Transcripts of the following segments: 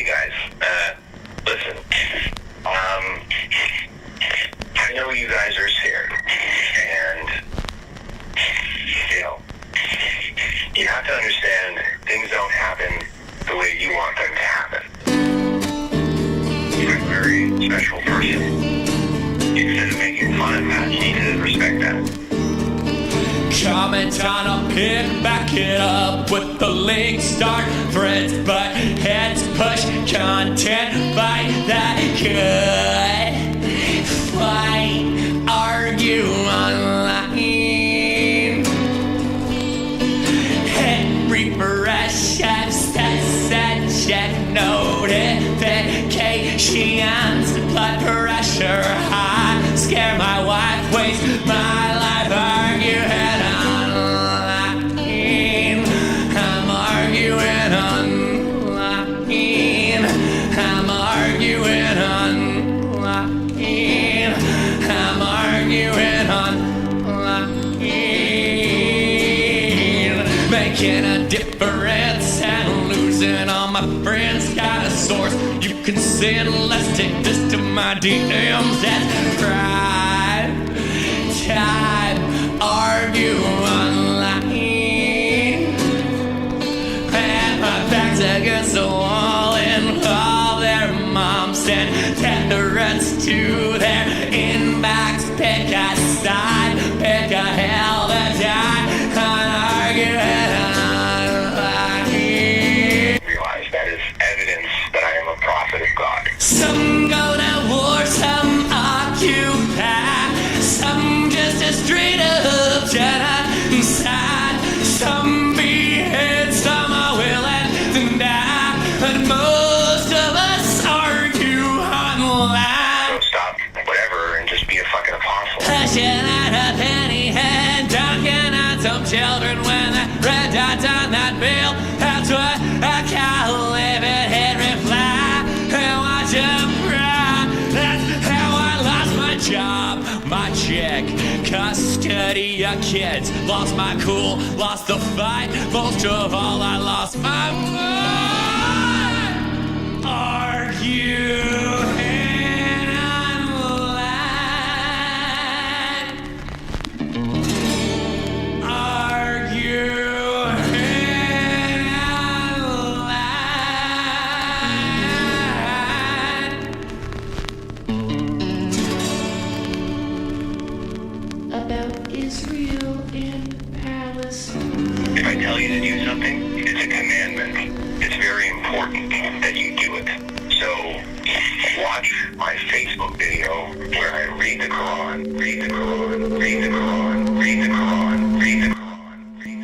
Hey guys, listen, I know you guys are scared, and, you have to understand things don't happen the way you want them to happen. You're a very special person. Instead of making fun of that, you need to respect that. Comment on a pin, back it up with the link, start threads, but heads push content, fight that good, fight, argue online, hit refresh, access, check notifications, blood pressure high, scare my wife, waste my life arguing. Making a difference and losing all my friends. Got a source you can send. Let's take this to my DMs. That's pride. Type, argue online. And my back's against the wall, and all their moms send threats to their inbox. Pick a side, pick a hell to die. Some go to war, some occupy, some just a straight up genocide, some behead, some are willing to die, but most of us argue online. So stop whatever and just be a fucking apostle. Flashing at a penny head, dunking at some children when the red dot's on that bill. That's what I call living head reply. That's how I lost my job, my check, custody of kids, lost my cool, lost the fight, most of all I lost my mind. Arguing online. Arguing If I tell you to do something, it's a commandment. It's very important that you do it. So, watch my Facebook video where I read the Quran, read the Quran, read the Quran, read the Quran, read the Quran, read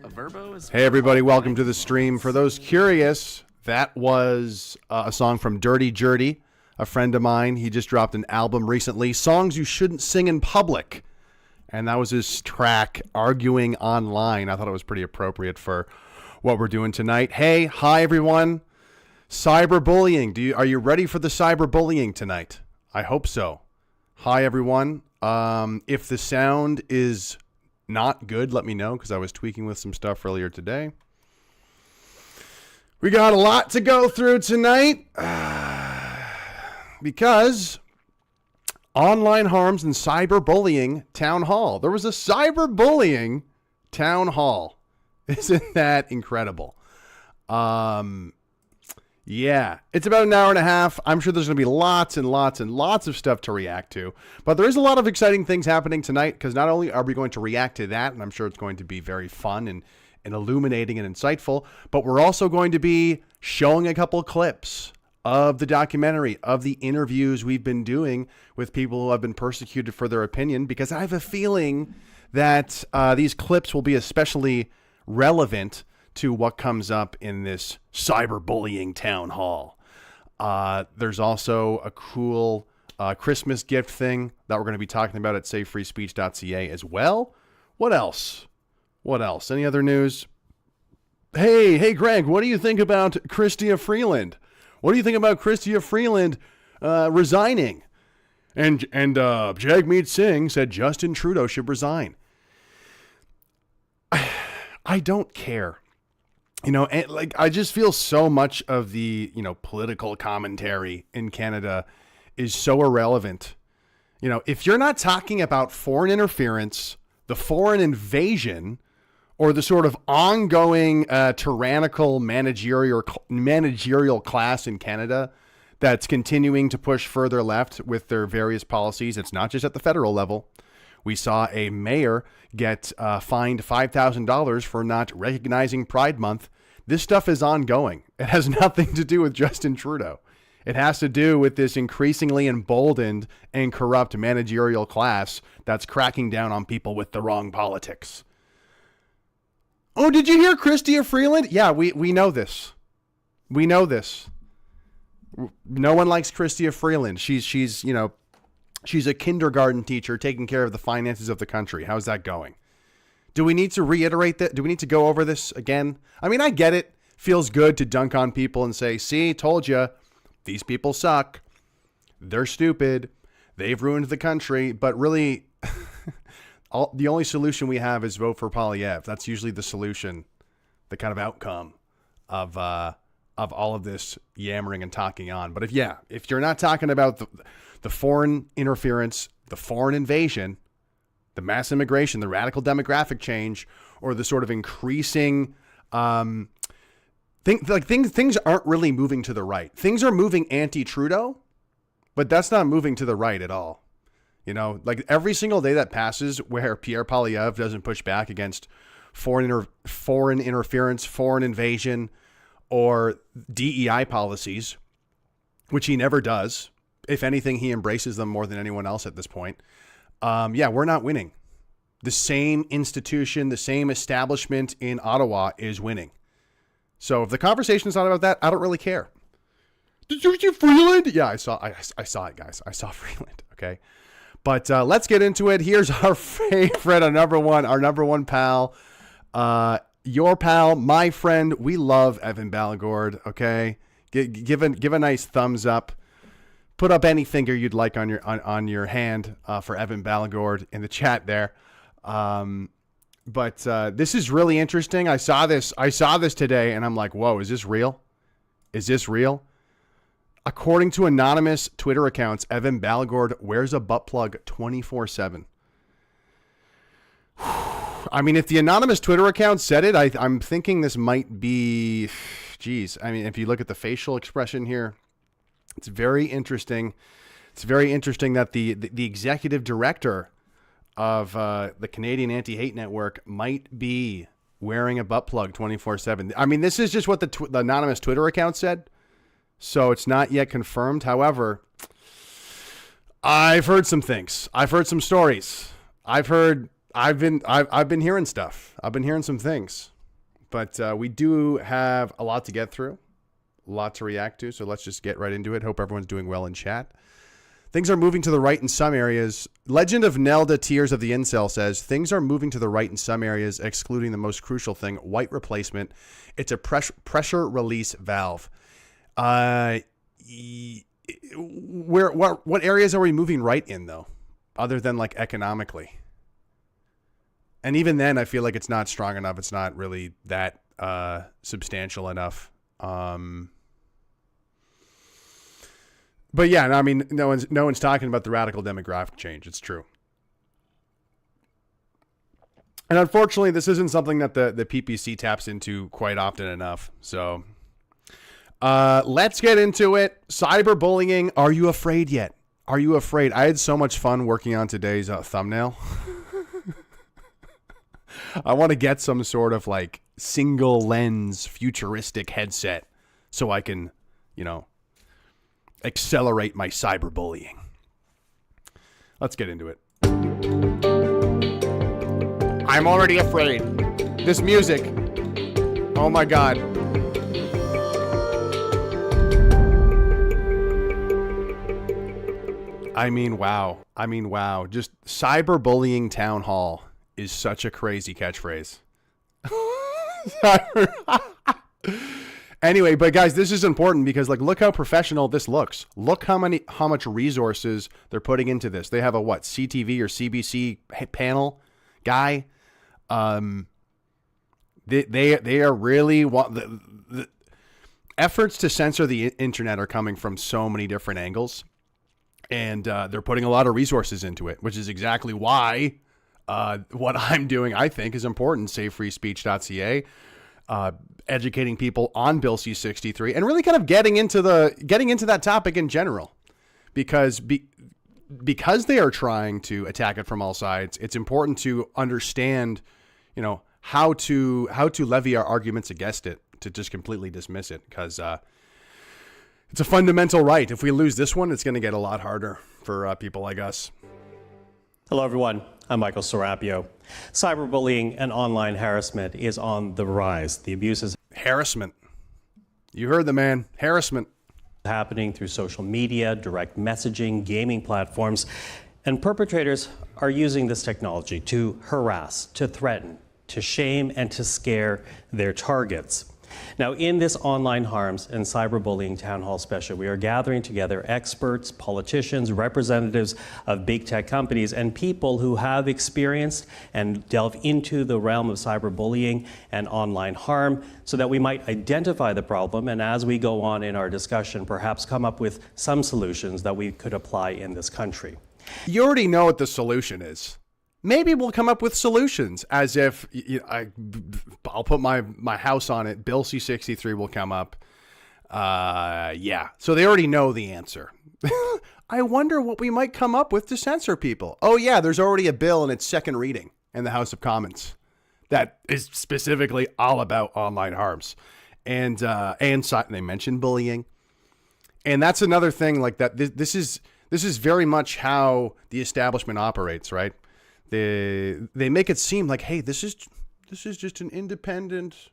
the Quran. Hey everybody, welcome to the stream. For those curious, that was a song from Dirty Jerdy, a friend of mine. He just dropped an album recently, Songs You Shouldn't Sing in Public. And that was his track, Arguing Online. I thought it was pretty appropriate for what we're doing tonight. Hey, hi everyone. Cyberbullying. Are you ready for the cyberbullying tonight? I hope so. Hi everyone. If the sound is not good, let me know, because I was tweaking with some stuff earlier today. We got a lot to go through tonight because online harms and cyberbullying town hall. There was a cyberbullying town hall. Isn't that incredible? Yeah, it's about an hour and a half. I'm sure there's going to be lots and lots and lots of stuff to react to. But there is a lot of exciting things happening tonight, because not only are we going to react to that, and I'm sure it's going to be very fun and illuminating and insightful, but we're also going to be showing a couple of clips of the documentary, of the interviews we've been doing with people who have been persecuted for their opinion, because I have a feeling that these clips will be especially relevant to what comes up in this cyberbullying town hall. There's also a cool Christmas gift thing that we're going to be talking about at savefreespeech.ca as well. What else? Any other news? Hey, Greg, what do you think about Chrystia Freeland? What do you think about Chrystia Freeland resigning? And Jagmeet Singh said Justin Trudeau should resign. I don't care. And like, I just feel so much of the, political commentary in Canada is so irrelevant. If you're not talking about foreign interference, the foreign invasion, or the sort of ongoing tyrannical managerial class in Canada that's continuing to push further left with their various policies, it's not just at the federal level. We saw a mayor get fined $5,000 for not recognizing Pride Month. This stuff is ongoing. It has nothing to do with Justin Trudeau. It has to do with this increasingly emboldened and corrupt managerial class that's cracking down on people with the wrong politics. Oh, did you hear Chrystia Freeland? Yeah, we know this. We know this. No one likes Chrystia Freeland. She's a kindergarten teacher taking care of the finances of the country. How's that going? Do we need to reiterate that? Do we need to go over this again? I mean, I get it. Feels good to dunk on people and say, see, told you, these people suck. They're stupid. They've ruined the country. But really, the only solution we have is vote for Poilievre. That's usually the solution, the kind of outcome of all of this yammering and talking on. But if you're not talking about the foreign interference, the foreign invasion, the mass immigration, the radical demographic change, or the sort of increasing things aren't really moving to the right. Things are moving anti-Trudeau, but that's not moving to the right at all. Like every single day that passes where Pierre Poilievre doesn't push back against foreign interference, foreign invasion, or DEI policies, which he never does. If anything, he embraces them more than anyone else at this point. We're not winning. The same institution, the same establishment in Ottawa is winning. So if the conversation is not about that, I don't really care. Did you see Freeland? Yeah, I saw it, guys. I saw Freeland. Okay. But let's get into it. Here's our favorite, our number one pal, your pal, my friend. We love Evan Ballagord. Okay. Give a nice thumbs up. Put up any finger you'd like on your hand for Evan Ballagord in the chat there. But this is really interesting. I saw this today, and I'm like, whoa, is this real? Is this real? According to anonymous Twitter accounts, Evan Ballagord wears a butt plug 24/7. I mean, if the anonymous Twitter account said it, I'm thinking this might be, geez. I mean, if you look at the facial expression here, it's very interesting. It's very interesting that the executive director of the Canadian Anti-Hate Network might be wearing a butt plug 24/7. I mean, this is just what the anonymous Twitter account said, so it's not yet confirmed. However, I've heard some things. I've heard some stories. I've been hearing stuff. I've been hearing some things, but we do have a lot to get through. A lot to react to, so let's just get right into it. Hope everyone's doing well in chat. Things are moving to the right in some areas. Legend of Nelda Tears of the Incel says, things are moving to the right in some areas, excluding the most crucial thing, white replacement. It's a pressure release valve. What areas are we moving right in, though, other than like economically? And even then, I feel like it's not strong enough. It's not really that substantial enough. But yeah, I mean, no one's talking about the radical demographic change. It's true. And unfortunately, this isn't something that the PPC taps into quite often enough. So let's get into it. Cyberbullying. Are you afraid yet? Are you afraid? I had so much fun working on today's thumbnail. I want to get some sort of like single lens futuristic headset so I can, accelerate my cyberbullying. Let's get into it. I'm already afraid. This music. Oh my God. I mean, wow. Just cyberbullying Townhall is such a crazy catchphrase. Anyway, but guys, this is important because look how professional this looks. Look how much resources they're putting into this. They have a CTV or CBC panel guy. They are really the efforts to censor the internet are coming from so many different angles, and they're putting a lot of resources into it, which is exactly why what I'm doing, I think, is important. SaveFreeSpeech.ca, educating people on Bill C-63, and really kind of getting into that topic in general, because they are trying to attack it from all sides. It's important to understand, how to levy our arguments against it, to just completely dismiss it, because it's a fundamental right. If we lose this one, it's going to get a lot harder for people like us. Hello, everyone. I'm Michael Serapio. Cyberbullying and online harassment is on the rise. The abuses Harassment. You heard the man. Harassment. happening through social media, direct messaging, gaming platforms, and perpetrators are using this technology to harass, to threaten, to shame, and to scare their targets. Now, in this online harms and cyberbullying town hall special, we are gathering together experts, politicians, representatives of big tech companies, and people who have experienced and delve into the realm of cyberbullying and online harm so that we might identify the problem, and as we go on in our discussion, perhaps come up with some solutions that we could apply in this country. You already know what the solution is. Maybe we'll come up with solutions, as if I'll put my house on it. Bill C-63 will come up. Yeah. So they already know the answer. I wonder what we might come up with to censor people. Oh, yeah, there's already a bill in its second reading in the House of Commons that is specifically all about online harms. And they mentioned bullying. And that's another thing like that. This is very much how the establishment operates, right? They make it seem like, hey, this is just an independent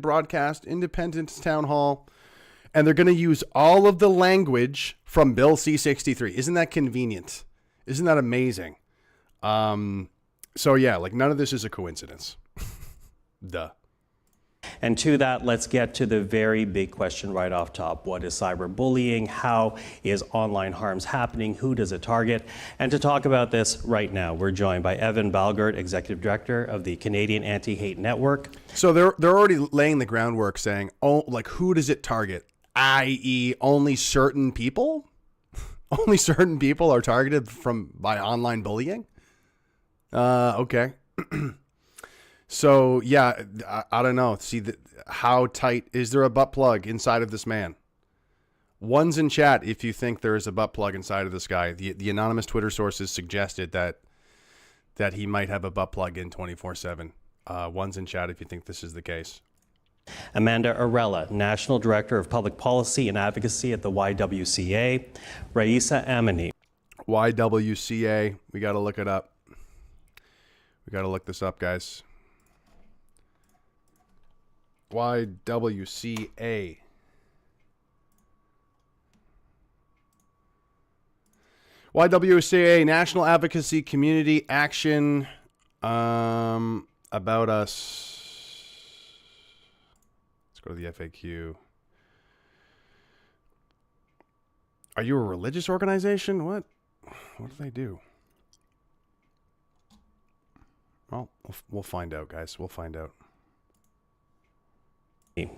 broadcast, independent town hall, and they're going to use all of the language from Bill C-63. Isn't that convenient? Isn't that amazing? So yeah, like none of this is a coincidence. Duh. And to that, let's get to the very big question right off top. What is cyberbullying? How is online harms happening? Who does it target? And to talk about this right now, we're joined by Evan Balgard, Executive Director of the Canadian Anti-Hate Network. So they're already laying the groundwork saying, oh, like who does it target? I.e. only certain people? Only certain people are targeted by online bullying? Okay. So, yeah, I don't know. See, how tight is there a butt plug inside of this man? One's in chat if you think there is a butt plug inside of this guy. The anonymous Twitter sources suggested that he might have a butt plug in 24/7. One's in chat if you think this is the case. Amanda Arella, National Director of Public Policy and Advocacy at the YWCA. Raisa Amani. YWCA. We got to look it up. We got to look this up, guys. YWCA. YWCA, National Advocacy Community Action, About Us. Let's go to the FAQ. Are you a religious organization? What do they do? Well, we'll find out, guys. We'll find out.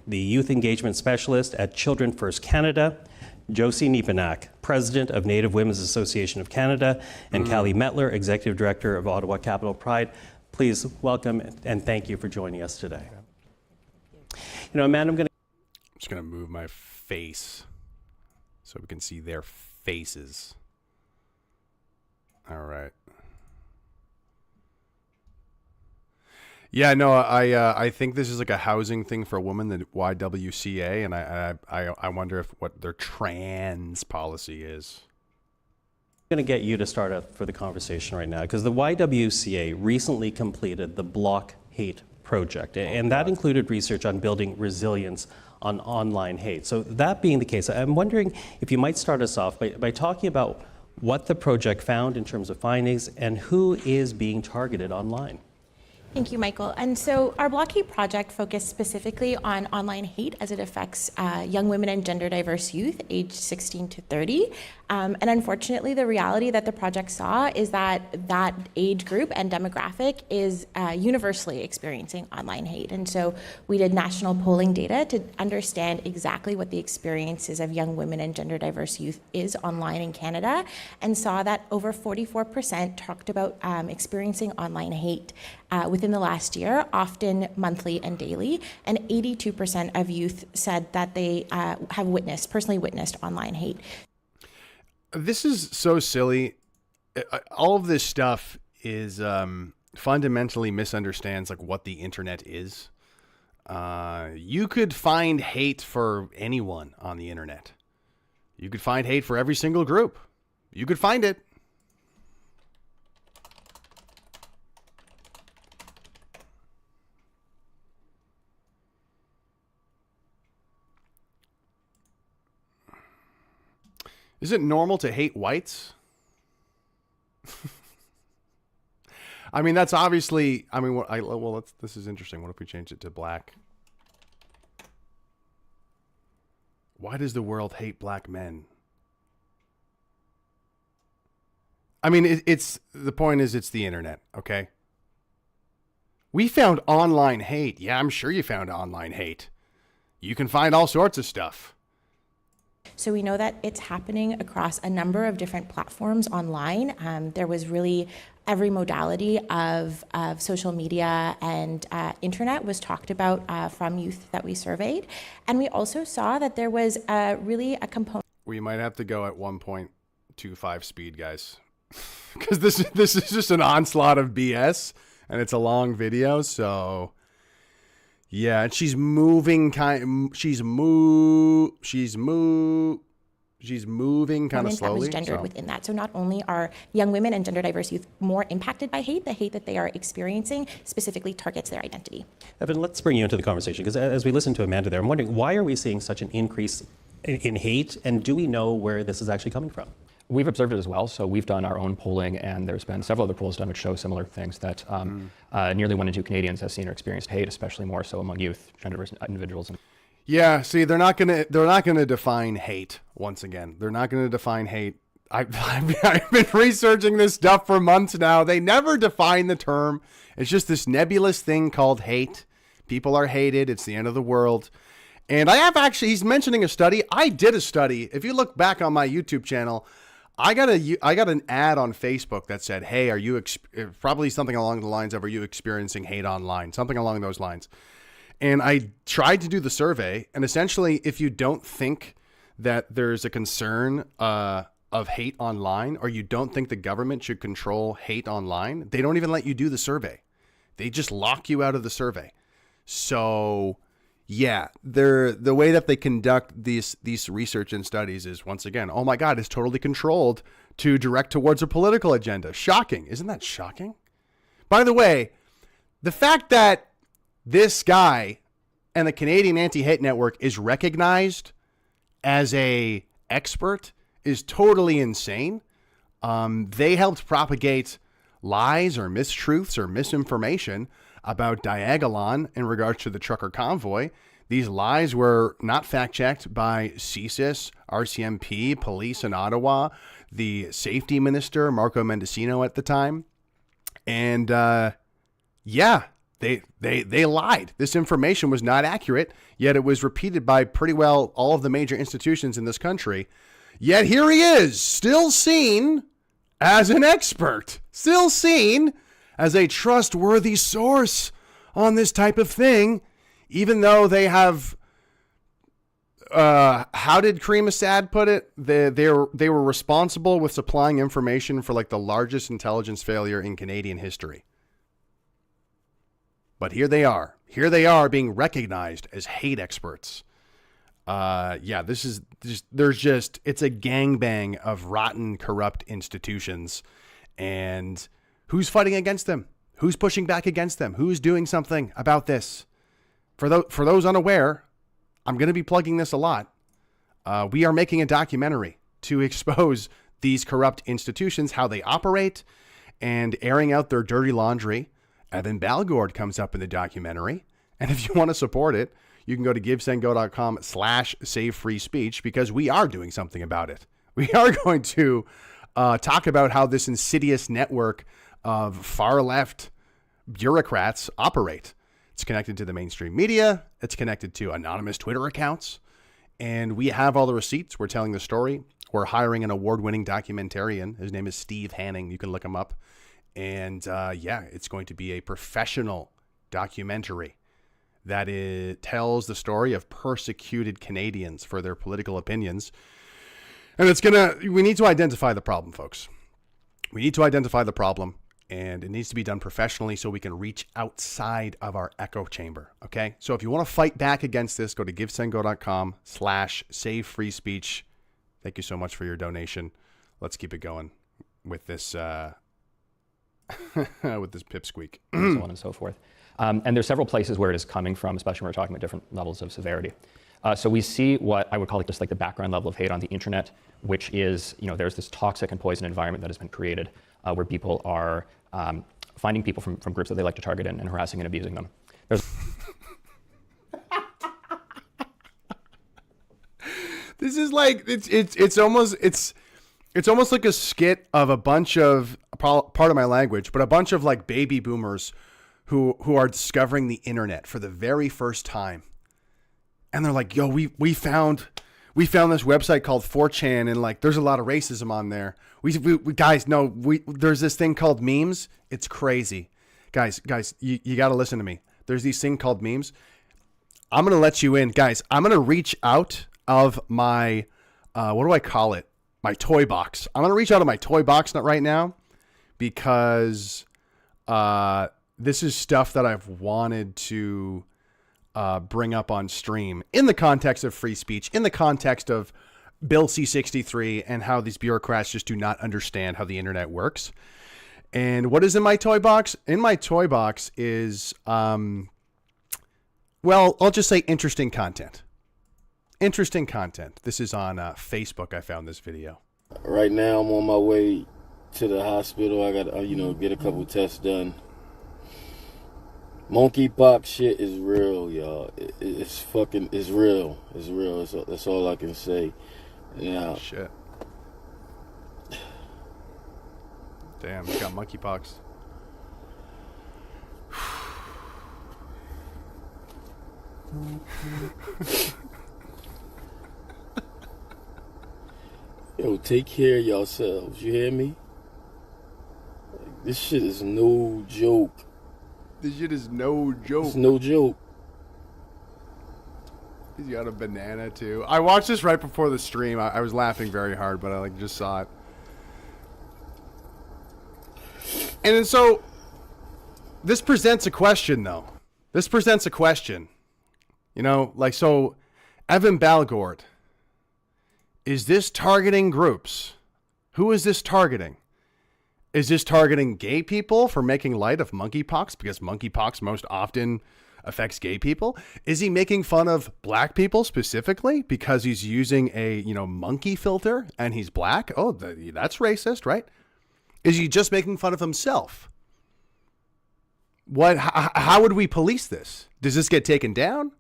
The Youth Engagement Specialist at Children First Canada, Josie Niepanak, President of Native Women's Association of Canada, and Callie Metler, Executive Director of Ottawa Capital Pride. Please welcome and thank you for joining us today. Amanda, I'm just going to move my face so we can see their faces. All right. Yeah, no, I think this is like a housing thing for women, the YWCA, and I wonder what their trans policy is. going to get you to start up for the conversation right now, because the YWCA recently completed the Block Hate Project, and that included research on building resilience on online hate. So that being the case, I'm wondering if you might start us off by talking about what the project found in terms of findings and who is being targeted online. Thank you, Michael. And so our Blockade project focused specifically on online hate as it affects young women and gender diverse youth aged 16 to 30. And unfortunately, the reality that the project saw is that that age group and demographic is universally experiencing online hate. And so we did national polling data to understand exactly what the experiences of young women and gender diverse youth is online in Canada, and saw that over 44% talked about experiencing online hate within the last year, often monthly and daily, and 82% of youth said that they have personally witnessed online hate. This is so silly. All of this stuff is fundamentally misunderstands like what the internet is. You could find hate for anyone on the internet. You could find hate for every single group. You could find it. Is it normal to hate whites? I mean, that's obviously, I mean, this is interesting. What if we change it to black? Why does the world hate black men? I mean, the point is it's the internet, okay? We found online hate. Yeah, I'm sure you found online hate. You can find all sorts of stuff. So we know that it's happening across a number of different platforms online. There was really every modality of social media and internet was talked about from youth that we surveyed. And we also saw that there was really a component. We might have to go at 1.25 speed, guys. Because this is just an onslaught of BS, and it's a long video, so... Yeah, and she's moving she's moving kind of slowly. That was gendered within that. So not only are young women and gender diverse youth more impacted by hate, the hate that they are experiencing specifically targets their identity. Evan, let's bring you into the conversation, because as we listen to Amanda there, I'm wondering, why are we seeing such an increase in hate, and do we know where this is actually coming from? We've observed it as well. So we've done our own polling, and there's been several other polls done which show similar things, that nearly 1 in 2 Canadians have seen or experienced hate, especially more so among youth, gender diverse individuals. Yeah, see, they're not gonna define hate once again. They're not gonna define hate. I've been researching this stuff for months now. They never define the term. It's just this nebulous thing called hate. People are hated. It's the end of the world. And he's mentioning a study. I did a study. If you look back on my YouTube channel, I got an ad on Facebook that said, "Hey, are you probably something along the lines of, are you experiencing hate online?" Something along those lines. And I tried to do the survey, and essentially, if you don't think that there's a concern of hate online, or you don't think the government should control hate online, they don't even let you do the survey. They just lock you out of the survey. So, yeah, the way that they conduct these research and studies is, once again, oh my God, it's totally controlled to direct towards a political agenda. Shocking. Isn't that shocking? By the way, the fact that this guy and the Canadian Anti-Hate Network is recognized as a expert is totally insane. They helped propagate lies or mistruths or misinformation about Diagolon in regards to the trucker convoy. These lies were not fact-checked by CSIS, RCMP, police in Ottawa, the safety minister, Marco Mendocino at the time. And yeah, they lied. This information was not accurate, yet it was repeated by pretty well all of the major institutions in this country. Yet here he is, still seen as an expert, still seen as a trustworthy source on this type of thing, even though they have, how did Karim Assad put it? They were responsible with supplying information for like the largest intelligence failure in Canadian history. But here they are being recognized as hate experts. Yeah, this is just, it's a gangbang of rotten, corrupt institutions. And who's fighting against them? Who's pushing back against them? Who's doing something about this? For those unaware, I'm going to be plugging this a lot. We are making a documentary to expose these corrupt institutions, how they operate, and airing out their dirty laundry Evan Balgord comes up in the documentary. And if you want to support it, you can go to givesendgo.com/save free speech, because we are doing something about it. We are going to talk about how this insidious network of far left bureaucrats operate. It's connected to the mainstream media. It's connected to anonymous Twitter accounts. And we have all the receipts. We're telling the story. We're hiring an award-winning documentarian. His name is Steve Hanning. You can look him up. And it's going to be a professional documentary that tells the story of persecuted Canadians for their political opinions. And we need to identify the problem, folks. We need to identify the problem, and it needs to be done professionally so we can reach outside of our echo chamber. Okay. So if you want to fight back against this, go to givesendgo.com/save free speech. Thank you so much for your donation. Let's keep it going with this, with this pipsqueak. So on and so forth. And there's several places where it is coming from, especially when we're talking about different levels of severity. So we see what I would call just like the background level of hate on the internet, which is, there's this toxic and poison environment that has been created where people are finding people from groups that they like to target and harassing and abusing them. This is like, it's almost like a skit of a bunch of, part of my language, but a bunch of like baby boomers who are discovering the internet for the very first time. And they're like, yo, we found this website called 4chan, and like there's a lot of racism on there. There's this thing called memes. It's crazy. Guys, you got to listen to me. There's these thing called memes. I'm going to let you in, guys. I'm going to reach out of my what do I call it? My toy box. I'm going to reach out of my toy box right now, because this is stuff that I've wanted to bring up on stream in the context of free speech, in the context of Bill C-63 and how these bureaucrats just do not understand how the internet works. And what is in my toy box? In my toy box is, I'll just say interesting content. Interesting content. This is on Facebook. I found this video. Right now, I'm on my way to the hospital. I got to, get a couple tests done. Monkeypox shit is real, y'all. It's real. It's real. That's all I can say. Yeah. Shit. Damn, you got monkeypox. Yo, take care of yourselves. You hear me? This shit is no joke. This shit is no joke. It's no joke. He's got a banana too. I watched this right before the stream. I was laughing very hard, but I just saw it. And then so this presents a question, though. This presents a question. So Evan Balgord, is this targeting groups? Who is this targeting? Is this targeting gay people for making light of monkeypox, because monkeypox most often affects gay people? Is he making fun of black people specifically because he's using a, monkey filter and he's black? Oh, that's racist, right? Is he just making fun of himself? How would we police this? Does this get taken down?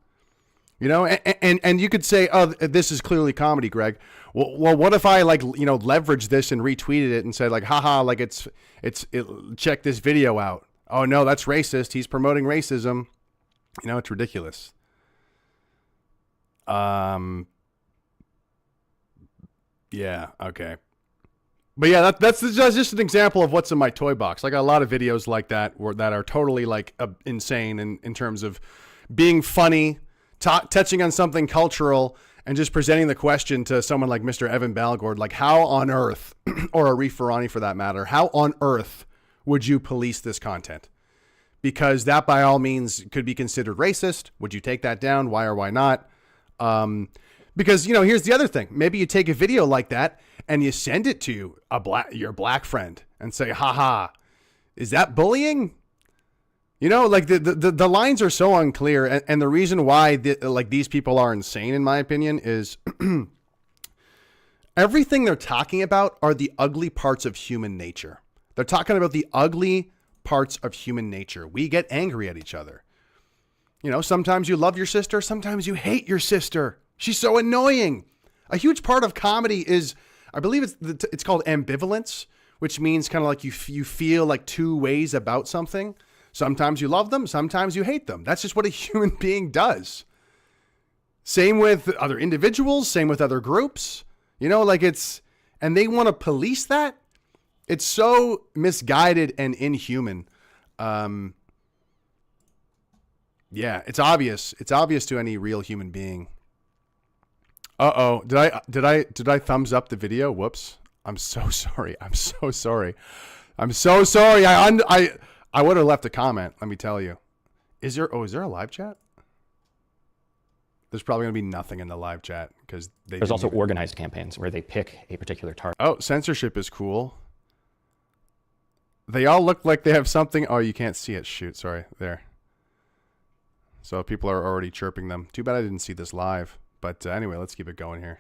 And you could say, oh, this is clearly comedy, Greg. Well, what if I leverage this and retweeted it and said haha, check this video out. Oh no, that's racist. He's promoting racism. It's ridiculous. Yeah. Okay. But yeah, that's just an example of what's in my toy box. I got a lot of videos like that that are totally insane in terms of being funny, touching on something cultural, and just presenting the question to someone like Mr. Evan Balgord, how on earth, or Arif Farani for that matter, how on earth would you police this content? Because that by all means could be considered racist. Would you take that down? Why or why not? Because, here's the other thing. Maybe you take a video like that and you send it to your black friend and say, haha, is that bullying? The lines are so unclear, and the reason why these people are insane, in my opinion, is everything they're talking about are the ugly parts of human nature. They're talking about the ugly parts of human nature. We get angry at each other. You know, sometimes you love your sister, sometimes you hate your sister. She's so annoying. A huge part of comedy is, I believe it's called ambivalence, which means kind of like you feel like two ways about something. Sometimes you love them, sometimes you hate them. That's just what a human being does. Same with other individuals, same with other groups. You know, like and they want to police that. It's so misguided and inhuman. Yeah, it's obvious. It's obvious to any real human being. Uh-oh. Did I thumbs up the video? Whoops. I'm so sorry. I'm so sorry. I'm so sorry. I would have left a comment, let me tell you. Is there a live chat? There's probably going to be nothing in the live chat because there's also organized campaigns where they pick a particular target. Oh, censorship is cool. They all look like they have something. Oh, you can't see it. Shoot. Sorry. There. So people are already chirping them. Too bad I didn't see this live. But anyway, let's keep it going here.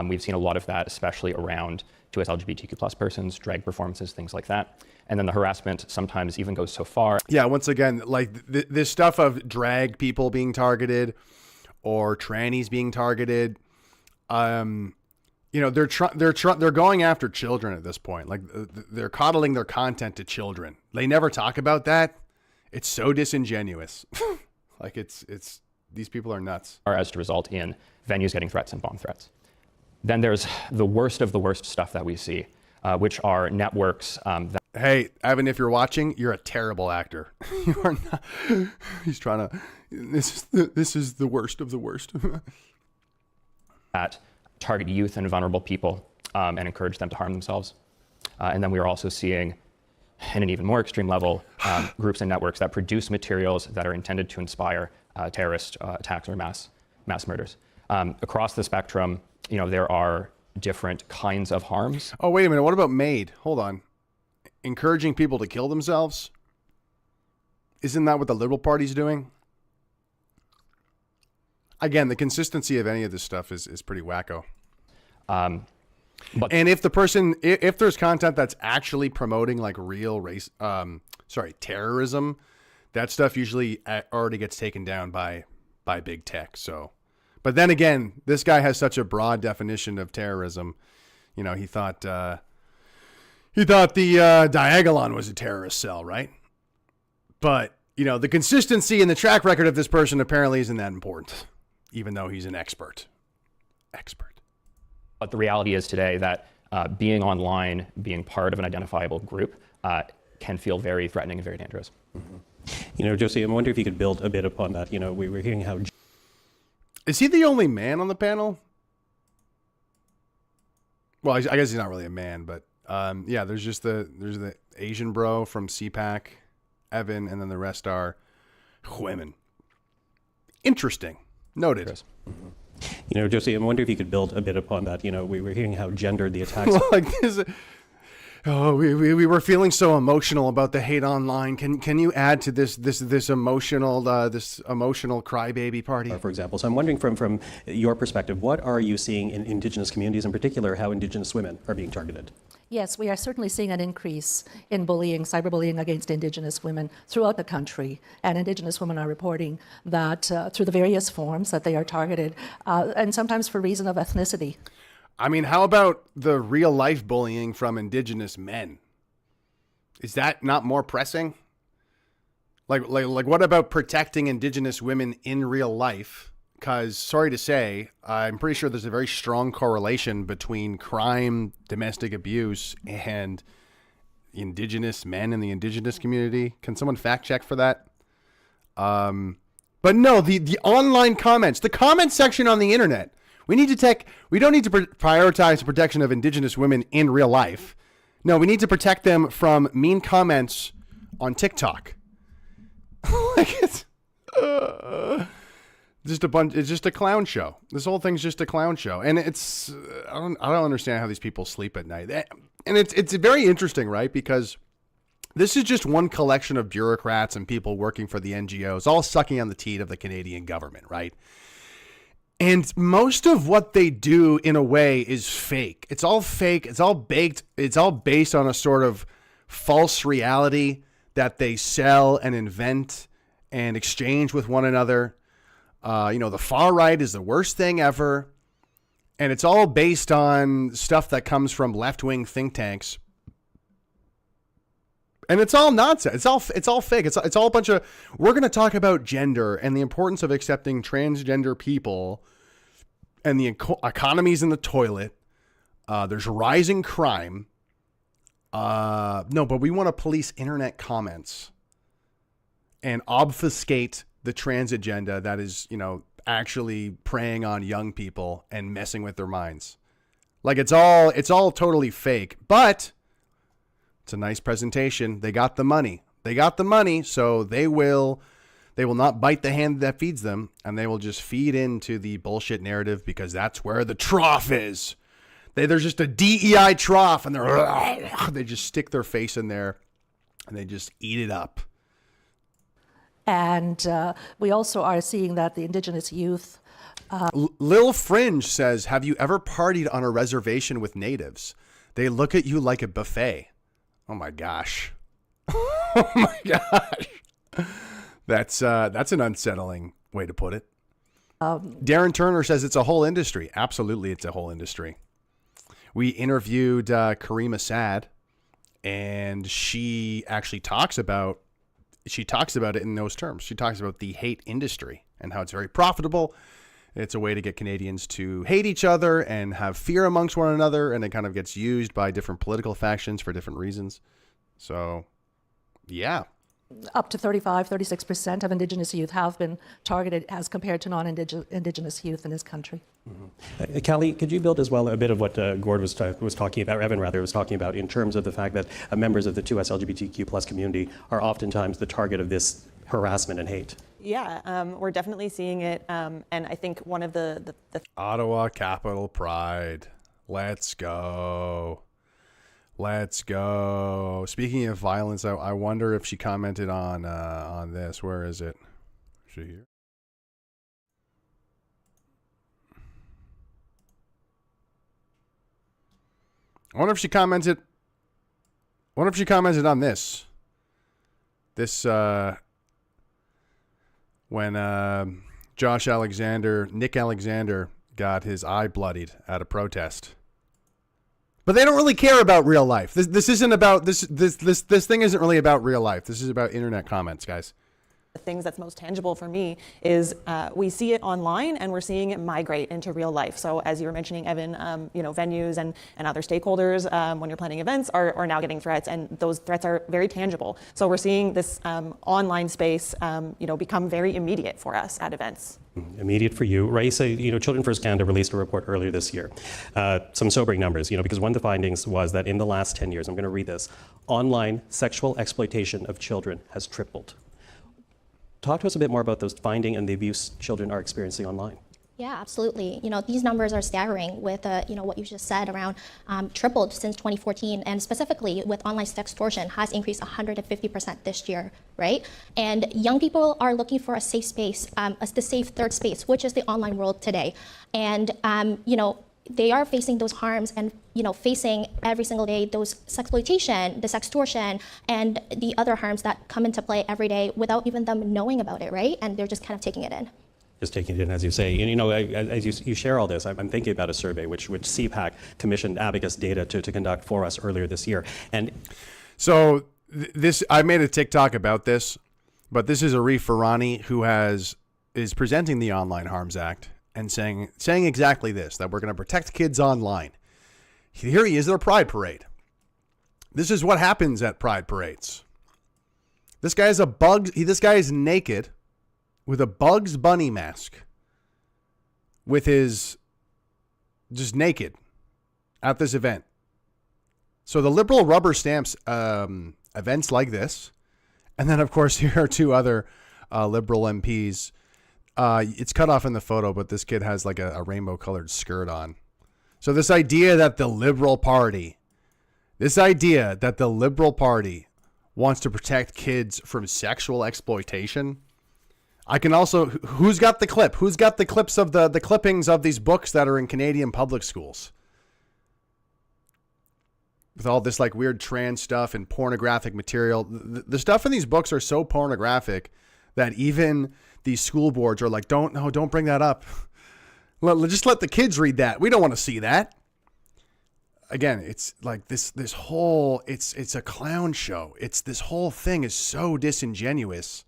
We've seen a lot of that, especially around 2S LGBTQ plus persons, drag performances, things like that. And then the harassment sometimes even goes so far. Yeah, once again, like this stuff of drag people being targeted or trannies being targeted. You know, they're going after children at this point. Like they're coddling their content to children. They never talk about that. It's so disingenuous. Like it's these people are nuts. Or as to result in venues getting threats and bomb threats. Then there's the worst of the worst stuff that we see, which are networks. Hey, Evan, if you're watching, you're a terrible actor. You are not. He's trying to. This is the worst of the worst. That target youth and vulnerable people and encourage them to harm themselves. And then we are also seeing, in an even more extreme level, groups and networks that produce materials that are intended to inspire terrorist attacks or mass murders. Across the spectrum, you know, there are different kinds of harms. Oh, wait a minute. What about MAID? Hold on. Encouraging people to kill themselves? Isn't that what the Liberal Party's doing? Again, the consistency of any of this stuff is pretty wacko. And if there's content that's actually promoting like real terrorism, that stuff usually already gets taken down by big tech. So, but then again, this guy has such a broad definition of terrorism. You know, he thought the Diagolon was a terrorist cell, right? But you know, the consistency and the track record of this person apparently isn't that important, even though he's an expert. But the reality is today that being online, being part of an identifiable group, can feel very threatening and very dangerous. Mm-hmm. You know, Josie, I wonder if you could build a bit upon that. You know, we were hearing how... Is he the only man on the panel? Well, I guess he's not really a man, but yeah, there's the Asian bro from CPAC, Evan, and then the rest are women. Interesting. Noted. Mm-hmm. You know, Josie, I wonder if you could build a bit upon that. You know, we were hearing how gendered the attacks... Like this... Oh, we were feeling so emotional about the hate online. Can you add to this emotional crybaby party? For example, so I'm wondering from your perspective, what are you seeing in Indigenous communities, in particular, how Indigenous women are being targeted? Yes, we are certainly seeing an increase in bullying, cyberbullying against Indigenous women throughout the country. And Indigenous women are reporting that through the various forms that they are targeted, and sometimes for reason of ethnicity. I mean, how about the real life bullying from Indigenous men? Is that not more pressing? Like what about protecting Indigenous women in real life? Because, sorry to say, I'm pretty sure there's a very strong correlation between crime, domestic abuse, and Indigenous men in the Indigenous community. Can someone fact check for that? But no, the online comments, the comment section on the internet. We don't need to prioritize the protection of Indigenous women in real life. No, we need to protect them from mean comments on TikTok. Like it's just a clown show. This whole thing's just a clown show. And it's, I don't understand how these people sleep at night. And it's very interesting, right? Because this is just one collection of bureaucrats and people working for the NGOs, all sucking on the teat of the Canadian government, right? And most of what they do, in a way, is fake. It's all fake. It's all baked. It's all based on a sort of false reality that they sell and invent and exchange with one another. The far right is the worst thing ever. And it's all based on stuff that comes from left-wing think tanks. And it's all nonsense. It's all fake. It's all a bunch of, we're going to talk about gender and the importance of accepting transgender people and the economy's in the toilet. There's rising crime. No, but we want to police internet comments and obfuscate the trans agenda that is, actually preying on young people and messing with their minds. Like it's all totally fake, but it's a nice presentation. They got the money. So they will not bite the hand that feeds them, and they will just feed into the bullshit narrative because that's where the trough is. There's just a DEI trough, and they just stick their face in there and they just eat it up. And we also are seeing that the Indigenous youth. Lil Fringe says, have you ever partied on a reservation with natives? They look at you like a buffet. Oh my gosh. Oh my gosh. That's an unsettling way to put it. Darren Turner says it's a whole industry. Absolutely, it's a whole industry. We interviewed Kareem Assad, and she actually talks about it in those terms. She talks about the hate industry and how it's very profitable. It's a way to get Canadians to hate each other and have fear amongst one another, and it kind of gets used by different political factions for different reasons. So, yeah. Up to 36% of Indigenous youth have been targeted as compared to non-Indigenous youth in this country. Mm-hmm. Callie, could you build as well a bit of what Gord was talking about, or Evan rather was talking about, in terms of the fact that members of the 2S LGBTQ plus community are oftentimes the target of this harassment and hate? Yeah, we're definitely seeing it, and I think one of the Ottawa Capital Pride. Let's go. Let's go. Speaking of violence, I wonder if she commented on this. Where is it? Is she here? I wonder if she commented on this. When Nick Alexander got his eye bloodied at a protest. But they don't really care about real life. This isn't about this thing isn't really about real life. This is about internet comments, guys. the things that's most tangible for me is we see it online and we're seeing it migrate into real life. So as you were mentioning, Evan, venues and other stakeholders when you're planning events are now getting threats, and those threats are very tangible. So we're seeing this online space become very immediate for us at events. Immediate for you. Raisa, Children First Canada released a report earlier this year. Some sobering numbers, because one of the findings was that in the last 10 years, I'm going to read this, online sexual exploitation of children has tripled. Talk to us a bit more about those findings and the abuse children are experiencing online. Yeah, absolutely. These numbers are staggering with, what you just said around tripled since 2014, and specifically with online sextortion has increased 150% this year, right? And young people are looking for a safe space, the safe third space, which is the online world today. And, they are facing those harms and, facing every single day those sexploitation, the sextortion, and the other harms that come into play every day without even them knowing about it, right? And they're just kind of taking it in. Just taking it in, as you say. And, as you share all this, I'm thinking about a survey which CPAC commissioned Abacus Data to conduct for us earlier this year. And so I made a TikTok about this, but this is Arif Farani who is presenting the Online Harms Act and saying exactly this, that we're going to protect kids online. Here he is at a pride parade. This is what happens at pride parades. This guy is naked with a Bugs Bunny mask, with his just naked at this event. So the Liberal rubber stamps events like this. And then, of course, here are two other Liberal MPs. It's cut off in the photo, but this kid has like a rainbow colored skirt on. So this idea that the Liberal Party wants to protect kids from sexual exploitation. I can also, who's got the clip? Who's got the clips of the clippings of these books that are in Canadian public schools? with all this like weird trans stuff and pornographic material. The stuff in these books are so pornographic that even these school boards are like, don't bring that up. Just let the kids read that. We don't want to see that. Again, it's like this whole, it's a clown show. This whole thing is so disingenuous.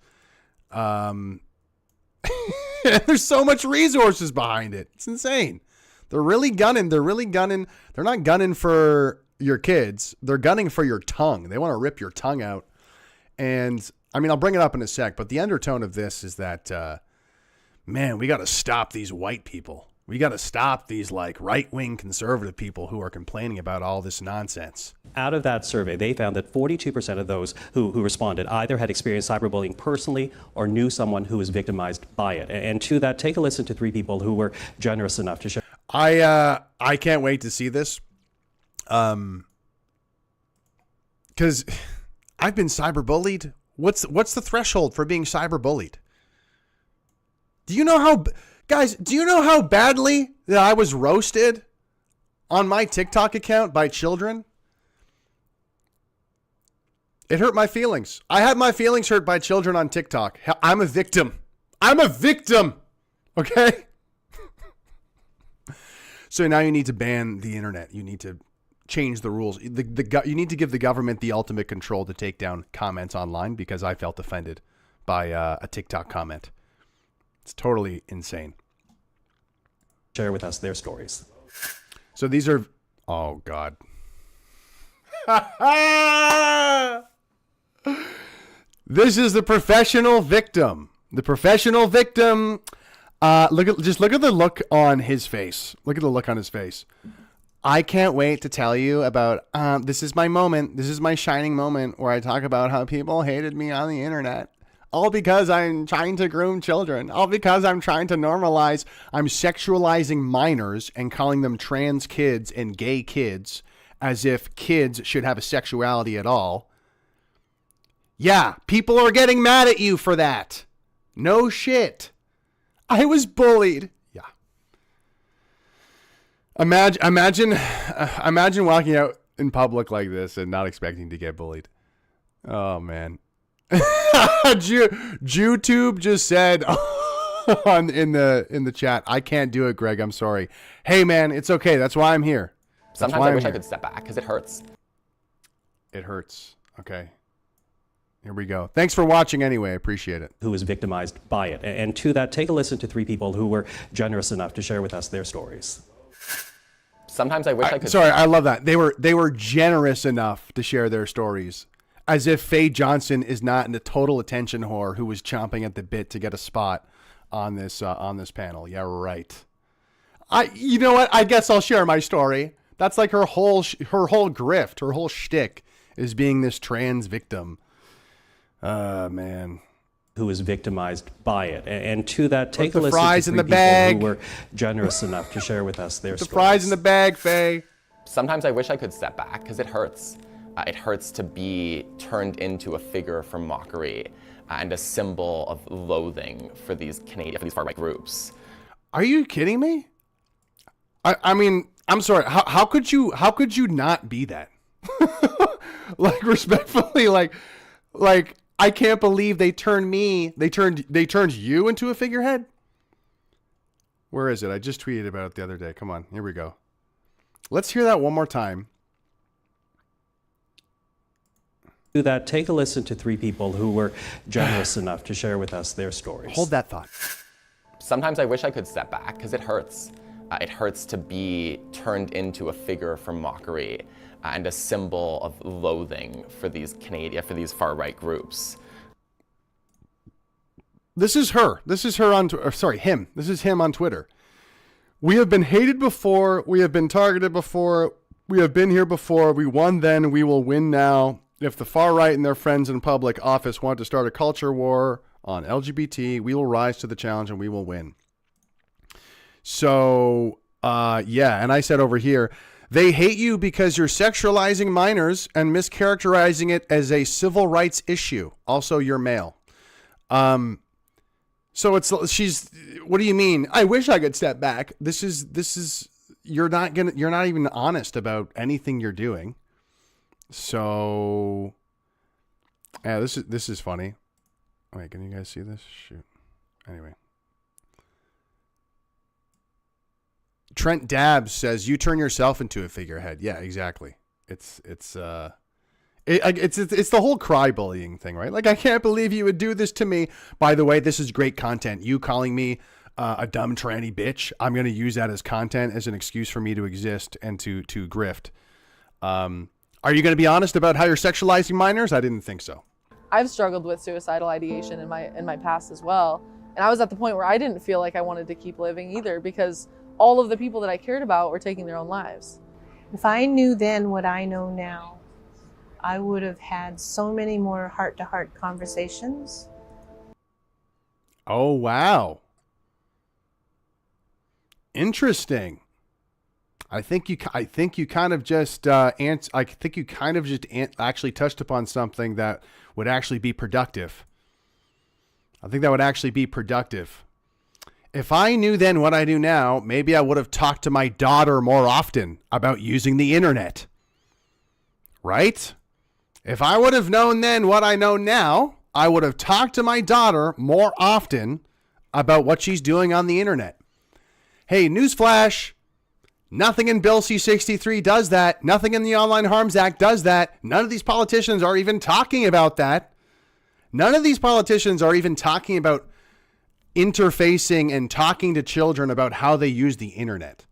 There's so much resources behind it. It's insane. They're really gunning. They're not gunning for your kids. They're gunning for your tongue. They want to rip your tongue out. And I mean, I'll bring it up in a sec, but the undertone of this is that, man, we got to stop these white people. We got to stop these like right-wing conservative people who are complaining about all this nonsense. Out of that survey, they found that 42% of those who responded either had experienced cyberbullying personally or knew someone who was victimized by it. And to that, take a listen to 3 people who were generous enough to share. I can't wait to see this. Because I've been cyberbullied. What's the threshold for being cyberbullied? Do you know how... Guys, do you know how badly that I was roasted on my TikTok account by children? It hurt my feelings. I had my feelings hurt by children on TikTok. I'm a victim. Okay? So now you need to ban the internet. You need to change the rules. You need to give the government the ultimate control to take down comments online because I felt offended by a TikTok comment. It's totally insane. Share with us their stories. So these are, oh God. This is the professional victim. The professional victim. Look at the look on his face. Look at the look on his face. I can't wait to tell you about, this is my moment. This is my shining moment where I talk about how people hated me on the internet. All because I'm trying to groom children. All because I'm trying to normalize. I'm sexualizing minors and calling them trans kids and gay kids as if kids should have a sexuality at all. Yeah, people are getting mad at you for that. No shit. I was bullied. Yeah. Imagine walking out in public like this and not expecting to get bullied. Oh man. YouTube just said in the chat, I can't do it, Greg. I'm sorry. Hey man, it's okay. That's why I'm here. Sometimes I wish I could step back because it hurts. It hurts. Okay. Here we go. Thanks for watching anyway. I appreciate it. Who was victimized by it. And to that, take a listen to 3 people who were generous enough to share with us their stories. Sometimes I wish I could. Sorry, I love that. They were generous enough to share their stories. As if Faye Johnson is not a total attention whore who was chomping at the bit to get a spot on this panel. Yeah, right. You know what? I guess I'll share my story. That's like her whole grift, her whole shtick is being this trans victim. Man. Who was victimized by it. And to that, take a listen fries to 3 in the people bag. who were generous enough to share with us their The stories. fries in the bag, Faye. Sometimes I wish I could step back because it hurts. It hurts to be turned into a figure for mockery and a symbol of loathing for these far-right groups. Are you kidding me? I mean, I'm sorry. How could you not be that? Like respectfully, like I can't believe they turned you into a figurehead. Where is it? I just tweeted about it the other day. Come on, here we go. Let's hear that one more time. To that, take a listen to 3 people who were generous enough to share with us their stories. Hold that thought. Sometimes I wish I could step back because it hurts. It hurts to be turned into a figure for mockery and a symbol of loathing for these far-right groups. This is her. This is her on. Him. This is him on Twitter. We have been hated before. We have been targeted before. We have been here before. We won then. We will win now. If the far right and their friends in public office want to start a culture war on LGBT, we will rise to the challenge and we will win. So, yeah. And I said over here, they hate you because you're sexualizing minors and mischaracterizing it as a civil rights issue. Also, you're male. So what do you mean? I wish I could step back. This is, you're not even honest about anything you're doing. So, yeah, this is funny. Wait, can you guys see this? Shoot. Anyway. Trent Dabbs says, you turn yourself into a figurehead. Yeah, exactly. It's the whole cry bullying thing, right? Like, I can't believe you would do this to me. By the way, this is great content. You calling me a dumb tranny bitch. I'm going to use that as content, as an excuse for me to exist and to grift. Are you going to be honest about how you're sexualizing minors? I didn't think so. I've struggled with suicidal ideation in my past as well. And I was at the point where I didn't feel like I wanted to keep living either, because all of the people that I cared about were taking their own lives. If I knew then what I know now, I would have had so many more heart-to-heart conversations. Oh, wow. Interesting. I think you kind of just actually touched upon something that would actually be productive. I think that would actually be productive. If I knew then what I do now, maybe I would have talked to my daughter more often about using the internet. Right? If I would have known then what I know now, I would have talked to my daughter more often about what she's doing on the internet. Hey, newsflash. Nothing in Bill C-63 does that. Nothing in the Online Harms Act does that. None of these politicians are even talking about that. None of these politicians are even talking about interfacing and talking to children about how they use the internet.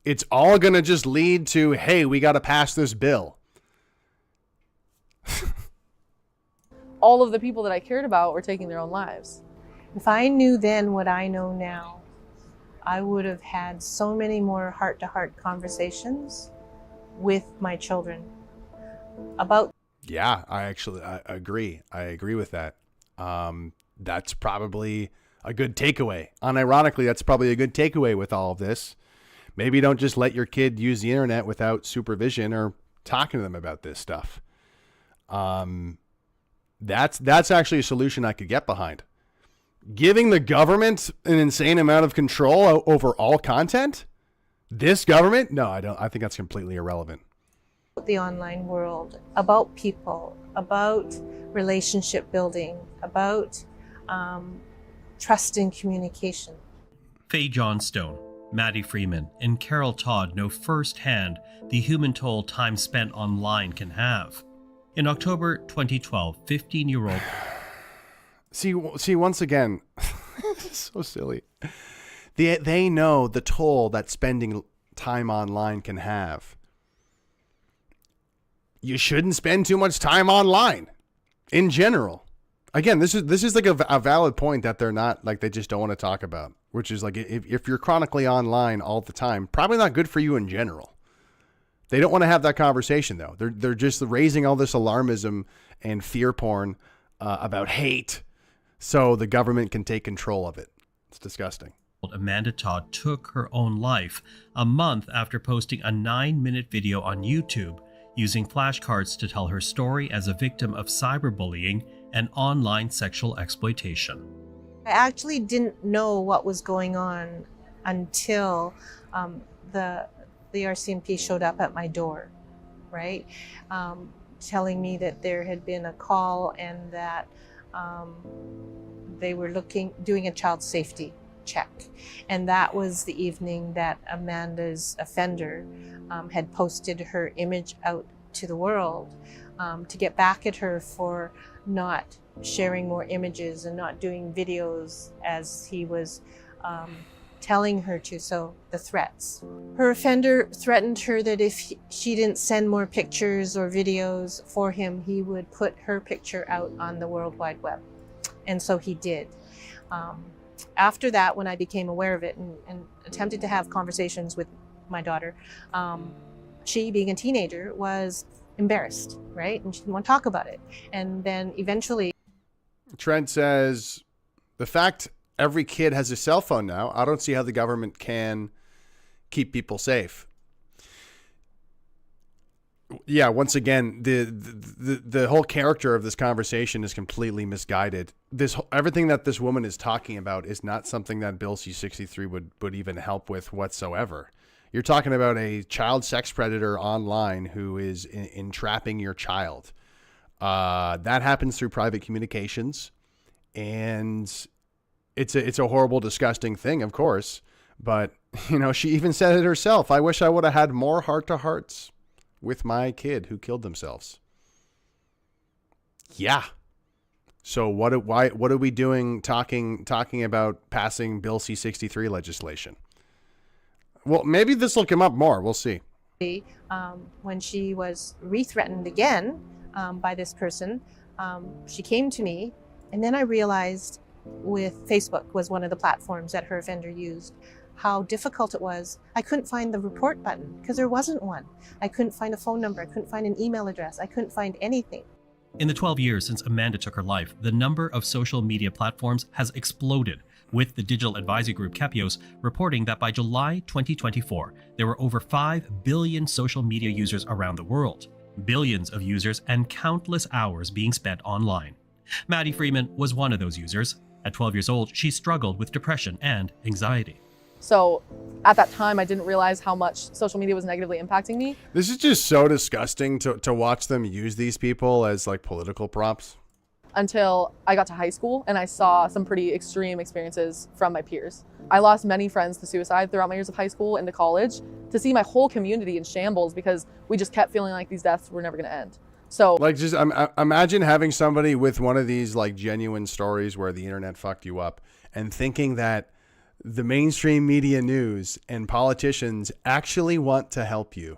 It's all going to just lead to, hey, we got to pass this bill. All of the people that I cared about were taking their own lives. If I knew then what I know now, I would have had so many more heart-to-heart conversations with my children about. Yeah, I agree. I agree with that. That's probably a good takeaway. Unironically, that's probably a good takeaway with all of this. Maybe don't just let your kid use the internet without supervision or talking to them about this stuff. That's actually a solution I could get behind. Giving the government an insane amount of control over all content? This government? No, I don't. I think that's completely irrelevant. The online world, about people, about relationship building, about trust and communication. Faye Johnstone, Maddie Freeman, and Carol Todd know firsthand the human toll time spent online can have. In October 2012, 15-year-old... See, once again, so silly. They know the toll that spending time online can have. You shouldn't spend too much time online in general. Again, this is like a valid point that they're not, like, they just don't want to talk about, which is like, if you're chronically online all the time, probably not good for you in general. They don't want to have that conversation though. They're just raising all this alarmism and fear porn about hate, so the government can take control of it. It's disgusting. Amanda Todd took her own life a month after posting a 9-minute video on YouTube using flashcards to tell her story as a victim of cyberbullying and online sexual exploitation. I actually didn't know what was going on until the RCMP showed up at my door, right? Telling me that there had been a call and that they were doing a child safety check. And that was the evening that Amanda's offender had posted her image out to the world to get back at her for not sharing more images and not doing videos as he was telling her to, so the threats. Her offender threatened her that if she didn't send more pictures or videos for him, he would put her picture out on the World Wide Web. And so he did. After that, when I became aware of it and attempted to have conversations with my daughter, she, being a teenager, was embarrassed, right? And she didn't want to talk about it. And then eventually... Trent says, the fact every kid has a cell phone now, I don't see how the government can keep people safe. Yeah, once again, the whole character of this conversation is completely misguided. Everything that this woman is talking about is not something that Bill C-63 would even help with whatsoever. You're talking about a child sex predator online who is entrapping your child. That happens through private communications, and it's a horrible, disgusting thing, of course. But, you know, she even said it herself. I wish I would have had more heart-to-hearts with my kid who killed themselves. Yeah. So what are we doing talking about passing Bill C-63 legislation? Well, maybe this will come up more. We'll see. When she was re-threatened again by this person, she came to me, and then I realized with Facebook was one of the platforms that her offender used, how difficult it was. I couldn't find the report button because there wasn't one. I couldn't find a phone number. I couldn't find an email address. I couldn't find anything. In the 12 years since Amanda took her life, the number of social media platforms has exploded, with the digital advisory group Kepios reporting that by July 2024, there were over 5 billion social media users around the world, billions of users and countless hours being spent online. Maddie Freeman was one of those users. At 12 years old, she struggled with depression and anxiety. So at that time, I didn't realize how much social media was negatively impacting me. This is just so disgusting to watch them use these people as like political props. Until I got to high school and I saw some pretty extreme experiences from my peers. I lost many friends to suicide throughout my years of high school into college, to see my whole community in shambles because we just kept feeling like these deaths were never going to end. So like, just imagine having somebody with one of these like genuine stories where the internet fucked you up and thinking that the mainstream media news and politicians actually want to help you.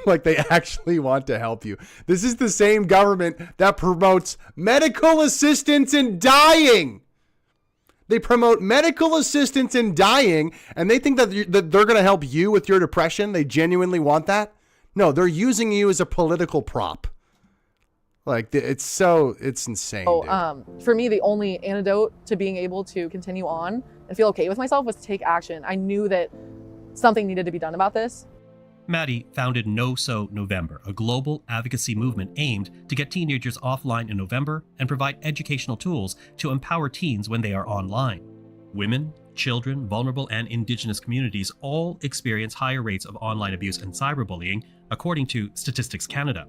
Like they actually want to help you. This is the same government that promotes medical assistance in dying. They promote medical assistance in dying, and they think that they're going to help you with your depression. They genuinely want that. No, they're using you as a political prop. Like it's insane. So, for me, the only antidote to being able to continue on and feel okay with myself was to take action. I knew that something needed to be done about this. Maddie founded No So November, a global advocacy movement aimed to get teenagers offline in November and provide educational tools to empower teens when they are online. Women, children, vulnerable, and Indigenous communities all experience higher rates of online abuse and cyberbullying, according to Statistics Canada.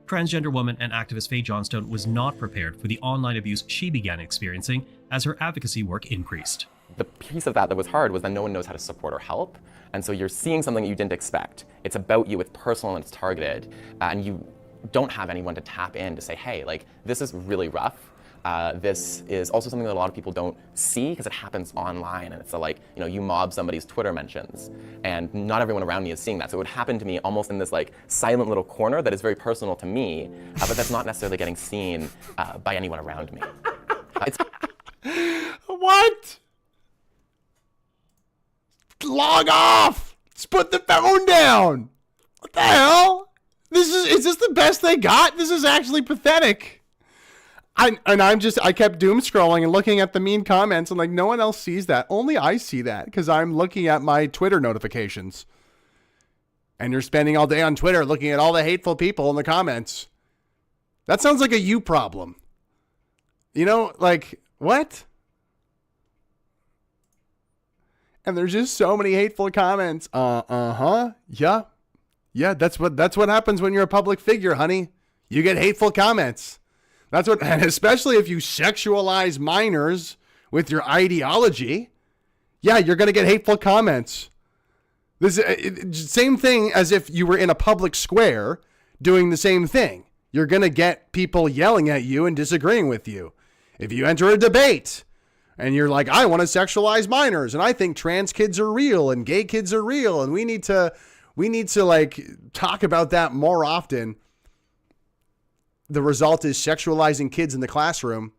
Transgender woman and activist Faye Johnstone was not prepared for the online abuse she began experiencing as her advocacy work increased. The piece of that was hard was that no one knows how to support or help. And so you're seeing something that you didn't expect. It's about you, it's personal and it's targeted. And you don't have anyone to tap in to say, hey, like, this is really rough. This is also something that a lot of people don't see because it happens online. And it's like, you know, you mob somebody's Twitter mentions. And not everyone around me is seeing that. So it would happen to me almost in this like silent little corner that is very personal to me, but that's not necessarily getting seen by anyone around me. What? Log off! Just put the phone down! What the hell? Is this the best they got? This is actually pathetic. I kept doom scrolling and looking at the mean comments and like no one else sees that. Only I see that because I'm looking at my Twitter notifications. And you're spending all day on Twitter looking at all the hateful people in the comments. That sounds like a you problem. You know, like, what? And there's just so many hateful comments. Yeah. Yeah, that's what happens when you're a public figure, honey. You get hateful comments. And especially if you sexualize minors with your ideology. Yeah, you're going to get hateful comments. This same thing as if you were in a public square doing the same thing. You're going to get people yelling at you and disagreeing with you. If you enter a debate and you're like, I want to sexualize minors and I think trans kids are real and gay kids are real and we need to like talk about that more often. The result is sexualizing kids in the classroom.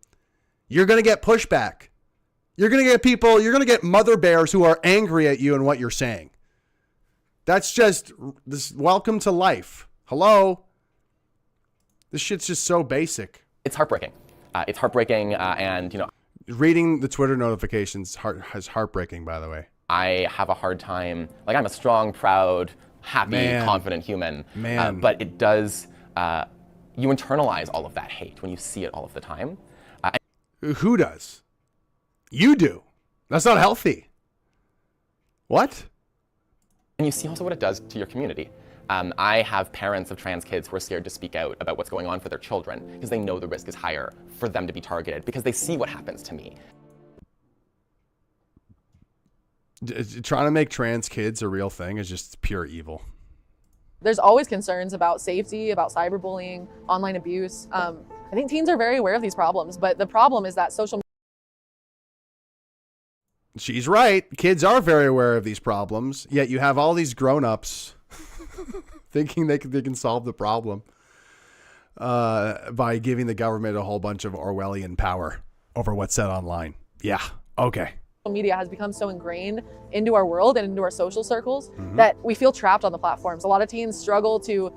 You're going to get pushback. You're going to get mother bears who are angry at you and what you're saying. That's just this. Welcome to life. Hello. This shit's just so basic. It's heartbreaking. And, you know, reading the Twitter notifications is heartbreaking, by the way. I have a hard time. Like, I'm a strong, proud, happy, confident human. But it does, you internalize all of that hate when you see it all of the time. Who does? You do. That's not healthy. What? And you see also what it does to your community. I have parents of trans kids who are scared to speak out about what's going on for their children because they know the risk is higher for them to be targeted because they see what happens to me. Trying to make trans kids a real thing is just pure evil. There's always concerns about safety, about cyberbullying, online abuse. I think teens are very aware of these problems, but the problem is that social She's right. Kids are very aware of these problems, yet you have all these grown-ups thinking they can solve the problem by giving the government a whole bunch of Orwellian power over what's said online. Yeah, okay. media has become so ingrained into our world and into our social circles that we feel trapped on the platforms. A lot of teens struggle to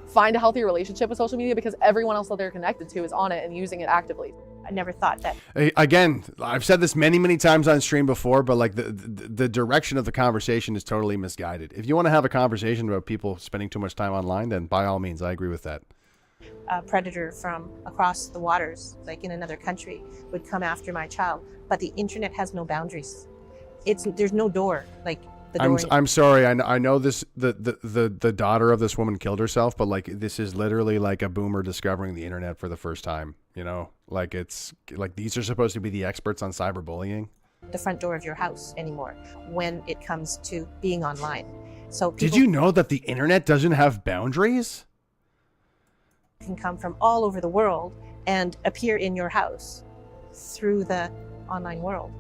find a healthy relationship with social media because everyone else that they're connected to is on it and using it actively. I never thought that. Again, I've said this many times on stream before, but like the direction of the conversation is totally misguided. If you want to have a conversation about people spending too much time online, then by all means, I agree with that. A predator from across the waters, like in another country, would come after my child. But the internet has no boundaries. There's no door. Like the door. I'm sorry. I know this. The daughter of this woman killed herself, but like this is literally like a boomer discovering the internet for the first time. You know, like it's like these are supposed to be the experts on cyberbullying. The front door of your house anymore when it comes to being online. So did you know that the internet doesn't have boundaries? Can come from all over the world and appear in your house through the online world.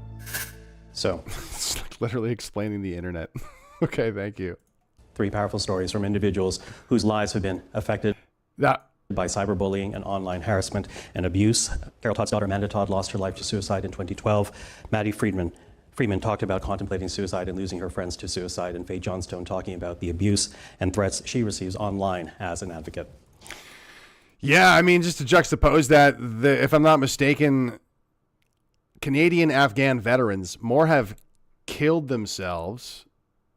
So it's like literally explaining the internet. Okay, thank you. 3 powerful stories from individuals whose lives have been affected by cyberbullying and online harassment and abuse. Carol Todd's daughter, Amanda Todd, lost her life to suicide in 2012. Maddie Friedman talked about contemplating suicide and losing her friends to suicide, and Faye Johnstone talking about the abuse and threats she receives online as an advocate. Yeah, I mean, just to juxtapose that, if I'm not mistaken, Canadian Afghan veterans more have killed themselves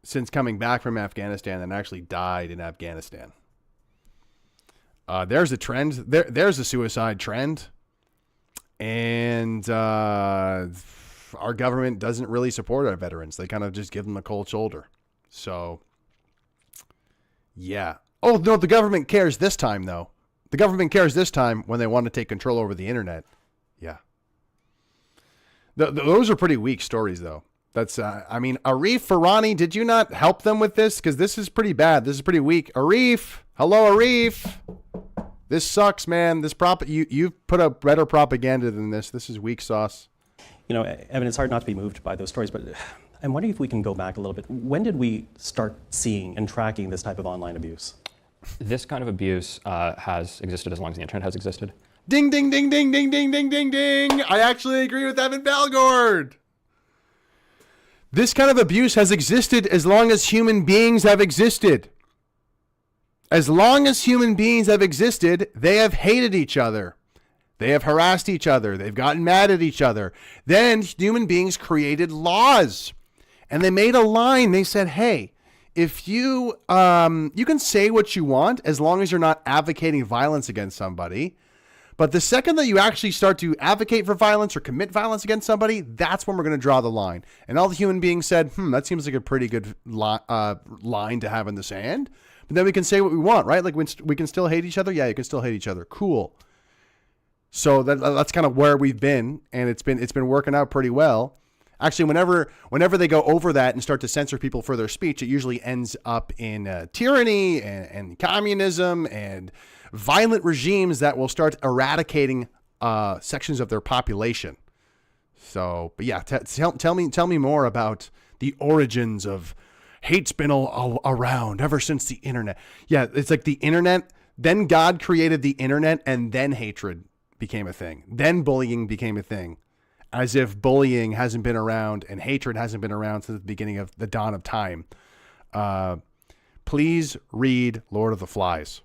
since coming back from Afghanistan than actually died in Afghanistan. There's a trend. There's a suicide trend. And our government doesn't really support our veterans. They kind of just give them a cold shoulder. So, yeah. Oh, no, the government cares this time, though. The government cares this time when they want to take control over the internet. Yeah. Those are pretty weak stories, though. That's, I mean, Arif Farani, did you not help them with this? Because this is pretty bad. This is pretty weak. Arif. Hello, Arif. This sucks, man. You've put up better propaganda than this. This is weak sauce. You know, Evan, it's hard not to be moved by those stories, but I'm wondering if we can go back a little bit. When did we start seeing and tracking this type of online abuse? This kind of abuse has existed as long as the internet has existed. Ding, ding, ding, ding, ding, ding, ding, ding, ding. I actually agree with Evan Balgord. This kind of abuse has existed as long as human beings have existed. As long as human beings have existed, they have hated each other. They have harassed each other. They've gotten mad at each other. Then human beings created laws. And they made a line. They said, hey, if you can say what you want as long as you're not advocating violence against somebody. But the second that you actually start to advocate for violence or commit violence against somebody, that's when we're going to draw the line. And all the human beings said, that seems like a pretty good line to have in the sand. But then we can say what we want, right? Like we can still hate each other. Yeah, you can still hate each other. Cool. So that's kind of where we've been, and it's been working out pretty well. Actually, whenever they go over that and start to censor people for their speech, it usually ends up in tyranny and communism and violent regimes that will start eradicating sections of their population. So, but yeah, tell me more about the origins of hate's been all around ever since the internet. Yeah, it's like the internet. Then God created the internet, and then hatred became a thing. Then bullying became a thing. As if bullying hasn't been around and hatred hasn't been around since the beginning of the dawn of time. Please read Lord of the Flies.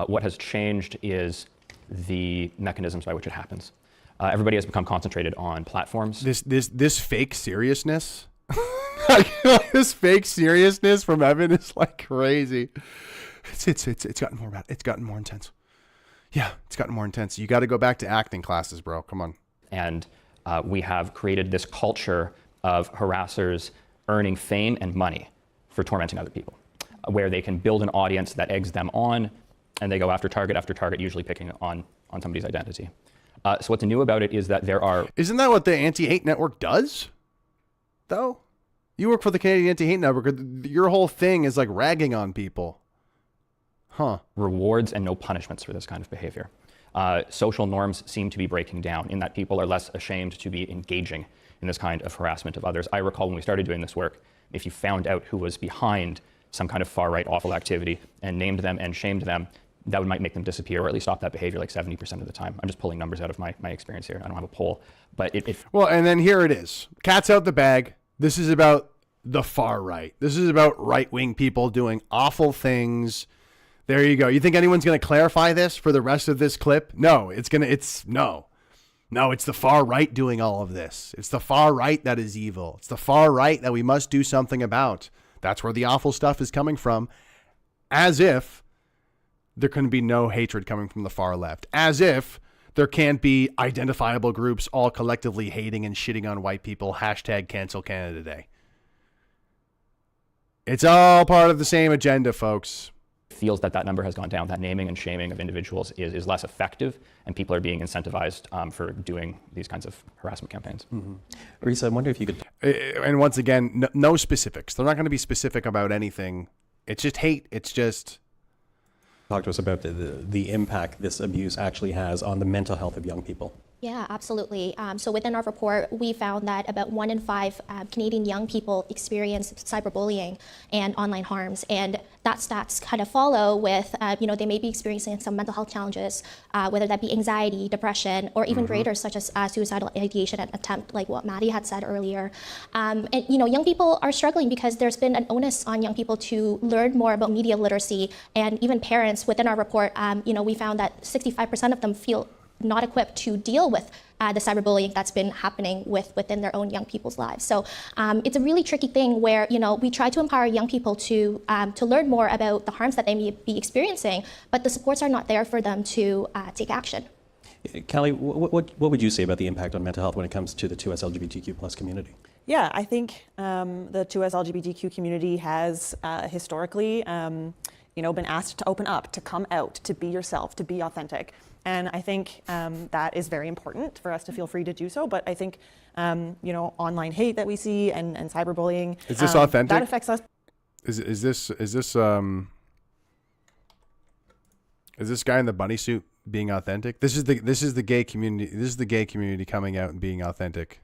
What has changed is the mechanisms by which it happens. Everybody has become concentrated on platforms. This fake seriousness, this fake seriousness from Evan is like crazy. It's gotten more bad. It's gotten more intense. Yeah, it's gotten more intense. You got to go back to acting classes, bro. Come on. And we have created this culture of harassers earning fame and money for tormenting other people. where they can build an audience that eggs them on, and they go after target, usually picking on somebody's identity. So what's new about it is that there are... Isn't that what the Anti-Hate Network does, though? You work for the Canadian Anti-Hate Network. Your whole thing is like ragging on people. Huh. Rewards and no punishments for this kind of behavior. Social norms seem to be breaking down in that people are less ashamed to be engaging in this kind of harassment of others. I recall when we started doing this work, if you found out who was behind some kind of far-right awful activity and named them and shamed them, that might make them disappear or at least stop that behavior like 70% of the time. I'm just pulling numbers out of my experience here. I don't have a poll. But Well, and then here it is. Cat's out the bag. This is about the far right. This is about right-wing people doing awful things. There you go. You think anyone's going to clarify this for the rest of this clip? No, it's the far right doing all of this. It's the far right that is evil. It's the far right that we must do something about. That's where the awful stuff is coming from. As if there can be no hatred coming from the far left. As if there can't be identifiable groups all collectively hating and shitting on white people. Hashtag cancel Canada Day. It's all part of the same agenda, folks. Feels that number has gone down, that naming and shaming of individuals is less effective, and people are being incentivized for doing these kinds of harassment campaigns. Mm-hmm. Risa, I wonder if you could... And once again, no specifics. They're not going to be specific about anything. It's just hate. It's just... Talk to us about the impact this abuse actually has on the mental health of young people. Yeah, absolutely. So within our report, we found that about 1 in 5 Canadian young people experience cyberbullying and online harms. And that stats kind of follow with, they may be experiencing some mental health challenges, whether that be anxiety, depression, or even greater, such as suicidal ideation and attempt, like what Maddie had said earlier. And, young people are struggling because there's been an onus on young people to learn more about media literacy. And even parents, within our report, we found that 65% of them feel not equipped to deal with the cyberbullying that's been happening within their own young people's lives. So it's a really tricky thing where, we try to empower young people to learn more about the harms that they may be experiencing, but the supports are not there for them to take action. Callie, what would you say about the impact on mental health when it comes to the 2S LGBTQ plus community? Yeah, I think the 2S LGBTQ community has historically been asked to open up, to come out, to be yourself, to be authentic. And I think that is very important for us to feel free to do so. But I think, online hate that we see and cyberbullying, is this authentic? That affects us. Is this guy in the bunny suit being authentic? This is the gay community. This is the gay community coming out and being authentic.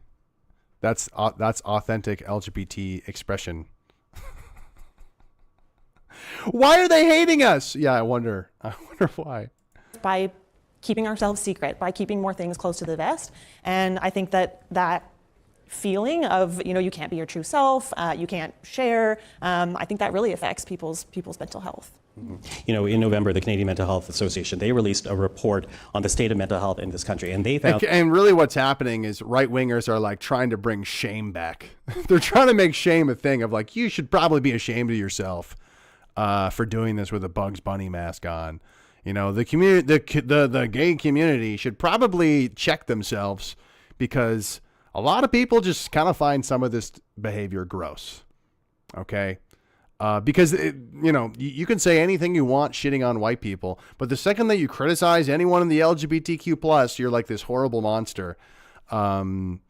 That's authentic LGBT expression. Why are they hating us? Yeah, I wonder why. By keeping ourselves secret, by keeping more things close to the vest. And I think that feeling of, you can't be your true self, you can't share, I think that really affects people's mental health. Mm-hmm. In November, the Canadian Mental Health Association, they released a report on the state of mental health in this country, and they found... And really what's happening is right-wingers are like trying to bring shame back. They're trying to make shame a thing of like, you should probably be ashamed of yourself for doing this with a Bugs Bunny mask on. The community, the gay community should probably check themselves because a lot of people just kind of find some of this behavior gross. Okay. Because you can say anything you want shitting on white people, but the second that you criticize anyone in the LGBTQ plus, you're like this horrible monster. And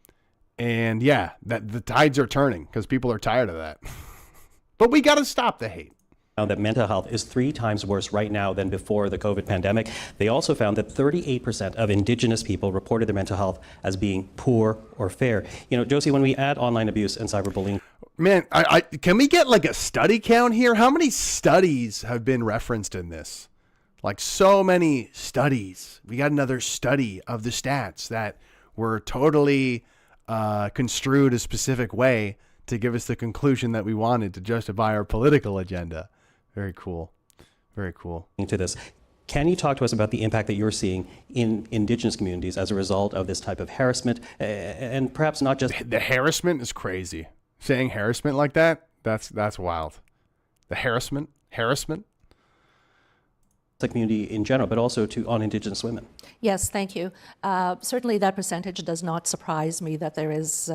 yeah, that the tides are turning because people are tired of that, but we got to stop the hate. Found that mental health is 3 times worse right now than before the COVID pandemic. They also found that 38% of Indigenous people reported their mental health as being poor or fair. Josie, when we add online abuse and cyberbullying... Man, I can we get like a study count here? How many studies have been referenced in this? Like so many studies. We got another study of the stats that were totally construed a specific way to give us the conclusion that we wanted to justify our political agenda. Very cool. Very cool. To this, can you talk to us about the impact that you're seeing in Indigenous communities as a result of this type of harassment, and perhaps not just... The harassment is crazy. Saying harassment like that, that's wild. The harassment? the community in general, but also on Indigenous women? Yes, thank you. Certainly that percentage does not surprise me, that there is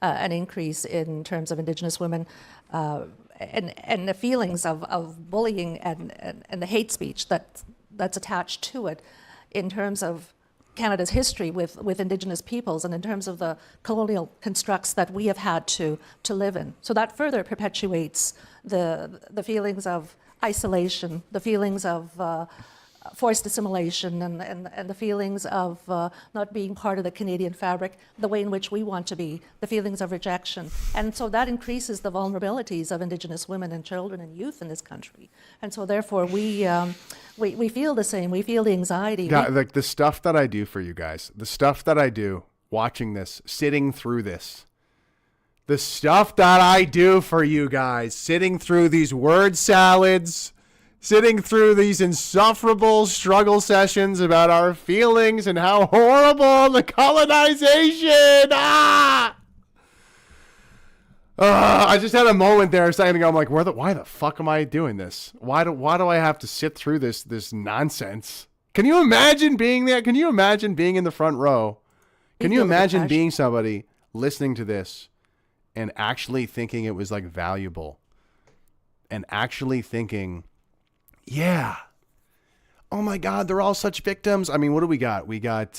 an increase in terms of Indigenous women and the feelings of bullying and the hate speech that's attached to it in terms of Canada's history with Indigenous peoples and in terms of the colonial constructs that we have had to live in. So that further perpetuates the feelings of isolation, the feelings of forced assimilation, and the feelings of not being part of the Canadian fabric the way in which we want to be, the feelings of rejection. And so that increases the vulnerabilities of Indigenous women and children and youth in this country. And so therefore we feel the same, we feel the anxiety. Yeah, like the stuff that I do for you guys, the stuff that I do watching this, sitting through this, the stuff that I do for you guys, sitting through these word salads, sitting through these insufferable struggle sessions about our feelings and how horrible the colonization. I just had a moment there a second ago. I'm like, why the fuck am I doing this? Why do I have to sit through this nonsense? Can you imagine being there? Can you imagine being in the front row? Can you imagine being somebody listening to this and actually thinking it was like valuable and actually thinking, yeah, oh my God, they're all such victims. I mean, what do we got? We got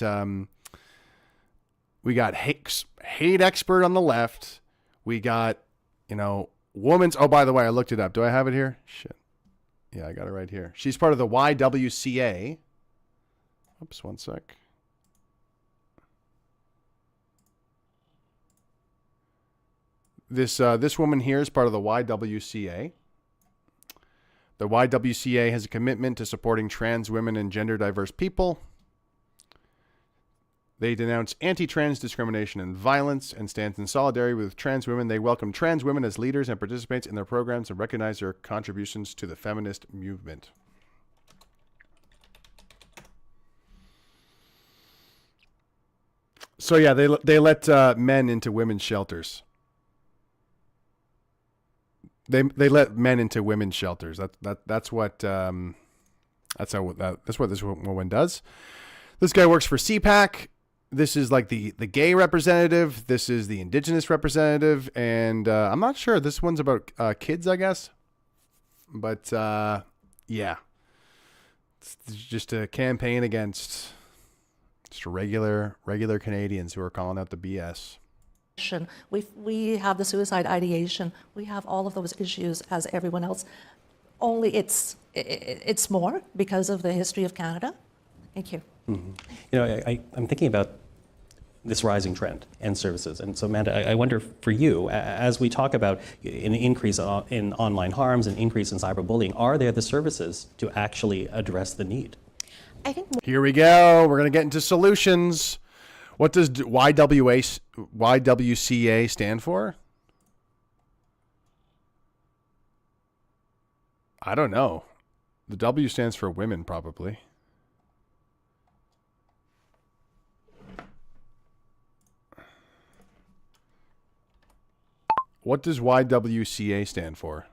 hate expert on the left. We got, woman's. Oh, by the way, I looked it up. Do I have it here? Shit. Yeah, I got it right here. She's part of the YWCA. Oops, one sec. This woman here is part of the YWCA. The YWCA has a commitment to supporting trans women and gender diverse people. They denounce anti-trans discrimination and violence and stands in solidarity with trans women. They welcome trans women as leaders and participate in their programs and recognize their contributions to the feminist movement. So yeah, they let men into women's shelters. They let men into women's shelters. That's what this woman does. This guy works for CPAC. This is like the gay representative. This is the Indigenous representative, and I'm not sure. This one's about kids, I guess. But yeah, it's just a campaign against just regular Canadians who are calling out the BS. We have the suicide ideation. We have all of those issues as everyone else. Only it's more because of the history of Canada. Thank you. Mm-hmm. I'm thinking about this rising trend and services. And so, Amanda, I wonder for you, as we talk about an increase in online harms, an increase in cyberbullying, are there the services to actually address the need? I think here we go. We're going to get into solutions. What does YWCA stand for? I don't know. The W stands for women, probably. What does YWCA stand for?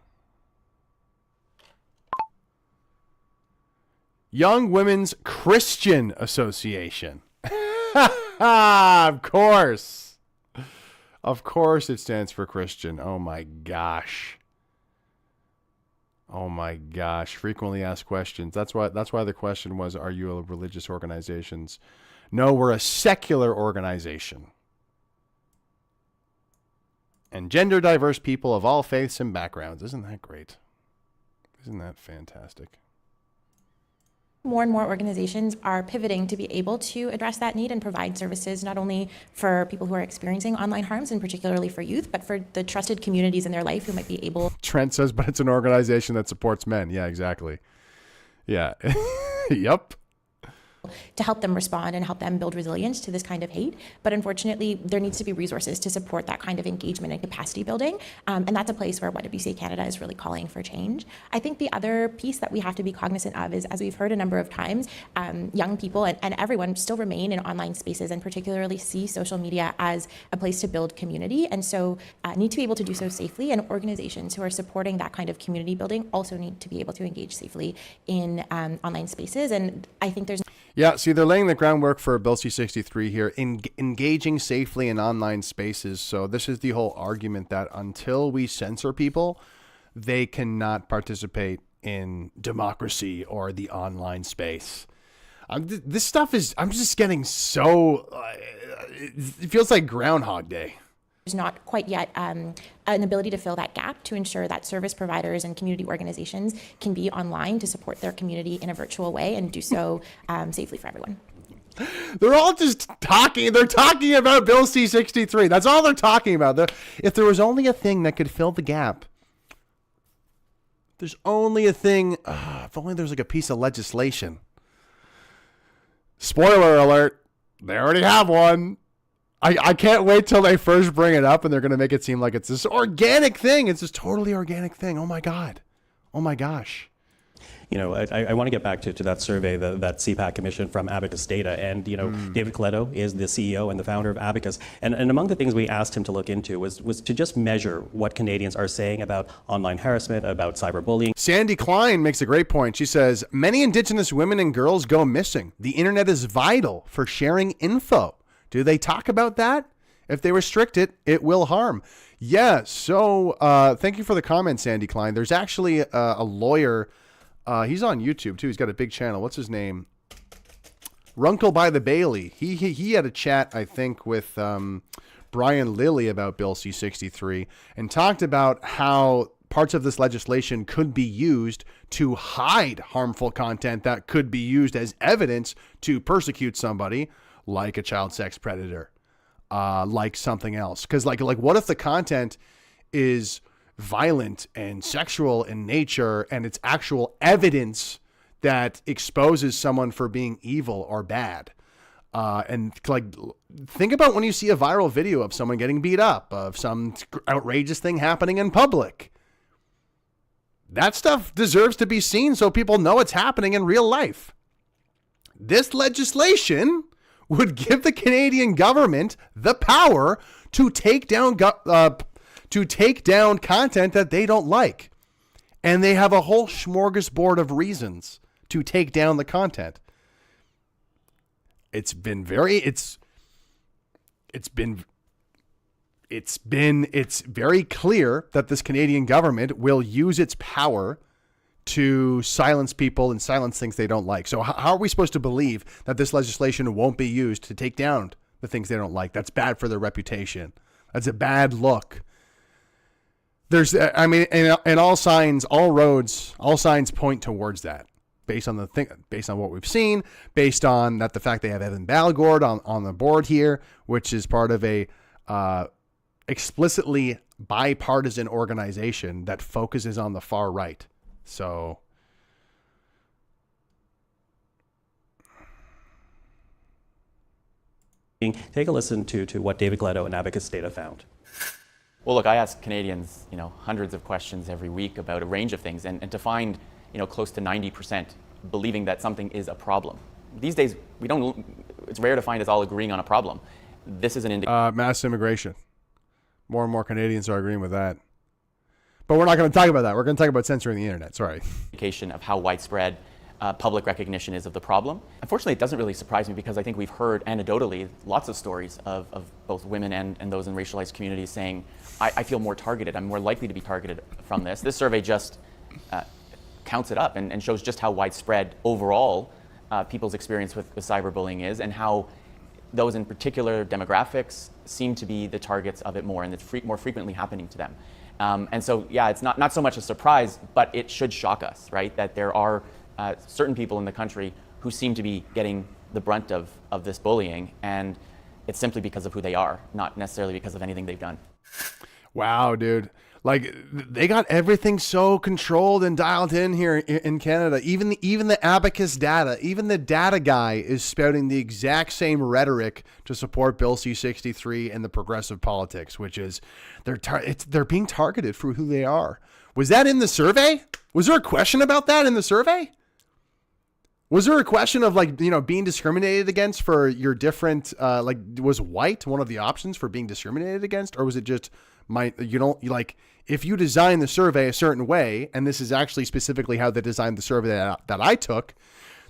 Young Women's Christian Association. Of course. Of course it stands for Christian. Oh my gosh. Oh my gosh. Frequently asked questions. That's why the question was, are you a religious organization? No, we're a secular organization. And gender diverse people of all faiths and backgrounds. Isn't that great? Isn't that fantastic? More and more organizations are pivoting to be able to address that need and provide services not only for people who are experiencing online harms and particularly for youth, but for the trusted communities in their life who might be able. Trent says, but it's an organization that supports men. Yeah, exactly. Yeah. Yep. to help them respond and help them build resilience to this kind of hate. But unfortunately, there needs to be resources to support that kind of engagement and capacity building. And that's a place where YWCA Canada is really calling for change. I think the other piece that we have to be cognizant of is, as we've heard a number of times, young people and everyone still remain in online spaces and particularly see social media as a place to build community. And so need to be able to do so safely. And organizations who are supporting that kind of community building also need to be able to engage safely in online spaces. And I think there's... Yeah, see, they're laying the groundwork for Bill C-63 here, engaging safely in online spaces. So this is the whole argument that until we censor people, they cannot participate in democracy or the online space. This stuff is, I'm just getting so, it feels like Groundhog Day. There's not quite yet an ability to fill that gap to ensure that service providers and community organizations can be online to support their community in a virtual way and do so safely for everyone. They're all just talking. They're talking about Bill C-63. That's all they're talking about. If there was only a thing that could fill the gap, there's only a thing. If only there's like a piece of legislation. Spoiler alert, they already have one. I can't wait till they first bring it up and they're going to make it seem like it's this organic thing. It's this totally organic thing. Oh my God. Oh my gosh. You know, I want to get back to that survey that CPAC commissioned from Abacus Data. And, you know, David Coletto is the CEO and the founder of Abacus. And among the things we asked him to look into was to just measure what Canadians are saying about online harassment, about cyberbullying. Sandy Klein makes a great point. She says, many Indigenous women and girls go missing. The internet is vital for sharing info. Do they talk about that? If they restrict it, it will harm. Yeah, so thank you for the comment, Sandy Klein. There's actually a lawyer. He's on YouTube, too. He's got a big channel. What's his name? Runkle by the Bailey. He had a chat, I think, with Brian Lilly about Bill C-63 and talked about how parts of this legislation could be used to hide harmful content that could be used as evidence to persecute somebody, like a child sex predator, like something else. Because like what if the content is violent and sexual in nature and it's actual evidence that exposes someone for being evil or bad? And like, think about when you see a viral video of someone getting beat up, of some outrageous thing happening in public. That stuff deserves to be seen so people know it's happening in real life. This legislation would give the Canadian government the power to take down content that they don't like. And they have a whole smorgasbord of reasons to take down the content. It's very clear that this Canadian government will use its power to silence people and silence things they don't like. So how are we supposed to believe that this legislation won't be used to take down the things they don't like? That's bad for their reputation. That's a bad look. There's, I mean, and all signs point towards that, based on what we've seen, based on that the fact they have Evan Balgord on the board here, which is part of a explicitly bipartisan organization that focuses on the far right. So take a listen to what David Coletto and Abacus Data found. Well, look, I ask Canadians, hundreds of questions every week about a range of things, and to find, close to 90% believing that something is a problem. These days, it's rare to find us all agreeing on a problem. This is an indication. Mass immigration. More and more Canadians are agreeing with that. But we're not going to talk about that. We're going to talk about censoring the internet. Sorry. Indication of how widespread public recognition is of the problem. Unfortunately, it doesn't really surprise me because I think we've heard anecdotally lots of stories of both women and those in racialized communities saying, I feel more targeted. I'm more likely to be targeted from this. This survey just counts it up and shows just how widespread overall people's experience with cyberbullying is, and how those in particular demographics seem to be the targets of it more, and it's more frequently happening to them. And so, yeah, it's not so much a surprise, but it should shock us, right? That there are certain people in the country who seem to be getting the brunt of this bullying, and it's simply because of who they are, not necessarily because of anything they've done. Wow, dude. Like, they got everything so controlled and dialed in here in Canada. Even the abacus data, even the data guy is spouting the exact same rhetoric to support Bill C-63 and the progressive politics, which is they're being targeted for who they are. Was that in the survey? Was there a question about that in the survey? Was there a question of, like, you know, being discriminated against for your different, like, was white one of the options for being discriminated against? Or was it just if you design the survey a certain way, and this is actually specifically how they designed the survey that I took,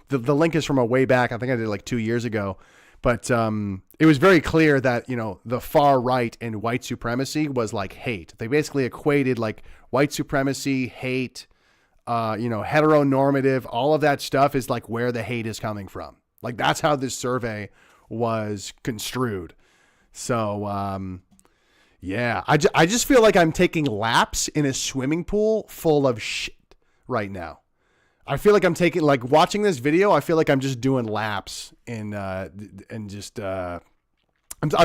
the link is from a way back, I think I did like 2 years ago, but it was very clear that, you know, the far right and white supremacy was like hate. They basically equated like white supremacy, hate, heteronormative, all of that stuff is like where the hate is coming from. Like, that's how this survey was construed. So, yeah, I just feel like I'm taking laps in a swimming pool full of shit right now. I feel like I'm taking, like, watching this video, I feel like I'm just doing laps I'm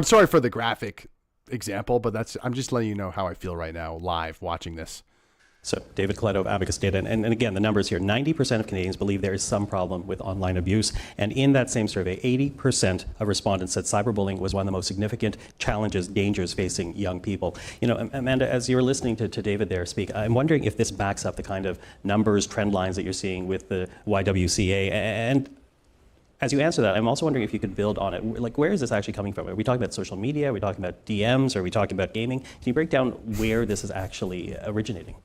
sorry for the graphic example, but I'm just letting you know how I feel right now live watching this. So David Coletto of Abacus Data, and again, the numbers here, 90% of Canadians believe there is some problem with online abuse. And in that same survey, 80% of respondents said cyberbullying was one of the most significant challenges, dangers facing young people. You know, Amanda, as you were listening to David there speak, I'm wondering if this backs up the kind of numbers, trend lines that you're seeing with the YWCA. And as you answer that, I'm also wondering if you could build on it. Like, where is this actually coming from? Are we talking about social media? Are we talking about DMs? Are we talking about gaming? Can you break down where this is actually originating?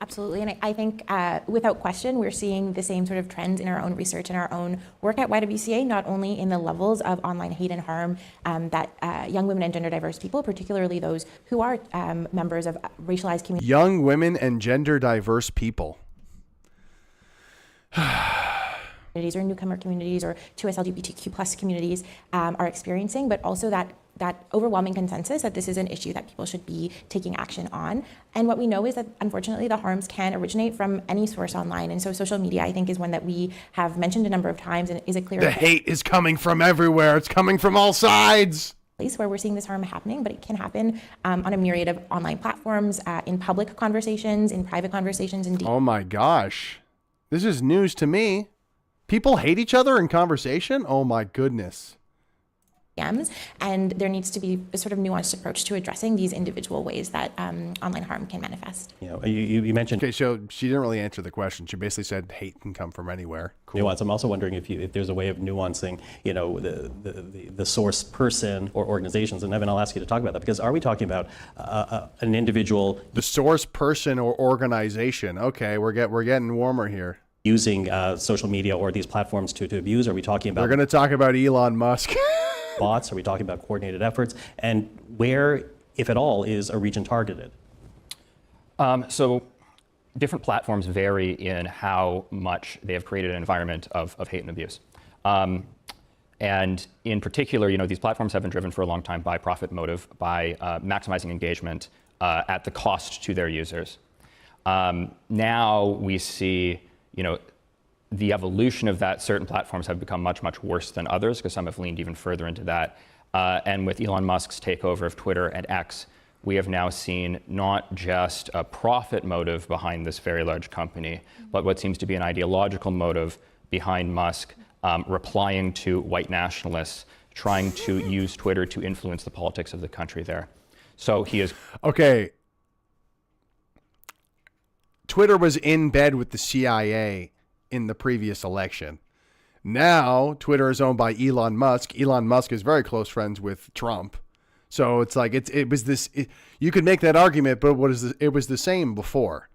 Absolutely, and I think without question, we're seeing the same sort of trends in our own research and our own work at YWCA, not only in the levels of online hate and harm that young women and gender diverse people, particularly those who are members of racialized communities. Young women and gender diverse people. Or newcomer communities or 2S LGBTQ+ communities are experiencing, but also that overwhelming consensus that this is an issue that people should be taking action on. And what we know is that, unfortunately, the harms can originate from any source online. And so social media, I think, is one that we have mentioned a number of times. And is it clear? The hate is coming from everywhere. It's coming from all sides. Place where we're seeing this harm happening, but it can happen on a myriad of online platforms, in public conversations, in private conversations. Oh my gosh. This is news to me. People hate each other in conversation? Oh my goodness. And there needs to be a sort of nuanced approach to addressing these individual ways that online harm can manifest. You know, you mentioned. Okay, so she didn't really answer the question. She basically said hate can come from anywhere. Cool. Nuance. I'm also wondering if there's a way of nuancing, you know, the source person or organizations. And Evan, I'll ask you to talk about that, because are we talking about an individual? The source person or organization. Okay, we're getting warmer here. Using social media or these platforms to abuse? Are we talking about? We're going to talk about Elon Musk. Bots? Are we talking about coordinated efforts? And where, if at all, is a region targeted? So different platforms vary in how much they have created an environment of hate and abuse. And in particular, you know, these platforms have been driven for a long time by profit motive, by maximizing engagement at the cost to their users. Now we see, you know, the evolution of that. Certain platforms have become much, much worse than others, because some have leaned even further into that. And with Elon Musk's takeover of Twitter and X, we have now seen not just a profit motive behind this very large company, but what seems to be an ideological motive behind Musk replying to white nationalists, trying to use Twitter to influence the politics of the country there. So he is... Okay. Twitter was in bed with the CIA in the previous election. Now Twitter is owned by Elon Musk. Elon Musk is very close friends with Trump. So it's like you could make that argument, but it was the same before.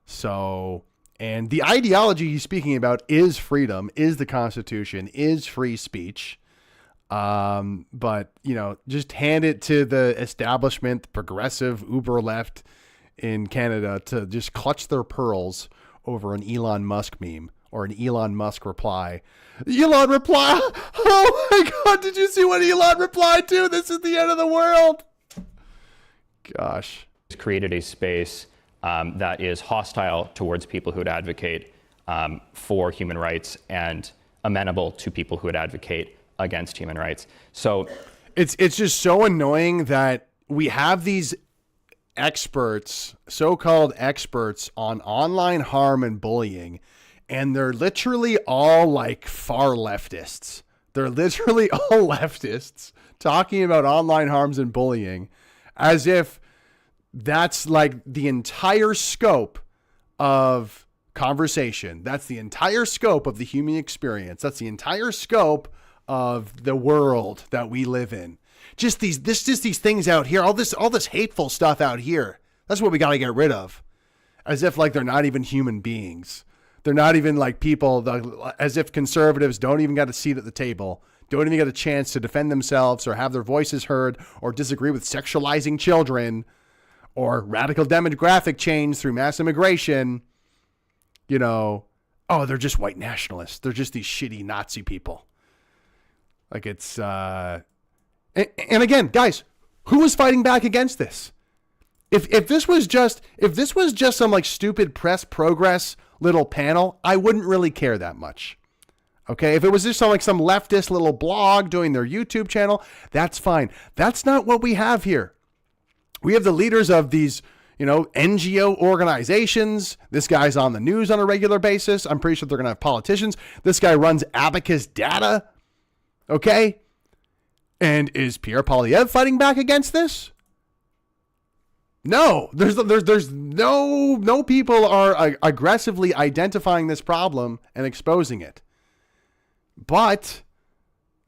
So, and the ideology he's speaking about is freedom, is the Constitution, is free speech. But, you know, just hand it to the establishment, the progressive uber left in Canada to just clutch their pearls over an Elon Musk meme or an Elon Musk reply. Elon reply. Oh my God. Did you see what Elon replied to? This is the end of the world. Gosh. He's created a space that is hostile towards people who would advocate for human rights and amenable to people who would advocate against human rights. So it's just so annoying that we have these experts, so-called experts on online harm and bullying, and they're literally all like far leftists. They're literally all leftists talking about online harms and bullying as if that's like the entire scope of conversation. That's the entire scope of the human experience. That's the entire scope of the world that we live in. Just these things out here, all this hateful stuff out here. That's what we got to get rid of. As if like they're not even human beings. They're not even like people, as if conservatives don't even get a seat at the table, don't even get a chance to defend themselves or have their voices heard or disagree with sexualizing children or radical demographic change through mass immigration. You know, oh, they're just white nationalists. They're just these shitty Nazi people. Like it's, and again, guys, who was fighting back against this? If this was just some like stupid press progress little panel, I wouldn't really care that much. Okay, if it was just some leftist little blog doing their YouTube channel, that's fine. That's not what we have here. We have the leaders of these, NGO organizations. This guy's on the news on a regular basis. I'm pretty sure they're going to have politicians. This guy runs Abacus Data. Okay? And is Pierre Poilievre fighting back against this? No, there's no people are aggressively identifying this problem and exposing it. But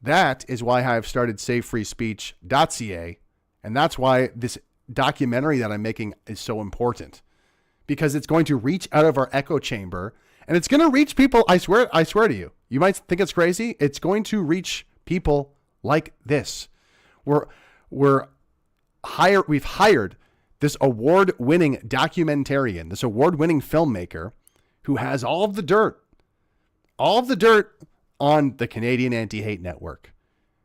that is why I've started SaveFreeSpeech.ca, and that's why this documentary that I'm making is so important, because it's going to reach out of our echo chamber, and it's going to reach people. I swear to you. You might think it's crazy. It's going to reach people like this. We've hired this award-winning documentarian, this award-winning filmmaker who has all of the dirt on the Canadian Anti-Hate Network.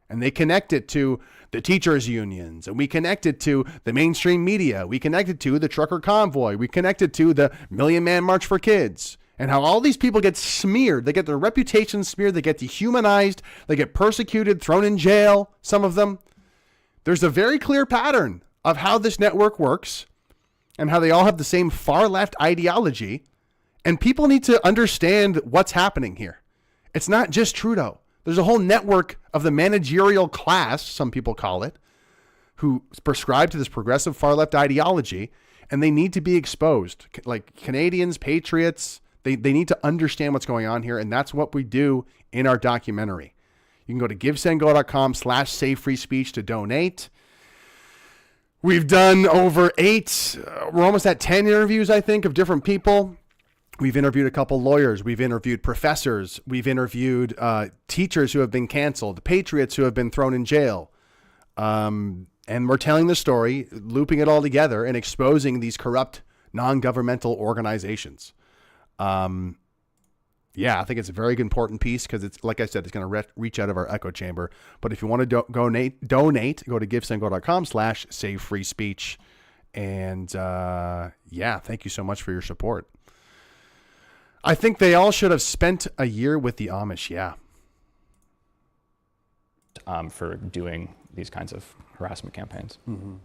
And they connect it to the teachers' unions, and we connect it to the mainstream media. We connect it to the trucker convoy. We connect it to the Million Man March for Kids, and how all these people get smeared. They get their reputations smeared. They get dehumanized. They get persecuted, thrown in jail, some of them. There's a very clear pattern of how this network works and how they all have the same far left ideology. And people need to understand what's happening here. It's not just Trudeau. There's a whole network of the managerial class, some people call it, who prescribe to this progressive far left ideology, and they need to be exposed. Like Canadians, patriots, they need to understand what's going on here, and that's what we do in our documentary. You can go to givesendgo.com/savefreespeech to donate. We've done over 8, we're almost at 10 interviews, I think, of different people. We've interviewed a couple lawyers. We've interviewed professors. We've interviewed teachers who have been canceled, patriots who have been thrown in jail. And we're telling the story, looping it all together and exposing these corrupt non-governmental organizations. Yeah, I think it's a very important piece because it's, like I said, it's going to reach out of our echo chamber. But if you want to donate, go to givesendgo.com/savefreespeech. And yeah, thank you so much for your support. I think they all should have spent a year with the Amish, yeah. For doing these kinds of harassment campaigns. Mm-hmm.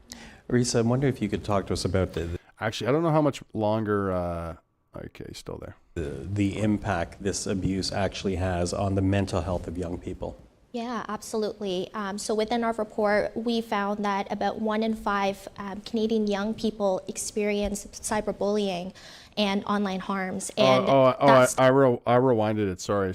Risa, I'm wondering if you could talk to us about Actually, I don't know how much longer... Okay, still there. The impact this abuse actually has on the mental health of young people. Yeah, absolutely. So within our report, we found that about 1 in 5 Canadian young people experience cyberbullying and online harms. And I rewinded it. Sorry.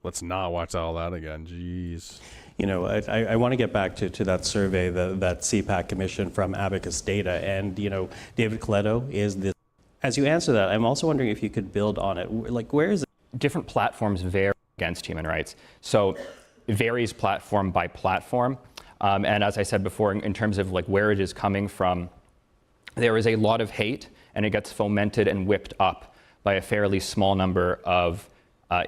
Let's not watch all that again. Jeez. I want to get back to that survey that CPAC commissioned from Abacus Data, and David Coletto is this. As you answer that, I'm also wondering if you could build on it. Like, where is it? Different platforms vary against human rights, so it varies platform by platform. And as I said before, in terms of like where it is coming from, there is a lot of hate, and it gets fomented and whipped up by a fairly small number of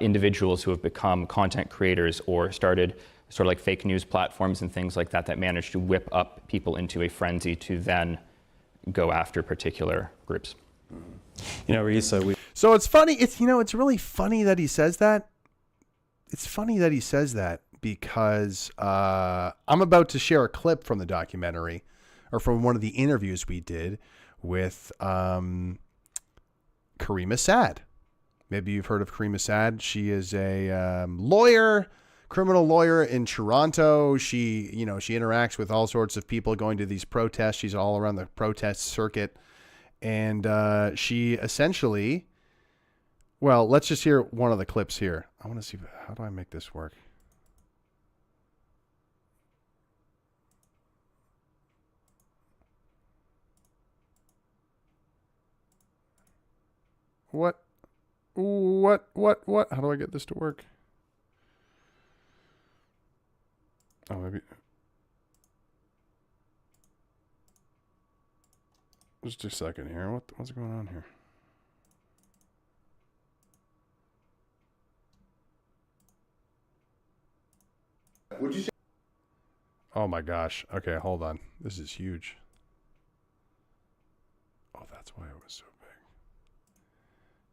individuals who have become content creators or started sort of like fake news platforms and things like that manage to whip up people into a frenzy to then go after particular groups. Risa, so it's funny. It's really funny that he says that. It's funny that he says that because I'm about to share a clip from the documentary or from one of the interviews we did with Karima Saad. Maybe you've heard of Karima Saad. She is a lawyer, criminal lawyer in Toronto. She interacts with all sorts of people going to these protests. She's all around the protest circuit. And she essentially, well, let's just hear one of the clips here. I want to see, how do I make this work? What? How do I get this to work? Oh, maybe. Just a second here. What's going on here? Would you say? Oh my gosh. Okay, hold on. This is huge. Oh, that's why it was so big.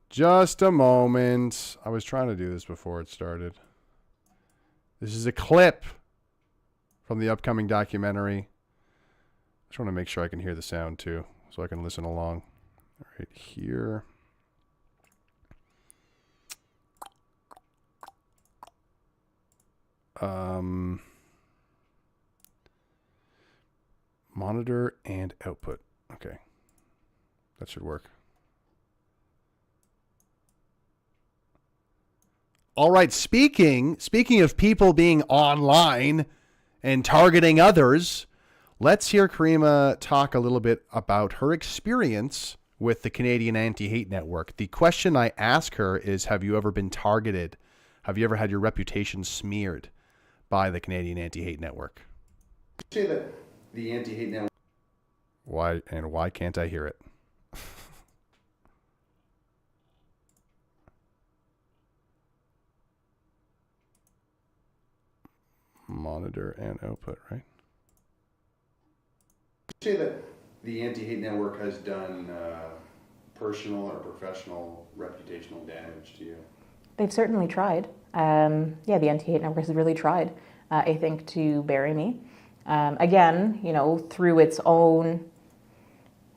Just a moment. I was trying to do this before it started. This is a clip from the upcoming documentary. I just want to make sure I can hear the sound too, so I can listen along. Right here. Monitor and output. Okay. That should work. All right, speaking of people being online and targeting others, let's hear Karima talk a little bit about her experience with the Canadian Anti-Hate Network. The question I ask her is, have you ever been targeted? Have you ever had your reputation smeared by the Canadian Anti-Hate Network? Say that the Anti-Hate Network. Why can't I hear it? Monitor and output, right? Say that the Anti-Hate Network has done personal or professional reputational damage to you. They've certainly tried. The Anti-Hate Network has really tried, I think, to bury me. Again, through its own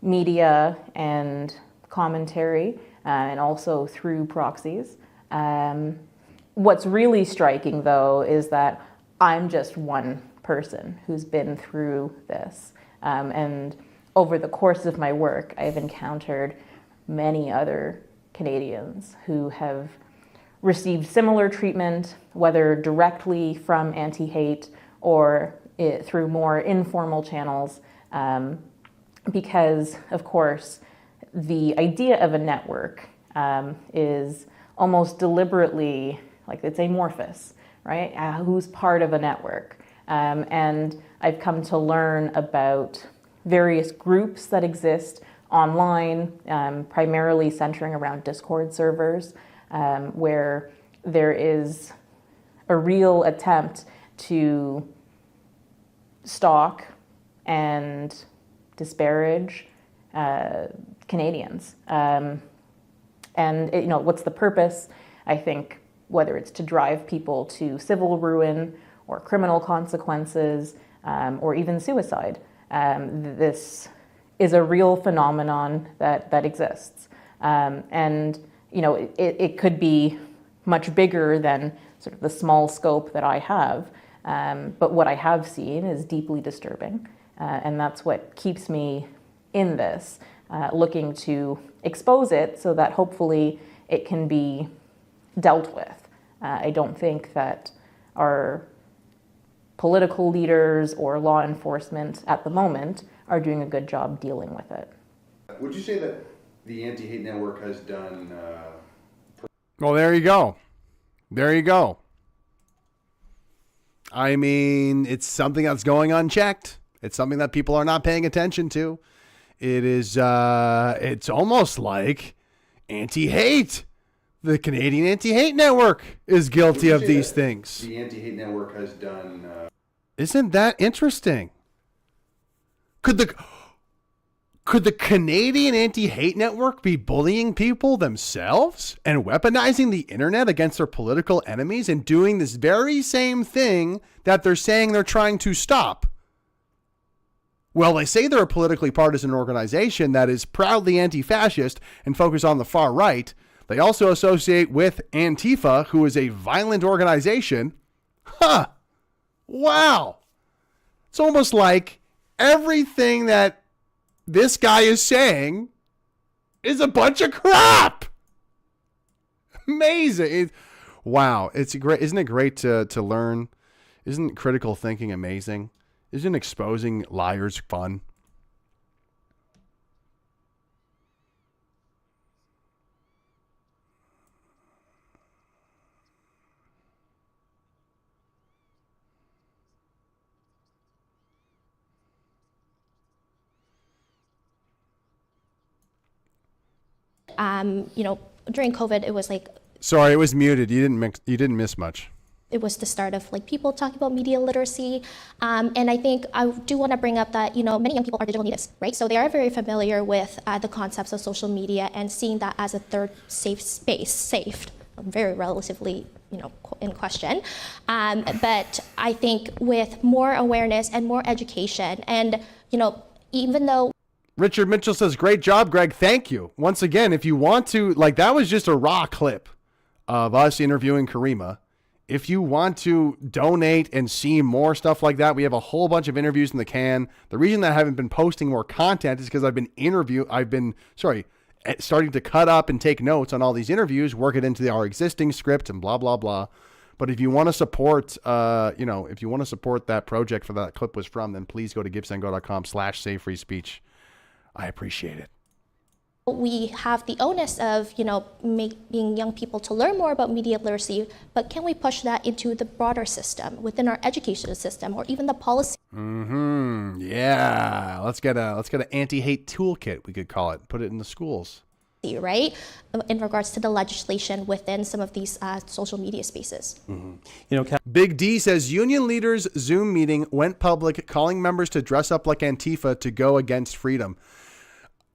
media and commentary, and also through proxies. What's really striking, though, is that I'm just one person who's been through this. And over the course of my work, I've encountered many other Canadians who have received similar treatment, whether directly from anti-hate or through more informal channels, because, of course, the idea of a network is almost deliberately, like, it's amorphous, right? Who's part of a network? And I've come to learn about various groups that exist online, primarily centering around Discord servers, where there is a real attempt to stalk and disparage Canadians. And what's the purpose? I think whether it's to drive people to civil ruin or criminal consequences, or even suicide. This is a real phenomenon that exists. It could be much bigger than sort of the small scope that I have. But what I have seen is deeply disturbing. And that's what keeps me in this, looking to expose it so that hopefully it can be dealt with. I don't think that our political leaders or law enforcement at the moment are doing a good job dealing with it. Would you say that the Anti-Hate Network has done... Well, there you go. There you go. I mean, it's something that's going unchecked. It's something that people are not paying attention to. It is, it's almost like anti-hate. The Canadian Anti-Hate Network is guilty of these things. The Anti-Hate Network has done... Isn't that interesting? Could the Canadian Anti-Hate Network be bullying people themselves and weaponizing the internet against their political enemies and doing this very same thing that they're saying they're trying to stop? Well, they say they're a politically partisan organization that is proudly anti-fascist and focus on the far right. They also associate with Antifa, who is a violent organization. Huh. Wow. It's almost like everything that this guy is saying is a bunch of crap. Amazing. Wow. It's great. Isn't it great to learn? Isn't critical thinking amazing? Isn't exposing liars fun? During COVID, it was like, Sorry, it was muted. You didn't miss much. it was the start of like people talking about media literacy. And I think I do want to bring up that, many young people are digital natives, right? So they are very familiar with the concepts of social media and seeing that as a third safe space, very relatively, in question. But I think with more awareness and more education and, even though Richard Mitchell says, great job, Greg. Thank you. Once again, if you want to, that was just a raw clip of us interviewing Karima. If you want to donate and see more stuff like that, we have a whole bunch of interviews in the can. The reason that I haven't been posting more content is because I've been starting to cut up and take notes on all these interviews, work it into our existing script and blah, blah, blah. But if you want to support, if you want to support that project for that clip was from, then please go to givesendgo.com/savefreespeech. I appreciate it. we have the onus of, making young people to learn more about media literacy, but can we push that into the broader system, within our education system, or even the policy? Yeah. Let's get an anti-hate toolkit, we could call it. Put it in the schools. Right? In regards to the legislation within some of these social media spaces. Big D says union leaders' Zoom meeting went public, calling members to dress up like Antifa to go against freedom.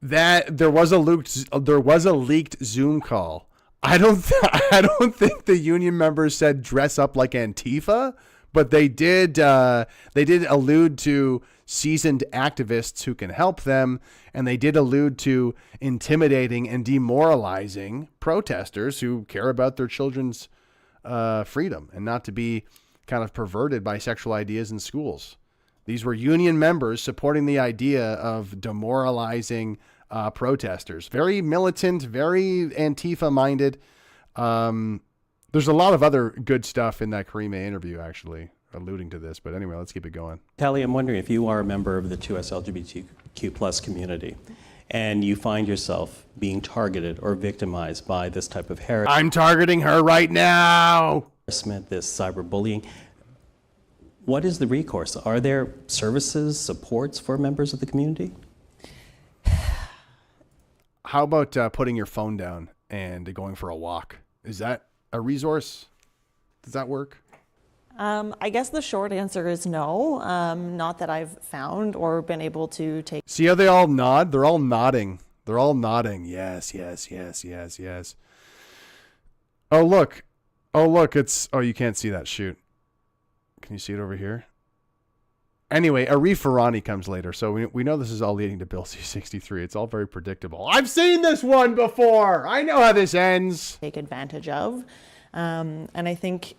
That there was a leaked Zoom call. I don't think the union members said dress up like Antifa, but they did allude to seasoned activists who can help them, and they did allude to intimidating and demoralizing protesters who care about their children's freedom and not to be kind of perverted by sexual ideas in schools. These were union members supporting the idea of demoralizing protesters. Very militant, very Antifa-minded. There's a lot of other good stuff in that Karima interview, actually, alluding to this. But anyway, let's keep it going. Kelly, I'm wondering if you are a member of the 2S LGBTQ plus community and you find yourself being targeted or victimized by this type of harassment. I'm targeting her right now. This cyberbullying. What is the recourse? Are there services, supports for members of the community? How about putting your phone down and going for a walk? Is that a resource? Does that work? I guess the short answer is no. Not that I've found or been able to take. See how they all nod? They're all nodding. They're all nodding. Yes, yes, yes, yes, yes. Oh, look. You can't see that. Shoot. Can you see it over here? Anyway, Arif Farani comes later, so we know this is all leading to Bill C-63. It's all very predictable. I've seen this one before. I know how this ends. Take advantage of. And I think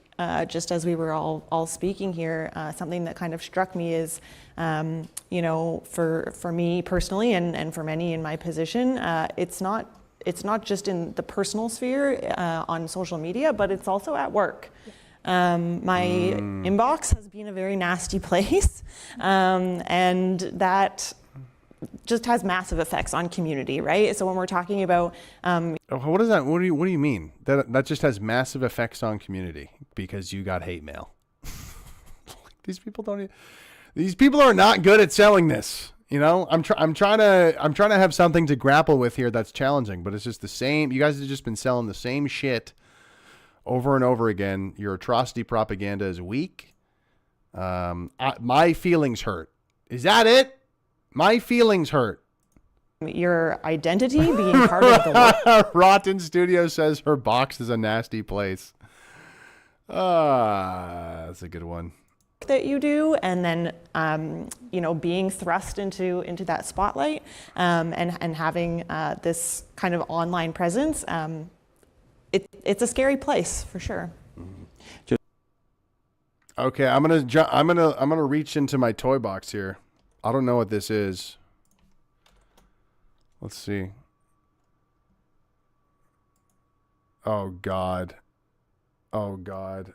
just as we were all speaking here, something that kind of struck me is, for me personally and for many in my position, it's not just in the personal sphere on social media, but it's also at work. My inbox has been a very nasty place, and that just has massive effects on community, right? So when we're talking about, what is that? What do you mean? That just has massive effects on community because you got hate mail. These people are not good at selling this. I'm trying to have something to grapple with here that's challenging, but it's just the same. You guys have just been selling the same shit over and over again. Your atrocity propaganda is weak. My feelings hurt. Is that it? My feelings hurt. Your identity being part of the Rotten Studio says her box is a nasty place. That's a good one. that you do, and then being thrust into that spotlight, and having this kind of online presence, it's a scary place for sure. Okay, I'm gonna reach into my toy box here. I don't know what this is. Let's see. Oh God. Oh God.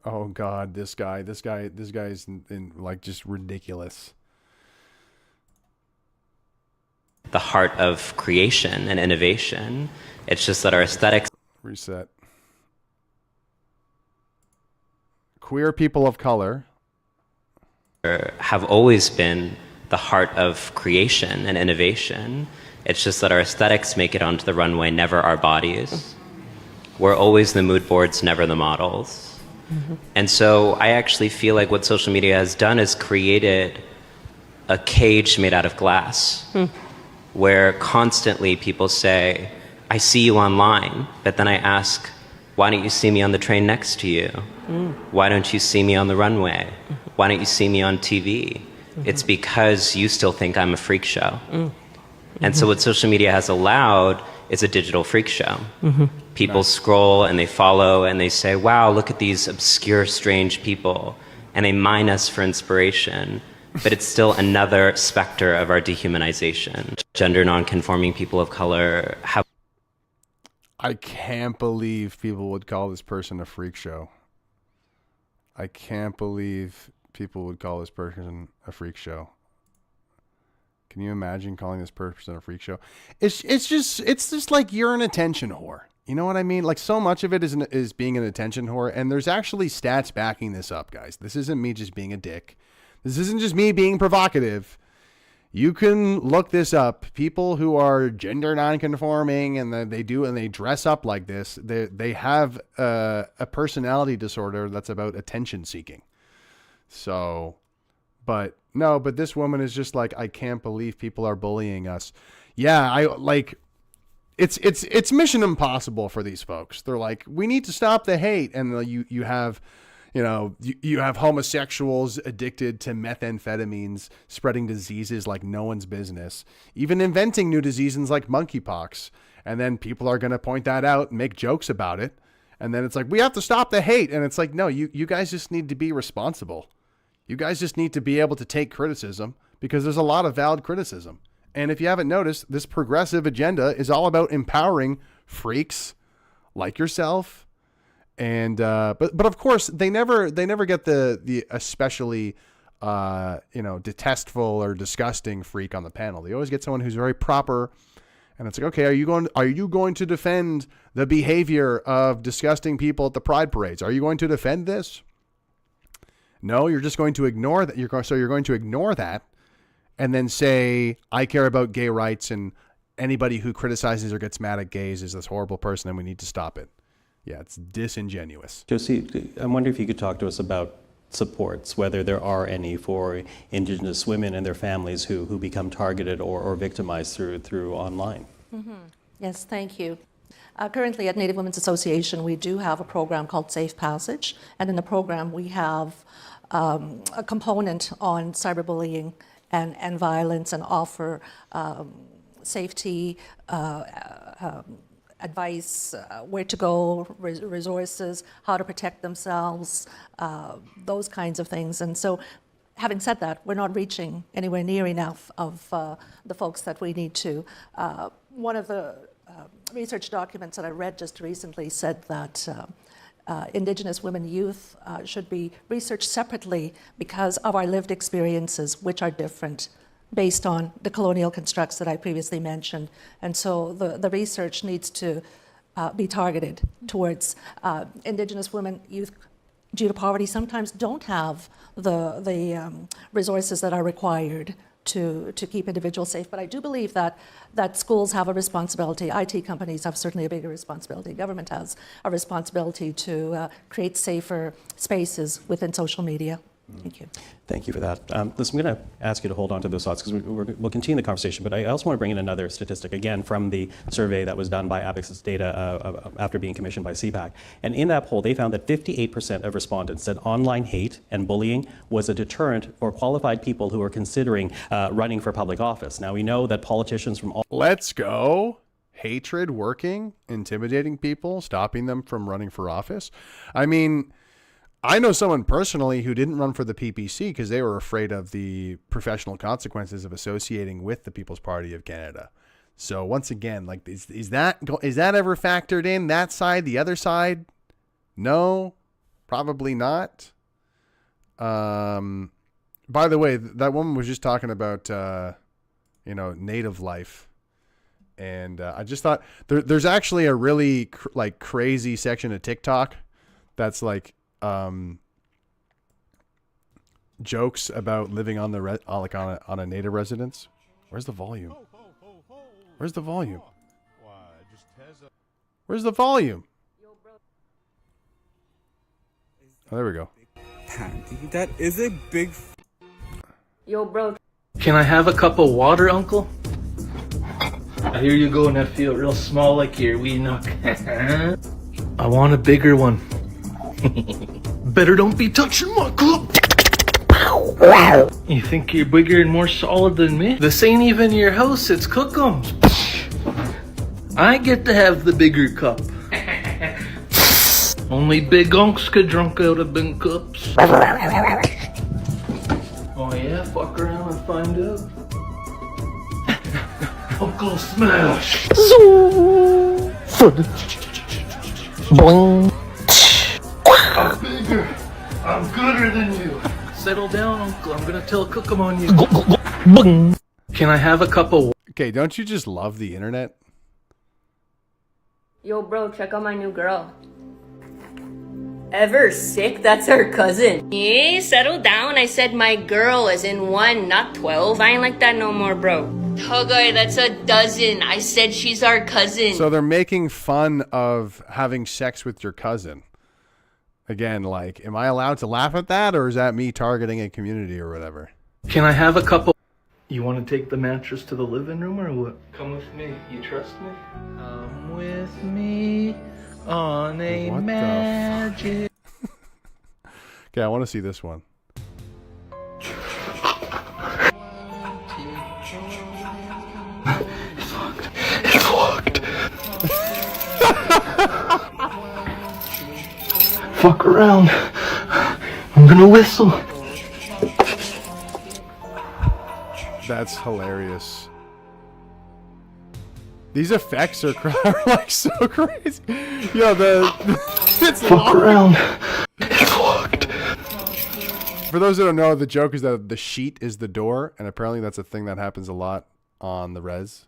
Oh God, this guy's in like just ridiculous. The heart of creation and innovation. It's just that our aesthetics. Reset. Queer people of color have always been the heart of creation and innovation. It's just that our aesthetics make it onto the runway, never our bodies. We're always the mood boards, never the models. And so I actually feel like what social media has done is created a cage made out of glass, where constantly people say, I see you online, but then I ask, why don't you see me on the train next to you? Why don't you see me on the runway? Why don't you see me on TV? It's because you still think I'm a freak show. And so what social media has allowed is a digital freak show. People scroll and they follow and they say, wow, look at these obscure, strange people. And they mine us for inspiration. But it's still another specter of our dehumanization. Gender nonconforming people of color have. I can't believe people would call this person a freak show. I can't believe people would call this person a freak show. Can you imagine calling this person a freak show? It's just like you're an attention whore. You know what I mean? Like, so much of it is being an attention whore, and there's actually stats backing this up, guys. This isn't me just being a dick. This isn't just me being provocative. You can look this up. People who are gender nonconforming and they dress up like this, they have a personality disorder that's about attention seeking. So, but this woman is just like, I can't believe people are bullying us. Yeah, it's mission impossible for these folks. They're like, we need to stop the hate, and you have homosexuals addicted to methamphetamines spreading diseases like no one's business, even inventing new diseases like monkeypox. And then people are going to point that out and make jokes about it. And then it's like, we have to stop the hate. And it's like, no, you guys just need to be responsible. You guys just need to be able to take criticism, because there's a lot of valid criticism. And if you haven't noticed, this progressive agenda is all about empowering freaks like yourself. And but of course they never get the especially detestful or disgusting freak on the panel. They always get someone who's very proper, and it's like, okay, are you going to defend the behavior of disgusting people at the pride parades? Are you going to defend this? No, you're just going to ignore that. You're going to ignore that, and then say, I care about gay rights, and anybody who criticizes or gets mad at gays is this horrible person, and we need to stop it. Yeah, it's disingenuous. Josie, I wonder if you could talk to us about supports, whether there are any for Indigenous women and their families who become targeted or victimized through online. Yes, thank you. Currently at Native Women's Association, we do have a program called Safe Passage, and in the program we have a component on cyberbullying and violence, and offer safety advice, where to go, resources, how to protect themselves, those kinds of things. And so, having said that, we're not reaching anywhere near enough of the folks that we need to. One of the research documents that I read just recently said that Indigenous women youth should be researched separately because of our lived experiences, which are different based on the colonial constructs that I previously mentioned. And so the research needs to be targeted towards Indigenous women, youth, due to poverty, sometimes don't have the resources that are required to keep individuals safe. But I do believe that schools have a responsibility. IT companies have certainly a bigger responsibility. Government has a responsibility to create safer spaces within social media. Thank you. Thank you for that. Listen, I'm going to ask you to hold on to those thoughts because we'll continue the conversation, but I also want to bring in another statistic, again, from the survey that was done by Abacus Data after being commissioned by CPAC. And in that poll, they found that 58% of respondents said online hate and bullying was a deterrent for qualified people who are considering running for public office. Now, we know that politicians from all... Let's go. Hatred working, intimidating people, stopping them from running for office. I mean... I know someone personally who didn't run for the PPC because they were afraid of the professional consequences of associating with the People's Party of Canada. So once again, like, is that ever factored in, that side, the other side? No, probably not. By the way, that woman was just talking about, native life. And I just thought there's actually a really crazy section of TikTok that's like, jokes about living on the on a native residence. Where's the volume? Where's the volume? Where's the volume? Oh, there we go. That is a big. Yo, bro. Can I have a cup of water, Uncle? Here you go, nephew. Real small like your wee nook. I want a bigger one. Better don't be touching my cup. You think you're bigger and more solid than me? This ain't even your house, it's Cook'em's. I get to have the bigger cup. Only big unks could drink out of big cups. Oh yeah? Fuck around and find out. Uncle Smash! Boing! I'm bigger. I'm gooder than you. Settle down, Uncle. I'm gonna tell Cookem on you. Can I have a cup of... Okay, don't you just love the internet? Yo, bro, check out my new girl. Ever sick? That's our cousin. Yeah, settle down. I said my girl as in 1, not 12. I ain't like that no more, bro. Hugger, that's a dozen. I said she's our cousin. So they're making fun of having sex with your cousin. Again, like, am I allowed to laugh at that, or is that me targeting a community or whatever? Can I have a couple? You want to take the mattress to the living room or what? Come with me. You trust me? Come with me on a What magic. Okay, I want to see this one. It's locked. Fuck around. I'm gonna whistle. That's hilarious. These effects are like so crazy. Yo, it's Fuck locked. around. It's locked. For those that don't know, the joke is that the sheet is the door, and apparently that's a thing that happens a lot on the res.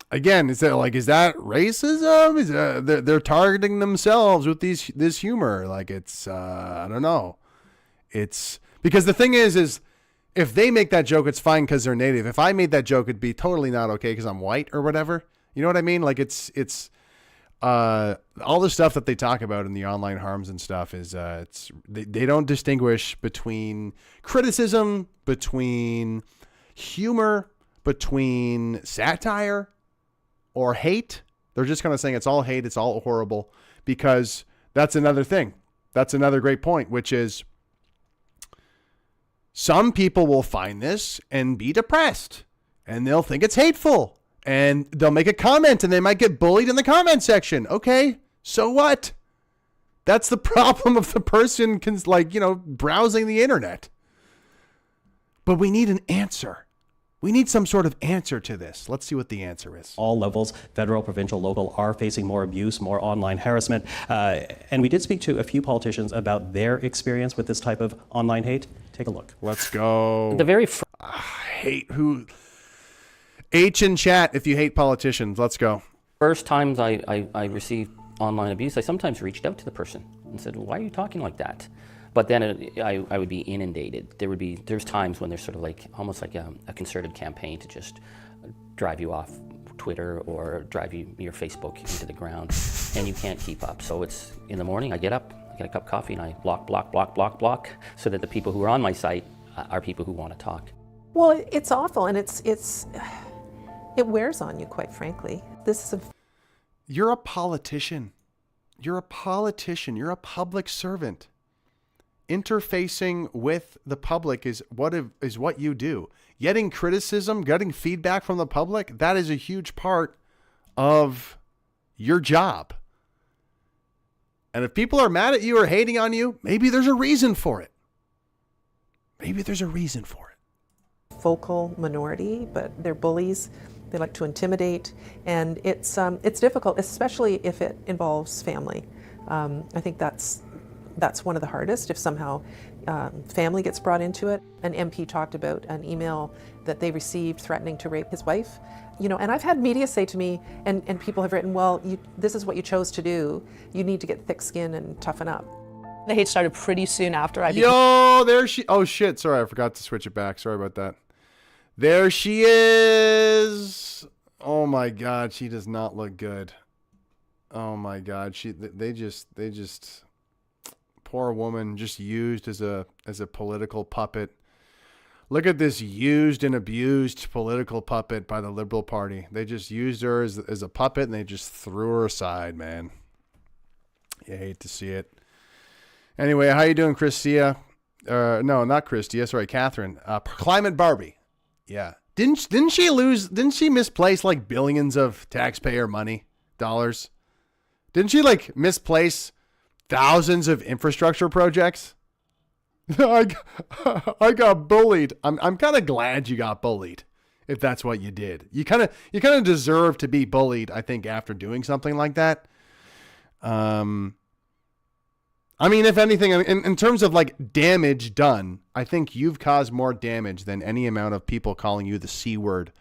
Again, is that racism? Is they're targeting themselves with this humor? Like, it's I don't know. It's because the thing is if they make that joke, it's fine because they're native. If I made that joke, it'd be totally not okay because I'm white or whatever. You know what I mean? Like, it's all the stuff that they talk about in the online harms and stuff is they don't distinguish between criticism, between humor, between satire or hate. They're just kind of saying it's all hate, it's all horrible, because that's another thing. That's another great point, which is some people will find this and be depressed and they'll think it's hateful and they'll make a comment and they might get bullied in the comment section. Okay, so what? That's the problem of the person browsing the internet. But we need an answer. We need some sort of answer to this. Let's see what the answer is. All levels, federal, provincial, local, are facing more abuse, more online harassment. And we did speak to a few politicians about their experience with this type of online hate. Take a look. Let's go. The very hate who? H in chat if you hate politicians. Let's go. first times I received online abuse, I sometimes reached out to the person and said, why are you talking like that? But then I would be inundated. There's times when there's sort of like almost like a concerted campaign to just drive you off Twitter or drive your Facebook into the ground, and you can't keep up. So it's in the morning, I get up, get a cup of coffee and I block, so that the people who are on my site are people who want to talk. Well, it's awful, and it wears on you, quite frankly. You're a politician. You're a politician. You're a public servant. Interfacing with the public is what you do. Getting criticism, getting feedback from the public, that is a huge part of your job. And if people are mad at you or hating on you, maybe there's a reason for it. Maybe there's a reason for it. Vocal minority, but they're bullies. They like to intimidate, and it's difficult, especially if it involves family. I think that's one of the hardest, if somehow family gets brought into it. An MP talked about an email that they received threatening to rape his wife. You know, and I've had media say to me, and people have written, well, this is what you chose to do. You need to get thick skin and toughen up. The hate started pretty soon after I Yo, there she... Oh, shit. Sorry, I forgot to switch it back. Sorry about that. There she is. Oh, my God. She does not look good. Oh, my God. They just... Poor woman, just used as a political puppet. Look at this used and abused political puppet by the Liberal Party. They just used her as a puppet, and they just threw her aside, man. You hate to see it. Anyway, how you doing, Christia? No, not Christia. Sorry, Catherine. Climate Barbie. Yeah. Didn't she misplace like billions of taxpayer money, dollars? Didn't she like misplace thousands of infrastructure projects? I got bullied. I'm kind of glad you got bullied, if that's what you did. You kind of deserve to be bullied, I think, after doing something like that. I mean, if anything, in terms of like damage done, I think you've caused more damage than any amount of people calling you the C word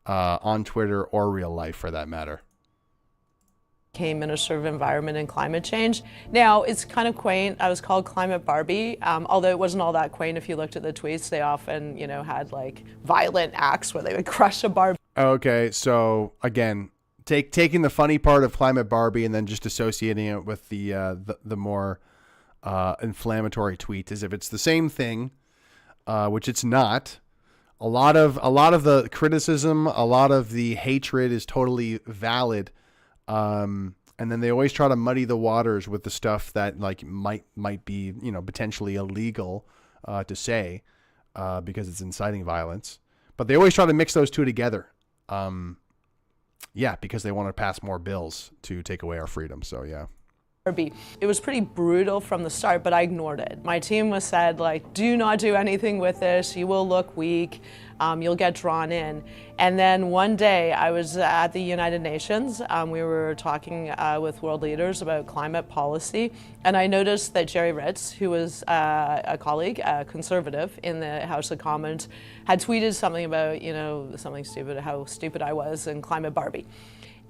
on Twitter or real life, for that matter. Became Minister of Environment and Climate Change. Now, it's kind of quaint. I was called Climate Barbie, although it wasn't all that quaint. If you looked at the tweets, they often, had like violent acts where they would crush a Barbie. Okay, so again, taking the funny part of Climate Barbie and then just associating it with the more inflammatory tweet as if it's the same thing, which it's not. A lot of the criticism, a lot of the hatred is totally valid. And then they always try to muddy the waters with the stuff that like might be, potentially illegal, to say, because it's inciting violence, but they always try to mix those two together. Because they want to pass more bills to take away our freedom. So yeah. It was pretty brutal from the start, but I ignored it. My team was said, like, do not do anything with this. You will look weak. You'll get drawn in. And then one day I was at the United Nations. We were talking with world leaders about climate policy. And I noticed that Jerry Ritz, who was a colleague, a conservative in the House of Commons, had tweeted something about, something stupid, how stupid I was in Climate Barbie.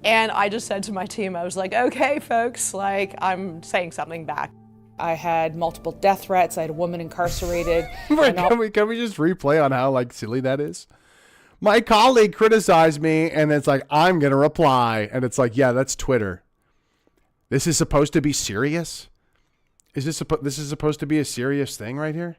And I just said to my team, I was like, okay, folks, like, I'm saying something back. I had multiple death threats. I had a woman incarcerated. Can we just replay on how like silly that is? My colleague criticized me, and it's like, I'm going to reply. And it's like, yeah, that's Twitter. This is supposed to be serious? This is supposed to be a serious thing right here?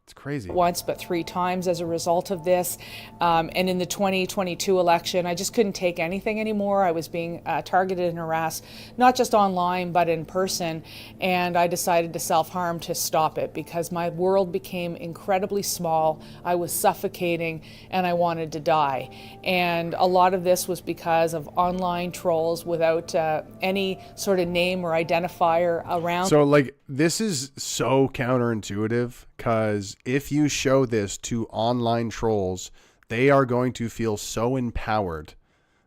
It's crazy. Once, but 3 times as a result of this. And in the 2022 election, I just couldn't take anything anymore. I was being targeted and harassed, not just online, but in person. And I decided to self-harm to stop it because my world became incredibly small. I was suffocating and I wanted to die. And a lot of this was because of online trolls without any sort of name or identifier around. So like, this is so counterintuitive, because if you show this to online trolls, they are going to feel so empowered.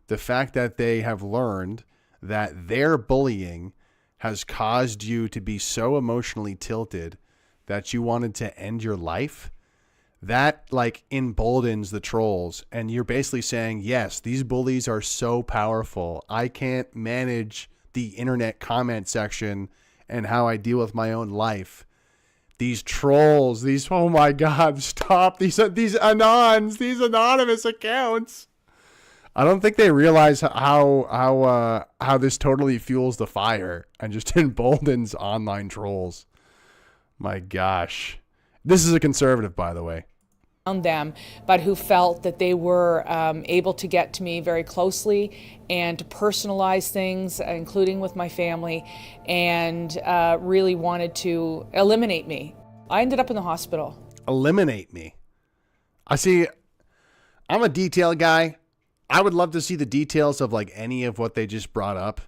The fact that they have learned that their bullying has caused you to be so emotionally tilted that you wanted to end your life, that like emboldens the trolls. And you're basically saying, yes, these bullies are so powerful. I can't manage the internet comment section and how I deal with my own life. These trolls, oh my God, stop. These anons, these anonymous accounts. I don't think they realize how this totally fuels the fire and just emboldens online trolls. My gosh. This is a conservative, by the way. Them, but who felt that they were able to get to me very closely and to personalize things, including with my family, and really wanted to eliminate me. I ended up in the hospital. Eliminate me. I see. I'm a detail guy. I would love to see the details of like any of what they just brought up,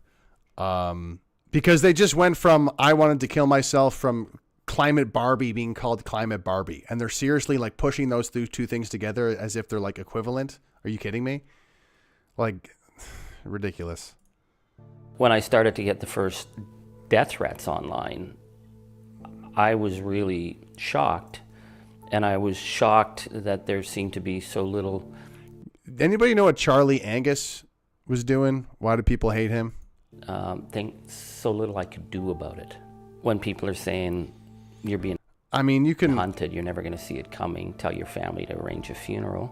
because they just went from I wanted to kill myself from Climate Barbie being called Climate Barbie, and they're seriously like pushing those two things together as if they're like equivalent. Are you kidding me? Like, ridiculous. When I started to get the first death threats online, I was really shocked, and I was shocked that there seemed to be so little. Anybody know what Charlie Angus was doing? Why do people hate him? Think so little I could do about it. When people are saying you're being you can hunted, you're never going to see it coming, tell your family to arrange a funeral.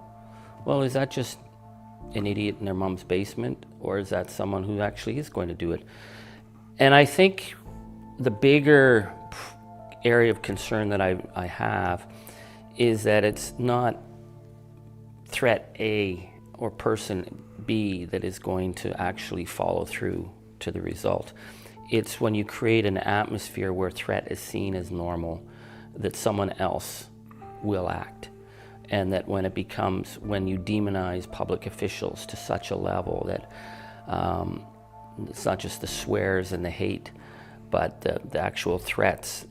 Well, is that just an idiot in their mom's basement, or is that someone who actually is going to do it? And I think the bigger area of concern that I have is that it's not threat A or person B that is going to actually follow through to the result. It's when you create an atmosphere where threat is seen as normal, that someone else will act. And that when you demonize public officials to such a level that it's not just the swears and the hate, but the actual threats,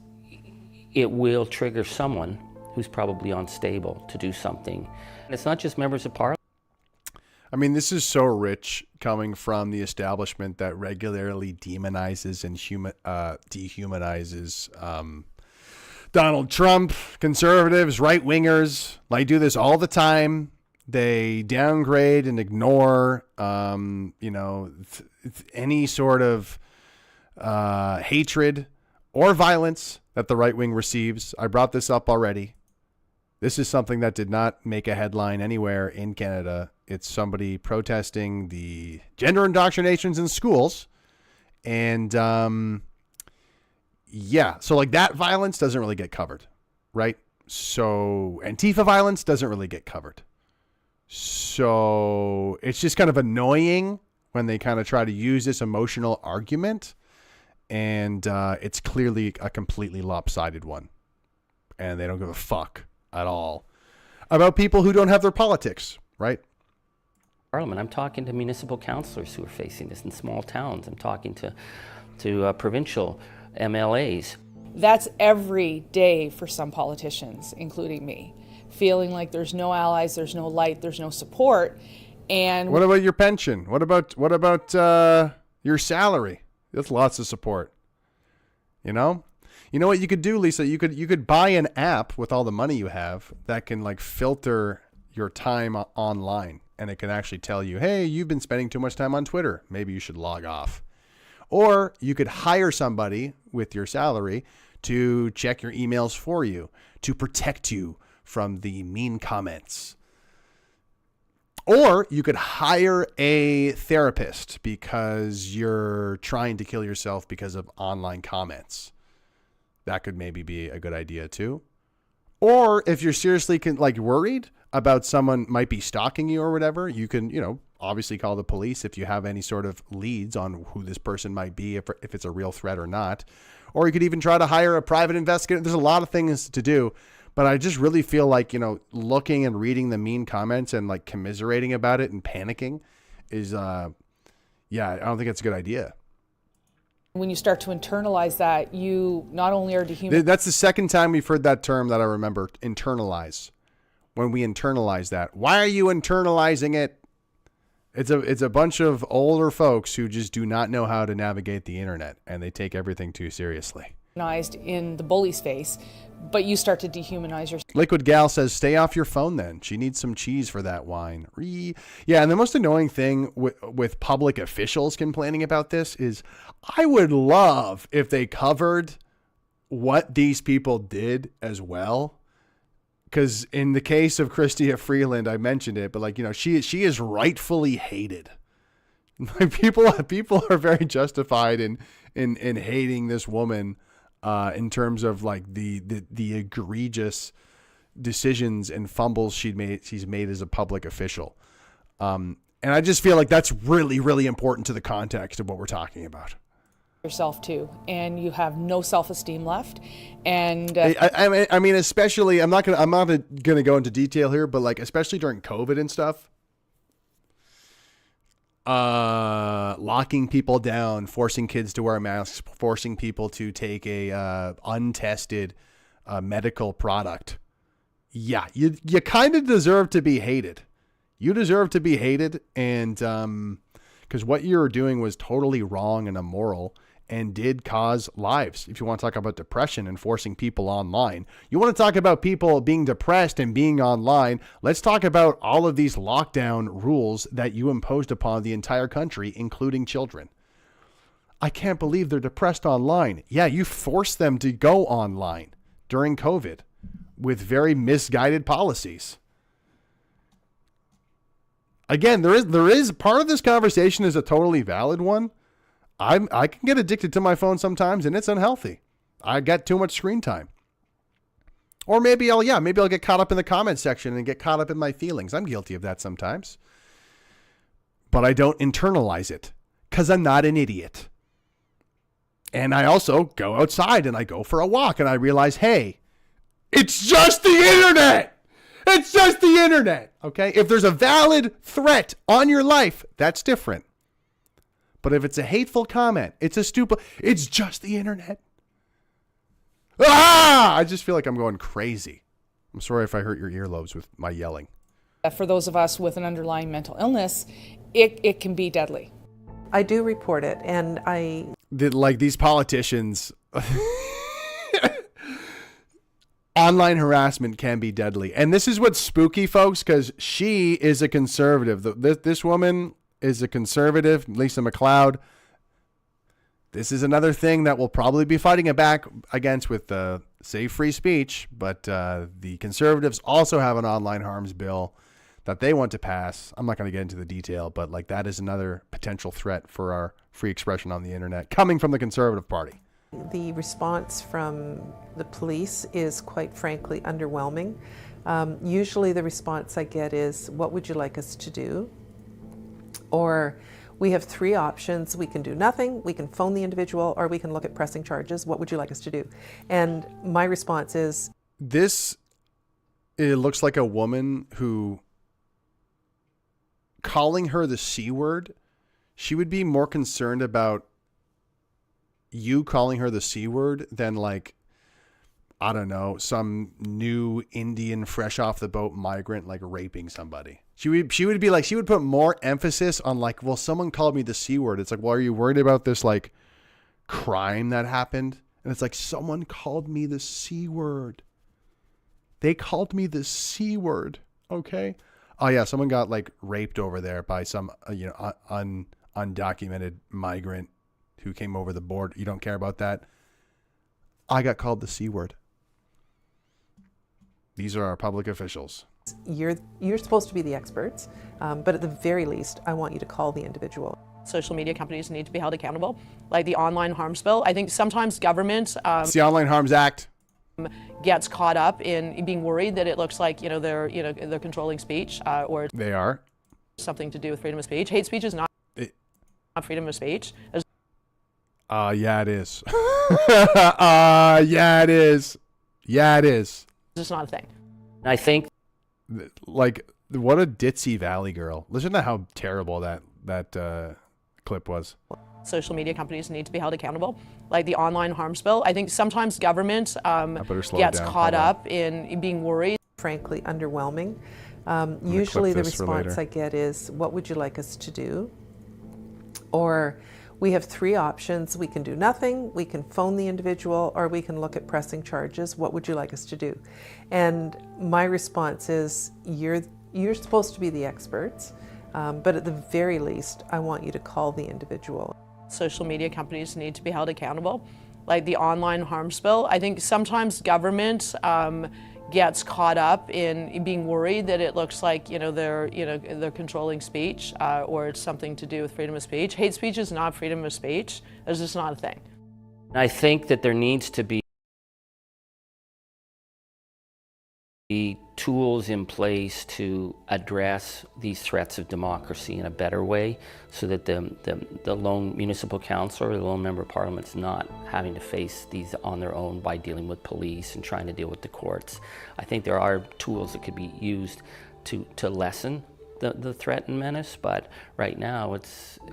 it will trigger someone who's probably unstable to do something. And it's not just members of parliament. I mean, this is so rich coming from the establishment that regularly demonizes and dehumanizes Donald Trump, conservatives, right-wingers. They do this all the time. They downgrade and ignore, any sort of hatred or violence that the right wing receives. I brought this up already. This is something that did not make a headline anywhere in Canada. It's somebody protesting the gender indoctrinations in schools. And, so like that violence doesn't really get covered, right? So Antifa violence doesn't really get covered. So it's just kind of annoying when they kind of try to use this emotional argument. And it's clearly a completely lopsided one. And they don't give a fuck at all about people who don't have their politics, right? Parliament. I'm talking to municipal councillors who are facing this in small towns. I'm talking to provincial MLAs. That's every day for some politicians, including me, feeling like there's no allies, there's no light, there's no support. And what about your pension? What about your salary? That's lots of support. You know what you could do, Lisa? You could buy an app with all the money you have that can like filter your time online, and it can actually tell you, hey, you've been spending too much time on Twitter. Maybe you should log off. Or you could hire somebody with your salary to check your emails for you, to protect you from the mean comments. Or you could hire a therapist because you're trying to kill yourself because of online comments. That could maybe be a good idea too. Or if you're seriously worried about someone might be stalking you or whatever, you can, obviously call the police if you have any sort of leads on who this person might be, if it's a real threat or not. Or you could even try to hire a private investigator. There's a lot of things to do, but I just really feel like, looking and reading the mean comments and like commiserating about it and panicking is, I don't think it's a good idea. when you start to internalize that, you not only are dehumanizing. That's the second time we've heard that term that I remember, internalize. When we internalize that. Why are you internalizing it? It's a bunch of older folks who just do not know how to navigate the internet, and they take everything too seriously. In the bully's face, but you start to dehumanize yourself. Liquid Gal says, stay off your phone then. She needs some cheese for that wine. Yeah, and the most annoying thing with public officials complaining about this is I would love if they covered what these people did as well. because in the case of Chrystia Freeland, I mentioned it, but like, you know, she is rightfully hated. Like people are very justified in hating this woman in terms of like the egregious decisions and fumbles she's made as a public official. And I just feel like that's really, really important to the context of what we're talking about. Yourself too, and you have no self-esteem left. And I mean, especially, I'm not gonna go into detail here, but like, especially during COVID and stuff, locking people down, forcing kids to wear masks, forcing people to take a untested medical product. Yeah, you kind of deserve to be hated. You deserve to be hated, and because what you were doing was totally wrong and immoral and did cause lives. If you want to talk about depression and forcing people online, you want to talk about people being depressed and being online, let's talk about all of these lockdown rules that you imposed upon the entire country, including children. I can't believe they're depressed online. Yeah, you forced them to go online during COVID with very misguided policies. Again, there is part of this conversation is a totally valid one. I can get addicted to my phone sometimes, and it's unhealthy. I get too much screen time. Or maybe I'll get caught up in the comment section and get caught up in my feelings. I'm guilty of that sometimes. But I don't internalize it because I'm not an idiot. And I also go outside and I go for a walk and I realize, hey, it's just the internet. It's just the internet. Okay. If there's a valid threat on your life, that's different. But if it's a hateful comment, it's just the internet. I just feel like I'm going crazy. I'm sorry if I hurt your earlobes with my yelling. for those of us with an underlying mental illness, it can be deadly. I do report it, and like these politicians, online harassment can be deadly. And this is what's spooky, folks, because she is a conservative. This woman is a conservative, Lisa McLeod. This is another thing that we'll probably be fighting back against with Save Free Speech. But the conservatives also have an online harms bill that they want to pass. I'm not going to get into the detail, but like that is another potential threat for our free expression on the internet coming from the Conservative Party. The response from the police is quite frankly underwhelming. Usually the response I get is, what would you like us to do? Or, we have three options. We can do nothing, we can phone the individual, or we can look at pressing charges. What would you like us to do? And my response is... It looks like a woman who, calling her the C word, she would be more concerned about you calling her the C word than like, I don't know, some new Indian fresh off the boat migrant like raping somebody. She would be like, she would put more emphasis on like, well, someone called me the C word. It's like, well, are you worried about this like crime that happened? And it's like, someone called me the C word. They called me the C word. Okay. Oh yeah. Someone got like raped over there by some, undocumented migrant who came over the board. You don't care about that. I got called the C word. These are our public officials. You're supposed to be the experts, but at the very least, I want you to call the individual. Social media companies need to be held accountable, like the online harms bill. I think sometimes government it's the Online Harms Act gets caught up in being worried that it looks like they're controlling speech or they are something to do with freedom of speech. Hate speech is not freedom of speech. Yeah, it is. Yeah, it is. Yeah, it is. It's just not a thing. I think, like, what a ditzy Valley girl. Listen to how terrible that clip was. Social media companies need to be held accountable, like the online harms bill. I think sometimes government gets caught up in being worried. Frankly, underwhelming. Usually the response I get is, what would you like us to do? Or, we have three options. We can do nothing, we can phone the individual, or we can look at pressing charges. What would you like us to do? And my response is, you're supposed to be the experts, but at the very least, I want you to call the individual. Social media companies need to be held accountable, like the online harms bill. I think sometimes government gets caught up in being worried that it looks like they're controlling speech or it's something to do with freedom of speech. Hate speech is not freedom of speech. It's just not a thing. I think that there needs to be tools in place to address these threats of democracy in a better way, so that the lone municipal council or the lone member of parliament is not having to face these on their own by dealing with police and trying to deal with the courts. I think there are tools that could be used to lessen the threat and menace, but right now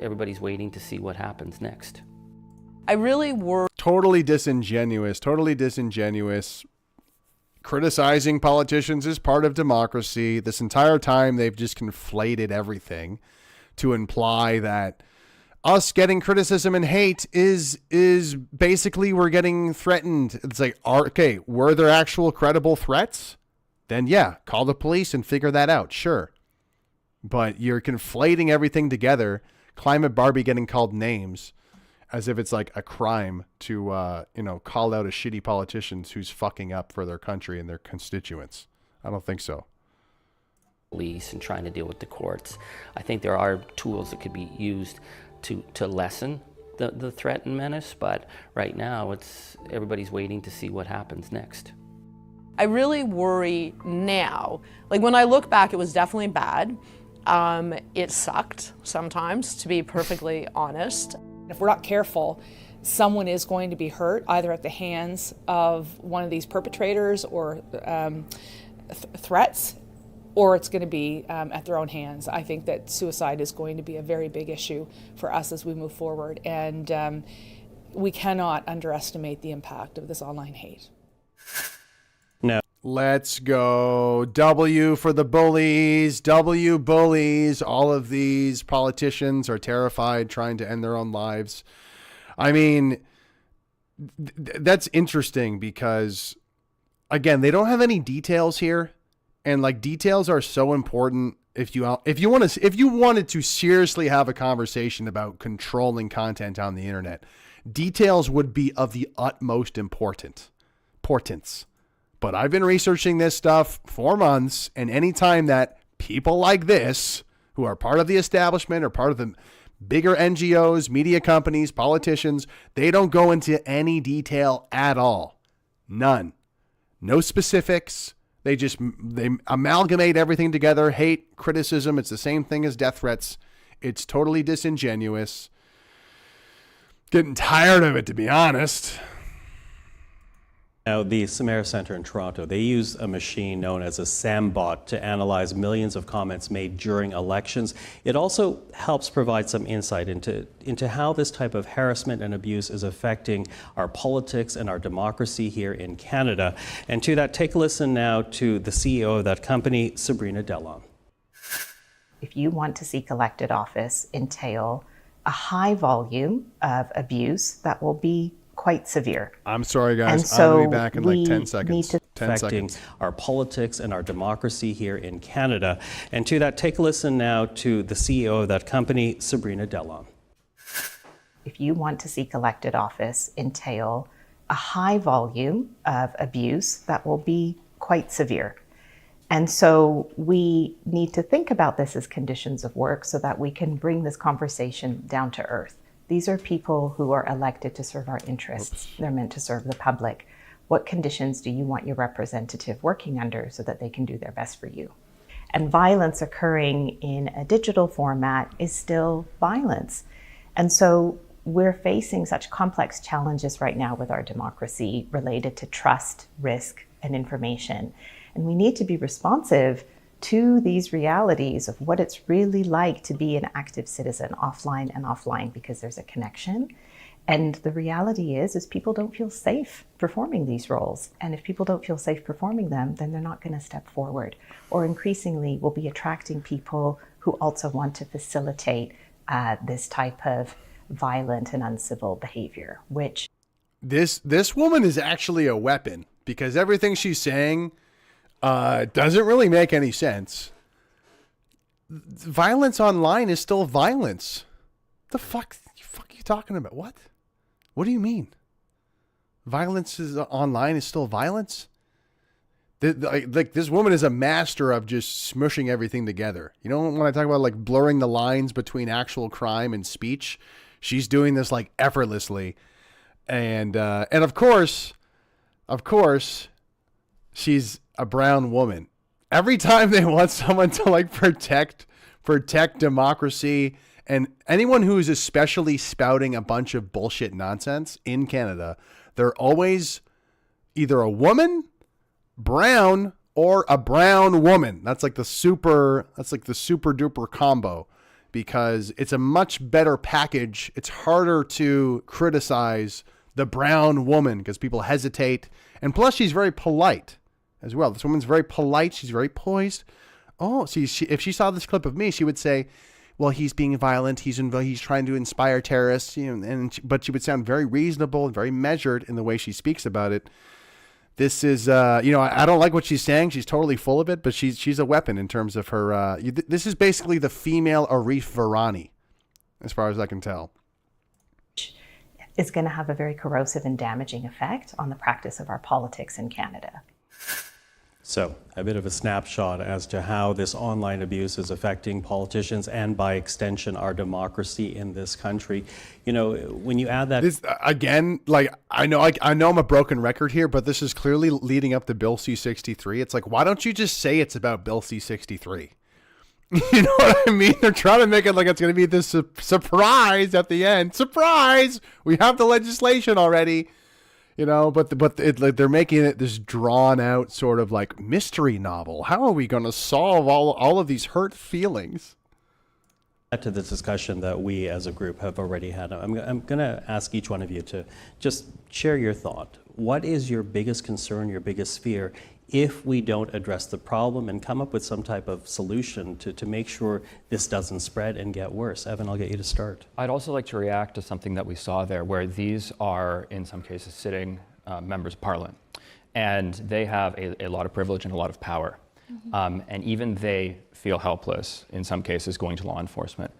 everybody's waiting to see what happens next. I really worry. Totally disingenuous. Criticizing politicians is part of democracy. This entire time, they've just conflated everything to imply that us getting criticism and hate is basically we're getting threatened. It's like, okay, were there actual credible threats? Then yeah, call the police and figure that out. Sure. But you're conflating everything together. Climate Barbie getting called names as if it's like a crime to, call out a shitty politician who's fucking up for their country and their constituents. I don't think so. Police and trying to deal with the courts. I think there are tools that could be used to lessen the threat and menace, but right now everybody's waiting to see what happens next. I really worry now. Like when I look back, it was definitely bad. It sucked sometimes, to be perfectly honest. If we're not careful, someone is going to be hurt either at the hands of one of these perpetrators or threats, or it's going to be at their own hands. I think that suicide is going to be a very big issue for us as we move forward, and we cannot underestimate the impact of this online hate. Let's go. W for the bullies. W bullies. All of these politicians are terrified, trying to end their own lives. I mean, that's interesting because, again, they don't have any details here. And like, details are so important. If you wanted to seriously have a conversation about controlling content on the internet, details would be of the utmost importance. But I've been researching this stuff for months, and anytime that people like this, who are part of the establishment or part of the bigger NGOs, media companies, politicians, they don't go into any detail at all. None. No specifics. They amalgamate everything together. Hate, criticism, it's the same thing as death threats. It's totally disingenuous. Getting tired of it, to be honest. Now, the Samara Center in Toronto, they use a machine known as a SAMbot to analyze millions of comments made during elections. It also helps provide some insight into how this type of harassment and abuse is affecting our politics and our democracy here in Canada. And to that, take a listen now to the CEO of that company, Sabrina Delon. If you want to seek elected office, entail a high volume of abuse that will be quite severe. I'm sorry, guys. And so I'll be back in like 10 seconds. 10 seconds. Our politics and our democracy here in Canada. And to that, take a listen now to the CEO of that company, Sabrina Delon. If you want to seek elected office, entail a high volume of abuse that will be quite severe. And so we need to think about this as conditions of work so that we can bring this conversation down to earth. These are people who are elected to serve our interests. They're meant to serve the public. What conditions do you want your representative working under so that they can do their best for you? And violence occurring in a digital format is still violence. And so we're facing such complex challenges right now with our democracy related to trust, risk, and information. And we need to be responsive to these realities of what it's really like to be an active citizen offline and offline, because there's a connection. And the reality is people don't feel safe performing these roles. And if people don't feel safe performing them, then they're not going to step forward. Or increasingly, we'll be attracting people who also want to facilitate this type of violent and uncivil behavior, which... This woman is actually a weapon, because everything she's saying doesn't really make any sense. Violence online is still violence. The fuck are you talking about? What? What do you mean? Violence online is still violence? Like this woman is a master of just smushing everything together. You know, when I talk about like blurring the lines between actual crime and speech, she's doing this like effortlessly. And of course, she's a brown woman. Every time they want someone to like protect democracy, and anyone who is especially spouting a bunch of bullshit nonsense in Canada, they're always either a woman, brown, or a brown woman. That's like the super duper combo, because it's a much better package. It's harder to criticize the brown woman because people hesitate. And plus she's very polite as well. This woman's very polite. She's very poised. Oh, see, if she saw this clip of me, she would say, well, he's being violent. He's trying to inspire terrorists, you know, but she would sound very reasonable and very measured in the way she speaks about it. This is, I don't like what she's saying. She's totally full of it, but she's a weapon in terms of her. This is basically the female Arif Virani, as far as I can tell. Is going to have a very corrosive and damaging effect on the practice of our politics in Canada. So, a bit of a snapshot as to how this online abuse is affecting politicians and, by extension, our democracy in this country. You know, when you add that... This, again, like, I know I'm a broken record here, but this is clearly leading up to Bill C-63. It's like, why don't you just say it's about Bill C-63? You know what I mean? They're trying to make it like it's going to be this surprise at the end. Surprise! We have the legislation already. You know, but they're making it this drawn out sort of like mystery novel. How are we going to solve all of these hurt feelings? To the discussion that we as a group have already had. I'm going to ask each one of you to just share your thought. What is your biggest concern, your biggest fear, if we don't address the problem and come up with some type of solution to make sure this doesn't spread and get worse? Evan, I'll get you to start. I'd also like to react to something that we saw there, where these are, in some cases, sitting members of parliament. And they have a lot of privilege and a lot of power. And even they feel helpless, in some cases, going to law enforcement.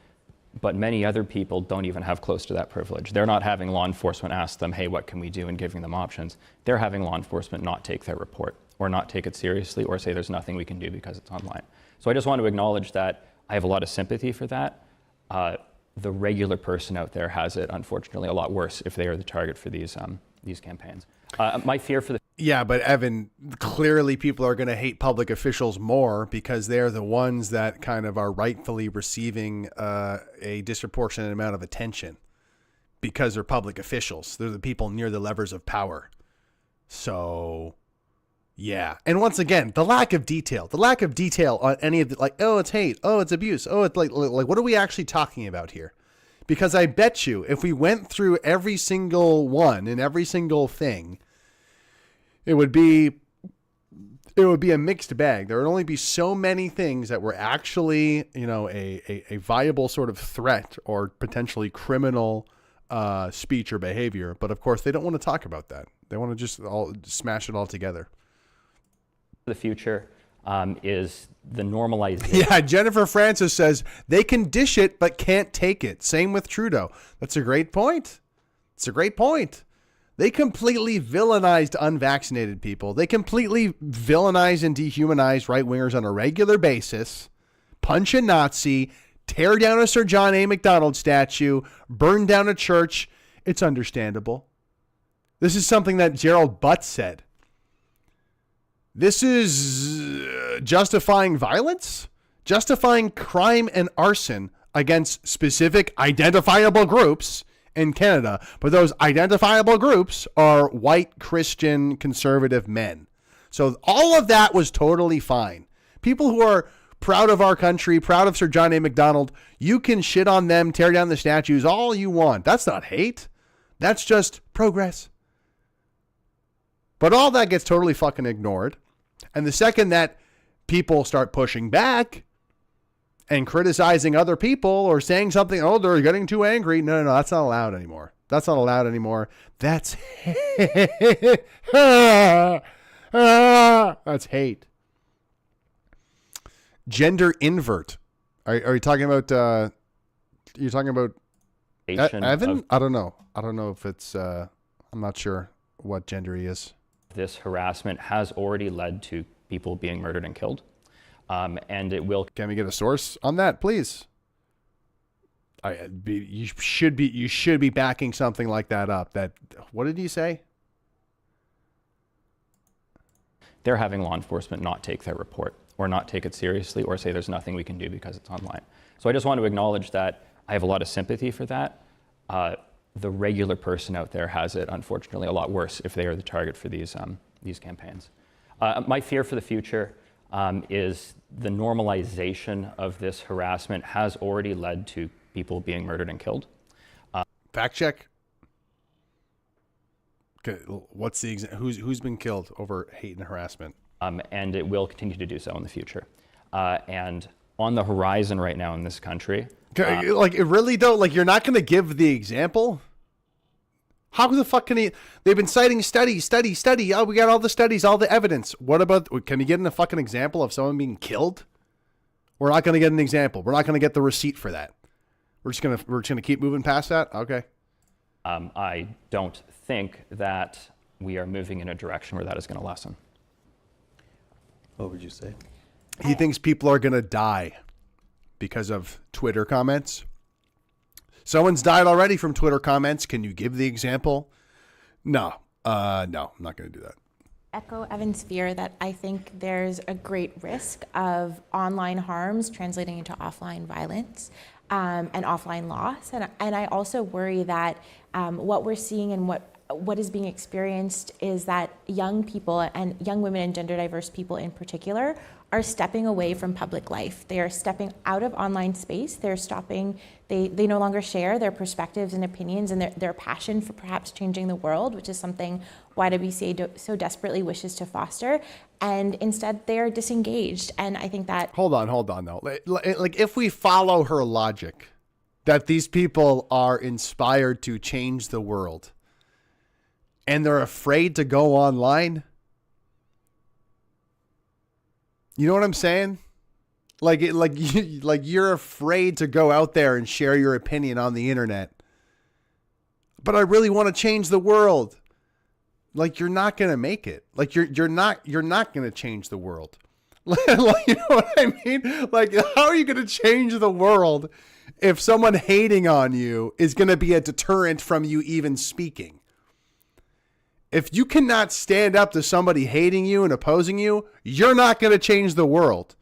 But many other people don't even have close to that privilege. They're not having law enforcement ask them, hey, what can we do, and giving them options. They're having law enforcement not take their report, or not take it seriously, or say there's nothing we can do because it's online. So I just want to acknowledge that I have a lot of sympathy for that. The regular person out there has it, unfortunately, a lot worse if they are the target for these campaigns. My fear for the... Yeah, but Evan, clearly people are going to hate public officials more because they're the ones that kind of are rightfully receiving a disproportionate amount of attention because they're public officials. They're the people near the levers of power. So... yeah. And once again, the lack of detail on any of the, like, oh, it's hate. Oh, it's abuse. Oh, it's like, what are we actually talking about here? Because I bet you if we went through every single one and every single thing, it would be a mixed bag. There would only be so many things that were actually, you know, a viable sort of threat or potentially criminal speech or behavior. But of course, they don't want to talk about that. They want to just all smash it all together. The future is the normalization. Yeah, Jennifer Francis says they can dish it but can't take it. Same with Trudeau. That's a great point. It's a great point. They completely villainized unvaccinated people. They completely villainize and dehumanize right-wingers on a regular basis, punch a Nazi, tear down a Sir John A. Macdonald statue, burn down a church. It's understandable. This is something that Gerald Butts said. This is justifying violence, justifying crime and arson against specific identifiable groups in Canada. But those identifiable groups are white Christian conservative men. So all of that was totally fine. People who are proud of our country, proud of Sir John A. Macdonald, you can shit on them, tear down the statues, all you want. That's not hate. That's just progress. But all that gets totally fucking ignored. And the second that people start pushing back and criticizing other people or saying something, oh, they're getting too angry. No, that's not allowed anymore. That's not allowed anymore. That's that's hate. Gender invert. Are you talking about? You're talking about Evan? I don't know. I don't know if it's. I'm not sure what gender he is. This harassment has already led to people being murdered and killed. And it will. Can we get a source on that, please? You should be backing something like that up. What did you say? They're having law enforcement not take their report or not take it seriously or say there's nothing we can do because it's online. So I just want to acknowledge that I have a lot of sympathy for that. The regular person out there has it, unfortunately, a lot worse if they are the target for these campaigns. My fear for the future is the normalization of this harassment has already led to people being murdered and killed. Fact check. Okay, what's the who's been killed over hate and harassment? And it will continue to do so in the future. And on the horizon right now in this country, like it really don't like you're not going to give the example. How the fuck can he? They've been citing study. Oh, we got all the studies, all the evidence. What about? Can you get in a fucking example of someone being killed? We're not going to get an example. We're not going to get the receipt for that. We're just gonna keep moving past that. Okay. I don't think that we are moving in a direction where that is going to lessen. What would you say? He thinks people are going to die because of Twitter comments. Someone's died already from Twitter comments. Can you give the example? No, I'm not going to do that. Echo Evan's fear that I think there's a great risk of online harms translating into offline violence and offline loss. And I also worry that what we're seeing and what is being experienced is that young people and young women and gender diverse people in particular are stepping away from public life. They are stepping out of online space. They're stopping, they no longer share their perspectives and opinions and their passion for perhaps changing the world, which is something YWCA so desperately wishes to foster. And instead they're disengaged. And I think that... Hold on though. Like if we follow her logic that these people are inspired to change the world and they're afraid to go online, you know what I'm saying? Like you're afraid to go out there and share your opinion on the internet. But I really want to change the world. Like you're not going to make it. Like you're not going to change the world. Like, you know what I mean? Like how are you going to change the world if someone hating on you is going to be a deterrent from you even speaking? If you cannot stand up to somebody hating you and opposing you, you're not going to change the world.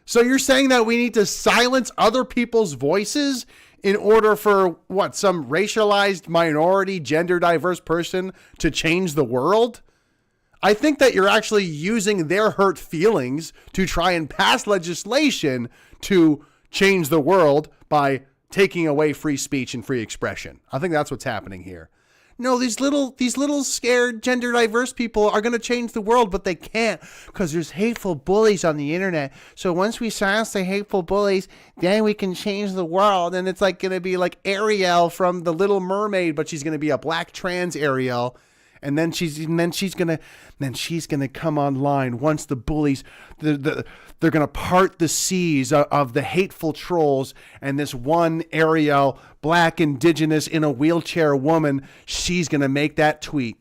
So you're saying that we need to silence other people's voices in order for some racialized minority, gender diverse person to change the world? I think that you're actually using their hurt feelings to try and pass legislation to change the world by taking away free speech and free expression. I think that's what's happening here. No, these little scared gender diverse people are going to change the world, but they can't because there's hateful bullies on the internet. So once we silence the hateful bullies, then we can change the world. And it's like going to be like Ariel from The Little Mermaid, but she's going to be a black trans Ariel. And then she's gonna come online once the bullies, they're gonna part the seas of the hateful trolls, and this one Ariel, black indigenous in a wheelchair woman, she's gonna make that tweet.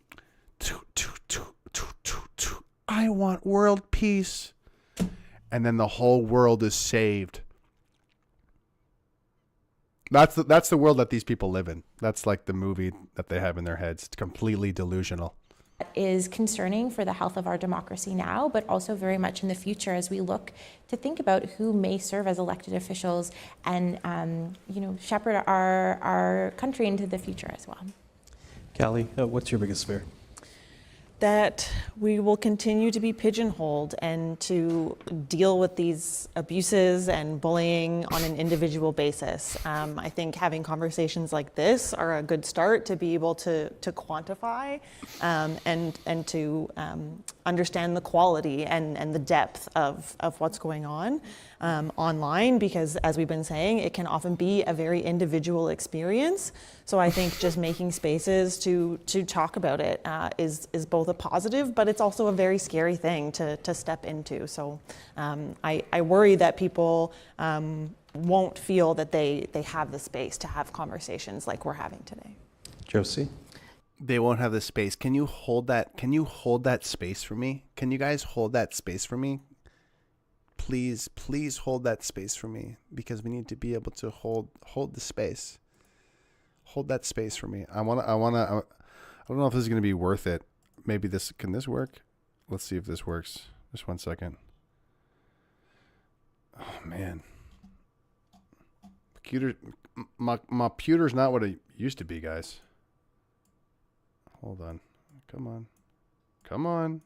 I want world peace, and then the whole world is saved. That's the world that these people live in. That's like the movie that they have in their heads. It's completely delusional. Is concerning for the health of our democracy now, but also very much in the future as we look to think about who may serve as elected officials and shepherd our country into the future as well. Callie, what's your biggest fear? That we will continue to be pigeonholed and to deal with these abuses and bullying on an individual basis. I think having conversations like this are a good start to be able to quantify and to understand the quality and the depth of what's going on online, because as we've been saying, it can often be a very individual experience. So I think just making spaces to talk about it is both a positive, but it's also a very scary thing to step into. So I worry that people won't feel that they have the space to have conversations like we're having today. Josie? They won't have the space. Can you hold that? Can you hold that space for me? Can you guys hold that space for me? Please hold that space for me, because we need to be able to hold the space. Hold that space for me. I don't know if this is going to be worth it. Maybe can this work? Let's see if this works. Just 1 second. Oh man. My computer's not what it used to be, guys. Hold on. Come on. Come on.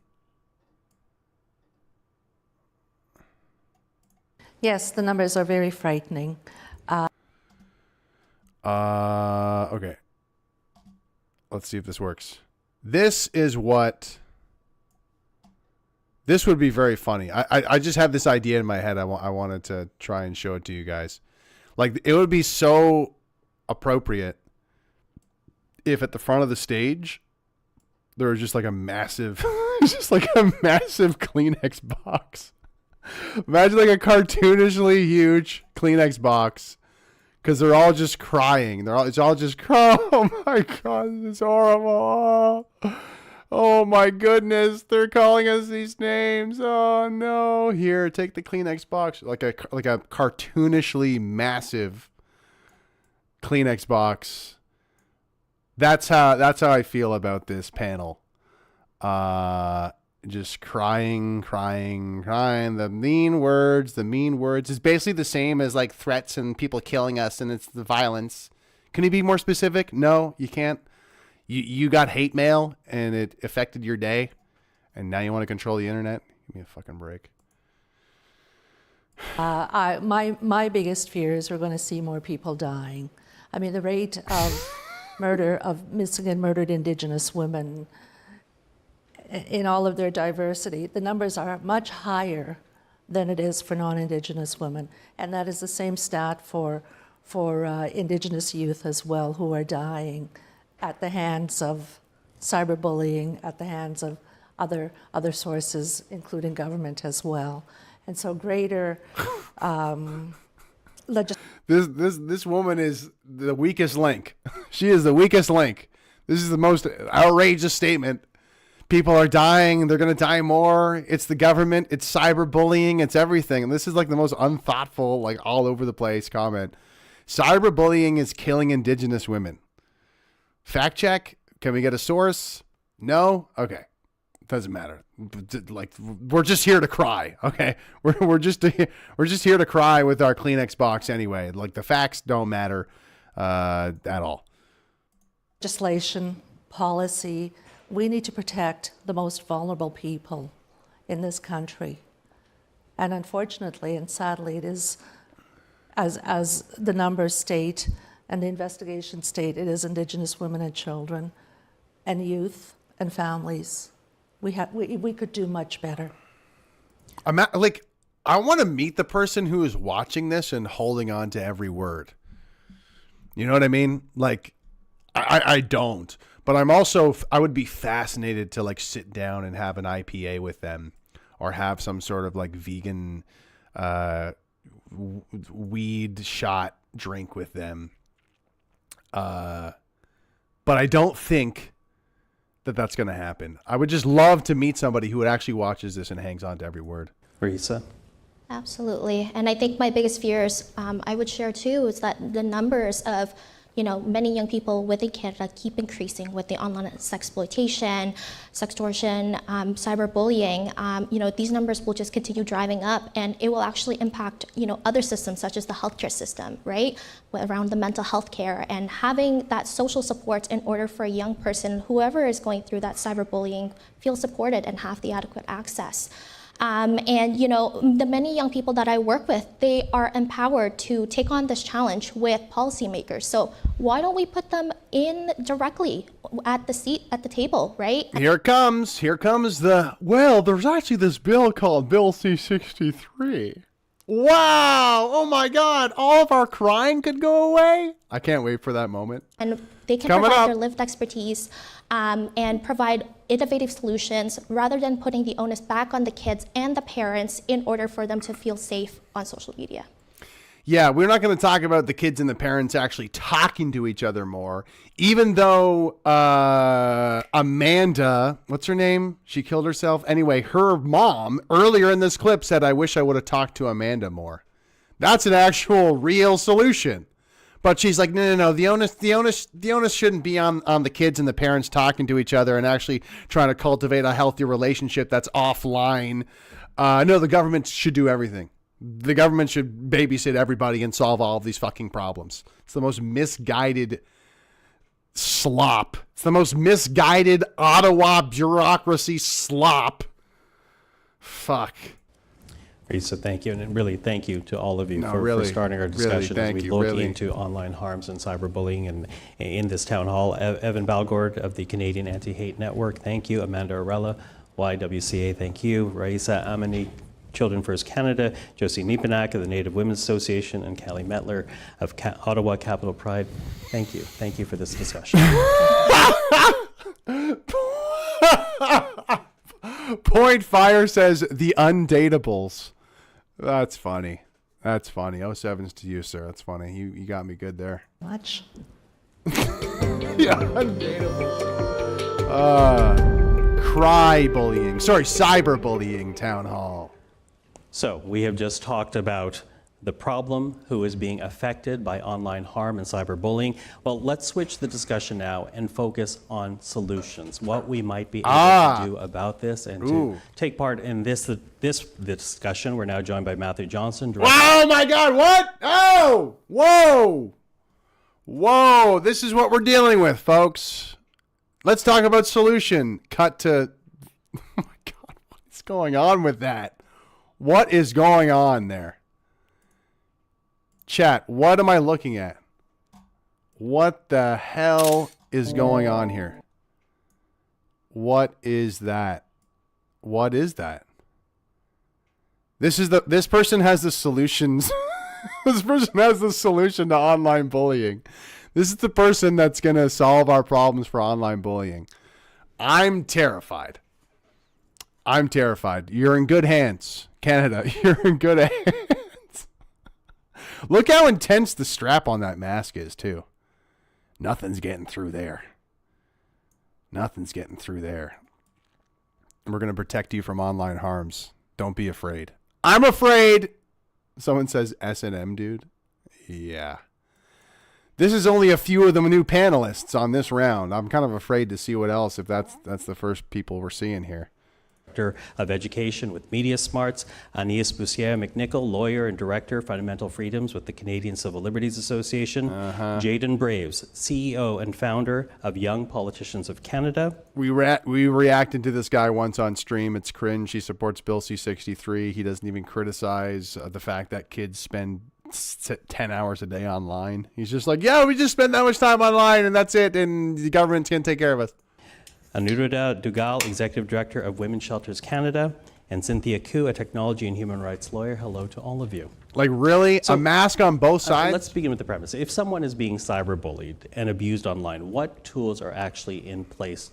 Yes, the numbers are very frightening. Okay. Let's see if this works. This would be very funny. I just have this idea in my head. I wanted to try and show it to you guys. Like, it would be so appropriate if at the front of the stage there was just like a massive Kleenex box. Imagine like a cartoonishly huge Kleenex box, because they're all just crying. It's all just crying. Oh my God, this is horrible. Oh my goodness, they're calling us these names. Oh no. Here, take the Kleenex box. Like a cartoonishly massive Kleenex box. That's how I feel about this panel. Just crying. The mean words. It's basically the same as like threats and people killing us, and it's the violence. Can you be more specific? No, you can't. You got hate mail and it affected your day, and now you want to control the internet? Give me a fucking break. My biggest fear is we're going to see more people dying. I mean, the rate of murder of missing and murdered Indigenous women in all of their diversity, the numbers are much higher than it is for non-Indigenous women. And that is the same stat for Indigenous youth as well, who are dying at the hands of cyberbullying, at the hands of other sources, including government as well. And so greater This woman is the weakest link. She is the weakest link. This is the most outrageous statement. People are dying. They're going to die more. It's the government. It's cyberbullying. It's everything. And this is like the most unthoughtful, like all over the place comment. Cyberbullying is killing Indigenous women. Fact check. Can we get a source? No? Okay. Doesn't matter. Like, we're just here to cry. Okay. We're just here to cry with our Kleenex box anyway. Like, the facts don't matter at all. Legislation, policy. We need to protect the most vulnerable people in this country. And unfortunately and sadly, it is, as the numbers state and the investigations state, it is Indigenous women and children and youth and families. We could do much better. I want to meet the person who is watching this and holding on to every word. You know what I mean? Like, I don't. But I would be fascinated to like sit down and have an IPA with them, or have some sort of like vegan weed shot drink with them. But I don't think that's going to happen. I would just love to meet somebody who actually watches this and hangs on to every word. Risa? Absolutely. And I think my biggest fears, I would share too, is that the numbers of many young people within Canada keep increasing with the online sexploitation, sextortion, cyberbullying. These numbers will just continue driving up, and it will actually impact, other systems such as the healthcare system, right? Around the mental health care, and having that social support in order for a young person, whoever is going through that cyberbullying, feel supported and have the adequate access. The many young people that I work with, they are empowered to take on this challenge with policymakers. So why don't we put them in directly at the seat at the table, right? Here comes there's actually this bill called Bill C-63. Wow! Oh my God! All of our crying could go away? I can't wait for that moment. And they can provide their lived expertise and provide innovative solutions rather than putting the onus back on the kids and the parents in order for them to feel safe on social media. Yeah, we're not going to talk about the kids and the parents actually talking to each other more, even though Amanda, what's her name? She killed herself. Anyway, her mom earlier in this clip said, I wish I would have talked to Amanda more. That's an actual real solution. But she's like, no. The onus shouldn't be on the kids and the parents talking to each other and actually trying to cultivate a healthy relationship that's offline. No, the government should do everything. The government should babysit everybody and solve all of these fucking problems. It's the most misguided slop. It's the most misguided Ottawa bureaucracy slop. Fuck. So thank you, and really thank you to all of you for starting our discussion as we look into online harms and cyberbullying. And in this town hall, Evan Balgord of the Canadian Anti-Hate Network, thank you. Amanda Arella, YWCA, thank you. Raisa Amani, Children First Canada, Josie Niepanak of the Native Women's Association, and Callie Metler of Ottawa Capital Pride. Thank you. Thank you for this discussion. Point Fire says the undateables. That's funny. That's funny. 07's to you, sir. That's funny. You got me good there. Much. Yeah, undateables. Cry bullying. Sorry, cyberbullying town hall. So we have just talked about the problem, who is being affected by online harm and cyberbullying. Well, let's switch the discussion now and focus on solutions, what we might be able to do about this. And to take part in this discussion, we're now joined by Matthew Johnson. Oh my God, what? Oh, whoa. This is what we're dealing with, folks. Let's talk about solution. Cut to, oh my God, what's going on with that? What is going on there? Chat, what am I looking at? What the hell is going on here? What is that? What is that? This person has the solutions. This person has the solution to online bullying. This is the person that's going to solve our problems for online bullying. I'm terrified. You're in good hands, Canada. You're in good hands. Look how intense the strap on that mask is, too. Nothing's getting through there. Nothing's getting through there. And we're going to protect you from online harms. Don't be afraid. I'm afraid. Someone says S&M, dude. Yeah. This is only a few of the new panelists on this round. I'm kind of afraid to see what else, if that's the first people we're seeing here. Of Education with Media Smarts, Agnès Bussière-McNichol, lawyer and director, Fundamental Freedoms with the Canadian Civil Liberties Association, Jayden Braves, CEO and founder of Young Politicians of Canada. We reacted to this guy once on stream. It's cringe. He supports Bill C-63. He doesn't even criticize the fact that kids spend 10 hours a day online. He's just like, yeah, we just spend that much time online and that's it, and the government's going to take care of us. Anuruddha Dugal, Executive Director of Women's Shelters Canada, and Cynthia Koo, a technology and human rights lawyer. Hello to all of you. Like, really? So, a mask on both sides? Let's begin with the premise. If someone is being cyberbullied and abused online, what tools are actually in place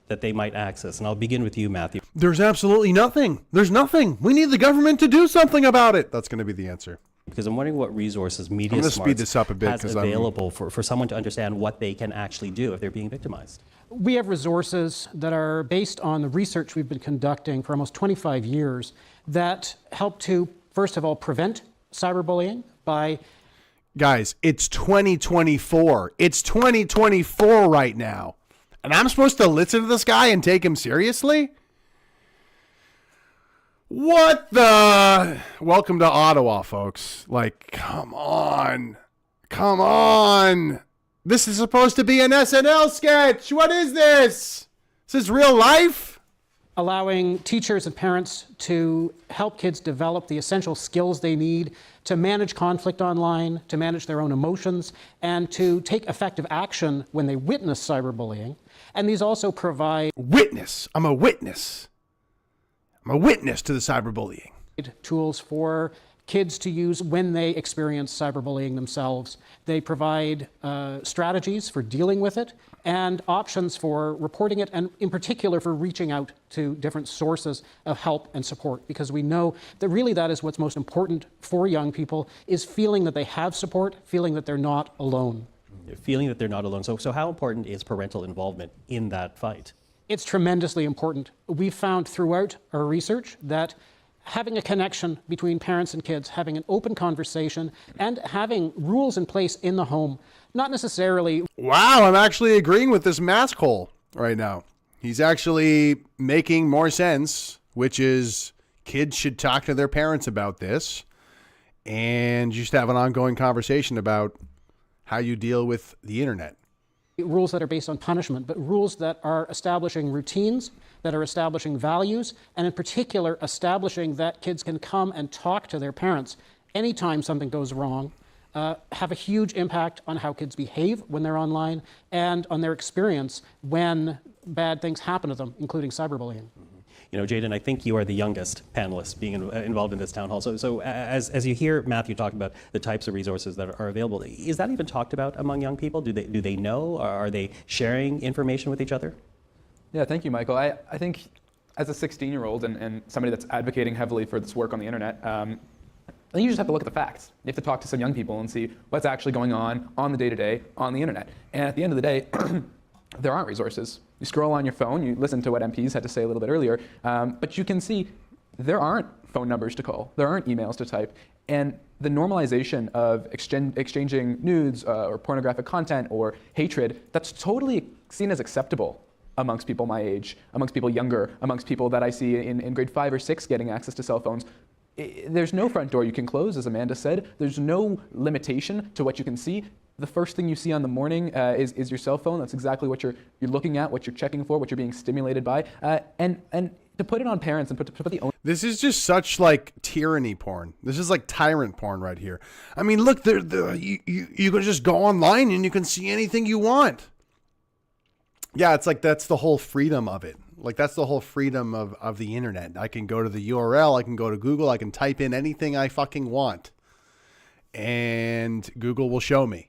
that they might access? And I'll begin with you, Matthew. There's absolutely nothing. There's nothing. We need the government to do something about it. That's going to be the answer. Because I'm wondering what resources Media Smarts has available for someone to understand what they can actually do if they're being victimized. We have resources that are based on the research we've been conducting for almost 25 years that help to, first of all, prevent cyberbullying by... Guys, it's 2024. It's 2024 right now. And I'm supposed to listen to this guy and take him seriously? What the... Welcome to Ottawa, folks. Like, come on. Come on. This is supposed to be an SNL sketch. What is this? Is this real life? Allowing teachers and parents to help kids develop the essential skills they need to manage conflict online, to manage their own emotions, and to take effective action when they witness cyberbullying. And these also provide... Witness. I'm a witness. I'm a witness to the cyberbullying. Tools for kids to use when they experience cyberbullying themselves. They provide strategies for dealing with it and options for reporting it, and in particular for reaching out to different sources of help and support, because we know that really that is what's most important for young people, is feeling that they have support, feeling that they're not alone. Feeling that they're not alone. So how important is parental involvement in that fight? It's tremendously important. We've found throughout our research that having a connection between parents and kids, having an open conversation, and having rules in place in the home, not necessarily... Wow, I'm actually agreeing with this mask hole right now. He's actually making more sense, which is kids should talk to their parents about this and just have an ongoing conversation about how you deal with the internet. Rules that are based on punishment, but rules that are establishing routines, that are establishing values, and in particular establishing that kids can come and talk to their parents anytime something goes wrong, have a huge impact on how kids behave when they're online and on their experience when bad things happen to them, including cyberbullying. You know, Jaden, I think you are the youngest panelist being involved in this town hall. So as you hear Matthew talk about the types of resources that are available, is that even talked about among young people? Do they know? Are they sharing information with each other? Yeah, thank you, Michael. I think as a 16-year-old and somebody that's advocating heavily for this work on the internet, I think you just have to look at the facts. You have to talk to some young people and see what's actually going on the day-to-day on the internet. And at the end of the day, there aren't resources. You scroll on your phone, you listen to what MPs had to say a little bit earlier, but you can see there aren't phone numbers to call, there aren't emails to type, and the normalization of exchanging nudes or pornographic content or hatred, that's totally seen as acceptable amongst people my age, amongst people younger, amongst people that I see in grade 5 or 6 getting access to cell phones. There's no front door you can close, as Amanda said. There's no limitation to what you can see. The first thing you see on the morning is your cell phone. That's exactly what you're looking at, what you're checking for, what you're being stimulated by. And to put it on parents and to put the own... This is just such like tyranny porn. This is like tyrant porn right here. I mean, look, you can just go online and you can see anything you want. Yeah, it's like that's the whole freedom of it. Like that's the whole freedom of the internet. I can go to the URL, I can go to Google, I can type in anything I fucking want. And Google will show me.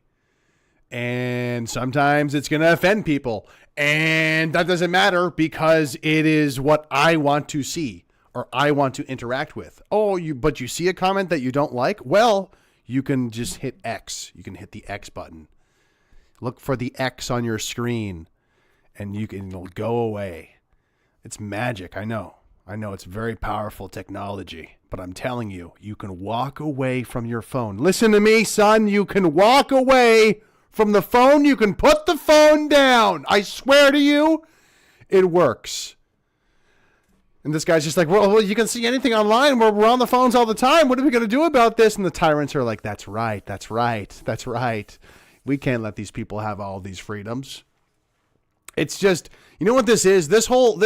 And sometimes it's going to offend people. And that doesn't matter because it is what I want to see or I want to interact with. Oh, but you see a comment that you don't like? Well, you can just hit X. You can hit the X button. Look for the X on your screen and it'll go away. It's magic. I know it's very powerful technology, but I'm telling you, you can walk away from your phone. Listen to me, son. You can walk away from the phone. You can put the phone down. I swear to you, it works. And this guy's just like, well, you can see anything online. We're on the phones all the time. What are we going to do about this? And the tyrants are like, that's right. We can't let these people have all these freedoms. It's just, you know what this is? This whole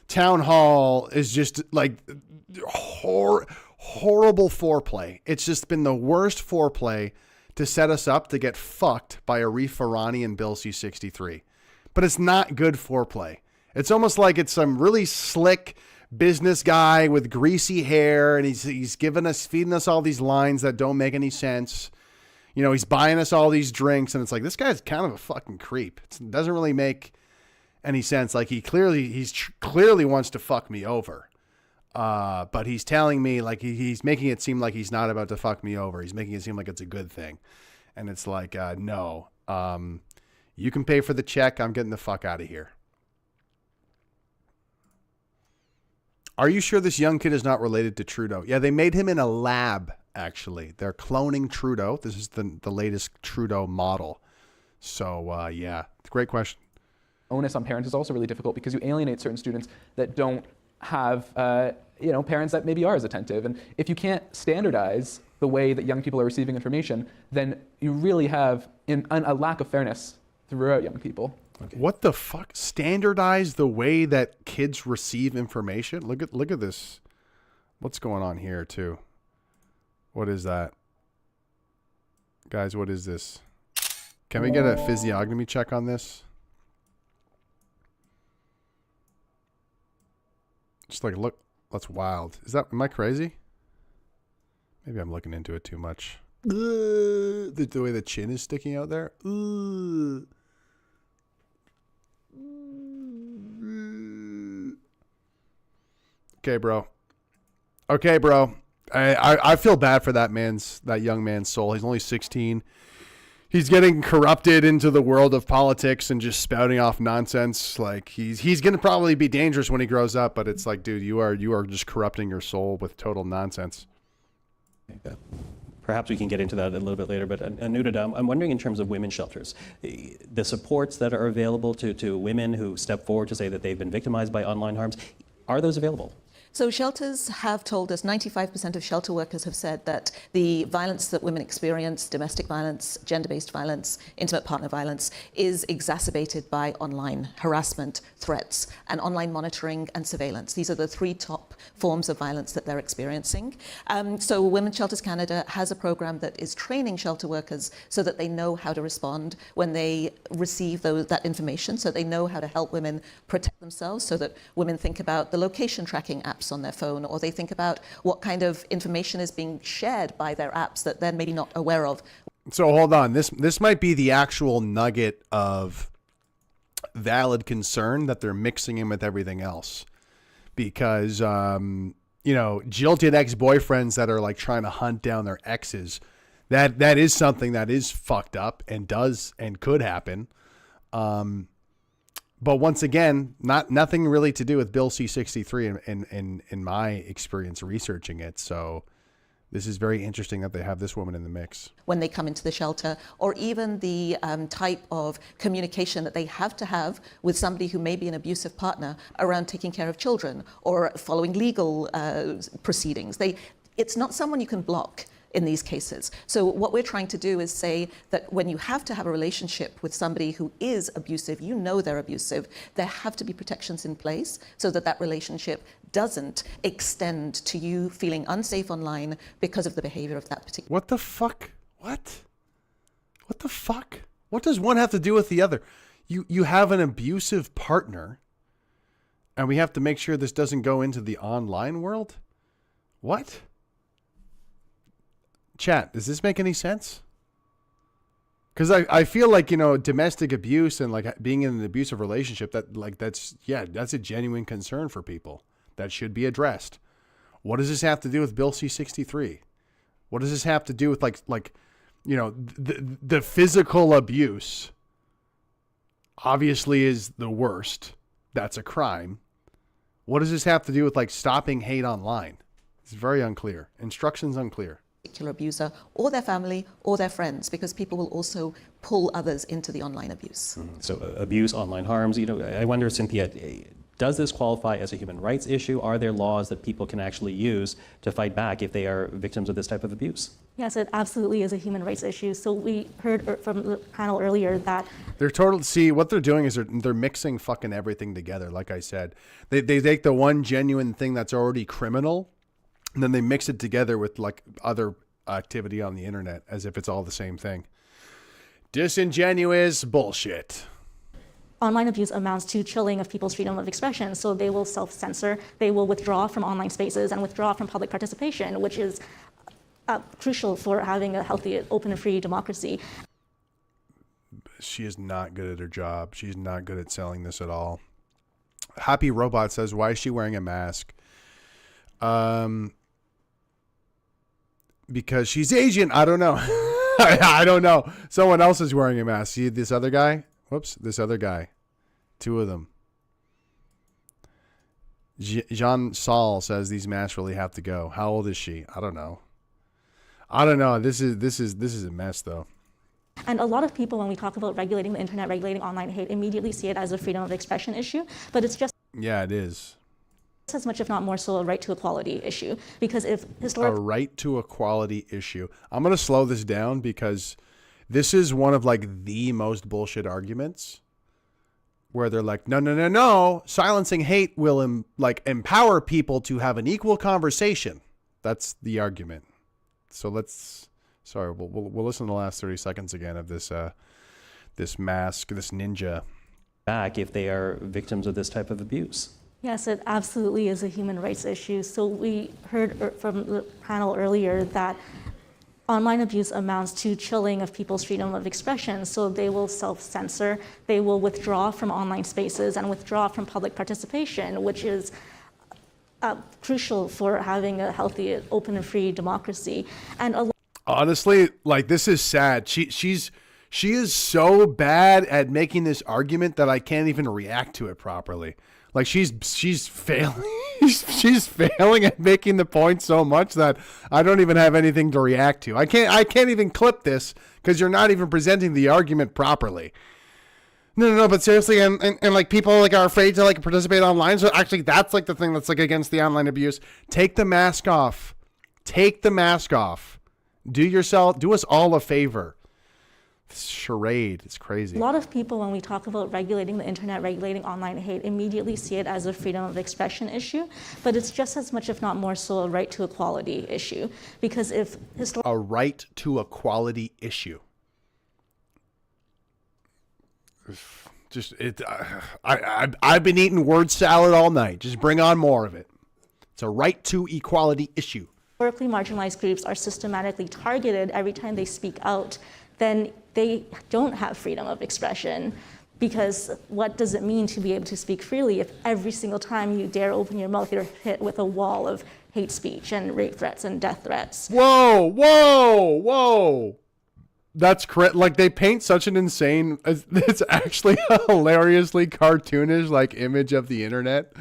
town hall is just like horrible foreplay. It's just been the worst foreplay to set us up to get fucked by Arif Farani and Bill C-63. But it's not good foreplay. It's almost like it's some really slick business guy with greasy hair, and he's feeding us all these lines that don't make any sense. You know, he's buying us all these drinks, and it's like, this guy's kind of a fucking creep. It doesn't really make any sense. Like, he clearly wants to fuck me over. But he's telling me, like, he's making it seem like he's not about to fuck me over. He's making it seem like it's a good thing. And it's like, no. You can pay for the check. I'm getting the fuck out of here. Are you sure this young kid is not related to Trudeau? Yeah, they made him in a lab, actually. They're cloning Trudeau. This is the latest Trudeau model. So, yeah, great question. Onus on parents is also really difficult because you alienate certain students that don't have parents that maybe are as attentive. And if you can't standardize the way that young people are receiving information, then you really have a lack of fairness throughout young people. Okay. What the fuck? Standardize the way that kids receive information? Look at this. What's going on here too? What is that? Guys, what is this? Can we get a physiognomy check on this? Just like, look, that's wild. Am I crazy? Maybe I'm looking into it too much. The way the chin is sticking out there. Okay, bro. Okay, bro. I feel bad for that young man's soul. He's only 16. He's getting corrupted into the world of politics and just spouting off nonsense. Like he's going to probably be dangerous when he grows up, but it's like, dude, you are just corrupting your soul with total nonsense. Perhaps we can get into that a little bit later, but Anuda, I'm wondering in terms of women's shelters, the supports that are available to women who step forward to say that they've been victimized by online harms, are those available? So shelters have told us, 95% of shelter workers have said that the violence that women experience, domestic violence, gender-based violence, intimate partner violence, is exacerbated by online harassment, threats, and online monitoring and surveillance. These are the three top forms of violence that they're experiencing. So Women's Shelters Canada has a program that is training shelter workers so that they know how to respond when they receive that information, so they know how to help women protect themselves, so that women think about the location tracking apps on their phone, or they think about what kind of information is being shared by their apps that they're maybe not aware of. So hold on, this might be the actual nugget of valid concern that they're mixing in with everything else, because jilted ex-boyfriends that are like trying to hunt down their exes, that is something that is fucked up and does and could happen. But once again, nothing really to do with Bill C-63 in my experience researching it. So this is very interesting that they have this woman in the mix. When they come into the shelter, or even the type of communication that they have to have with somebody who may be an abusive partner around taking care of children or following legal proceedings. It's not someone you can block in these cases. So what we're trying to do is say that when you have to have a relationship with somebody who is abusive, you know they're abusive, there have to be protections in place so that that relationship doesn't extend to you feeling unsafe online because of the behavior of that particular. What the fuck? What the fuck? What does one have to do with the other? You have an abusive partner, and we have to make sure this doesn't go into the online world? What? Chat, does this make any sense? Because I feel like, domestic abuse and like being in an abusive relationship, that's a genuine concern for people that should be addressed. What does this have to do with Bill C-63? What does this have to do with the physical abuse obviously is the worst. That's a crime. What does this have to do with stopping hate online? It's very unclear. Instructions unclear. Particular abuser or their family or their friends, because people will also pull others into the online abuse. So abuse, online harms, I wonder, Cynthia, does this qualify as a human rights issue? Are there laws that people can actually use to fight back if they are victims of this type of abuse? Yes, it absolutely is a human rights issue. So we heard from the panel earlier that what they're doing is they're mixing fucking everything together. Like I said, they take the one genuine thing that's already criminal, and then they mix it together with other activity on the internet as if it's all the same thing. Disingenuous bullshit. online abuse amounts to chilling of people's freedom of expression. So they will self-censor, they will withdraw from online spaces and withdraw from public participation, which is crucial for having a healthy, open and free democracy. She is not good at her job. She's not good at selling this at all. Happy Robot says, why is she wearing a mask? Because she's Asian. I don't know. I don't know. Someone else is wearing a mask. See this other guy? Whoops, this other guy. Two of them. Jean Saul says these masks really have to go. How old is she? I don't know. This is a mess though. And a lot of people, when we talk about regulating the internet, regulating online hate, immediately see it as a freedom of expression issue. But it's just yeah, it is. As much, if not more so, a right to equality issue. Because if a right to equality issue. I'm going to slow this down because this is one of like the most bullshit arguments where they're like, no. Silencing hate will empower people to have an equal conversation. That's the argument. So we'll listen to the last 30 seconds again of this mask, this ninja. Back if they are victims of this type of abuse. Yes, it absolutely is a human rights issue. So we heard from the panel earlier that online abuse amounts to chilling of people's freedom of expression. So they will self-censor, they will withdraw from online spaces and withdraw from public participation, which is crucial for having a healthy, open and free democracy. And honestly, like, this is sad. She is so bad at making this argument that I can't even react to it properly. Like, she's failing. she's failing at making the point so much that I don't even have anything to react to. I can't even clip this because you're not even presenting the argument properly. No, but seriously, and like, people like are afraid to like participate online. So actually, that's like the thing that's like against the online abuse. Take the mask off. Take the mask off. Do us all a favor. This charade. It's crazy. A lot of people, when we talk about regulating the internet, regulating online hate, immediately see it as a freedom of expression issue, but it's just as much, if not more so, a right to equality issue. Because if a right to equality issue. Just I've been eating word salad all night. Just bring on more of it. It's a right to equality issue. Historically marginalized groups are systematically targeted every time they speak out, then they don't have freedom of expression. Because what does it mean to be able to speak freely if every single time you dare open your mouth, you're hit with a wall of hate speech and rape threats and death threats? Whoa. That's correct. Like, they paint such an insane, it's actually a hilariously cartoonish like image of the internet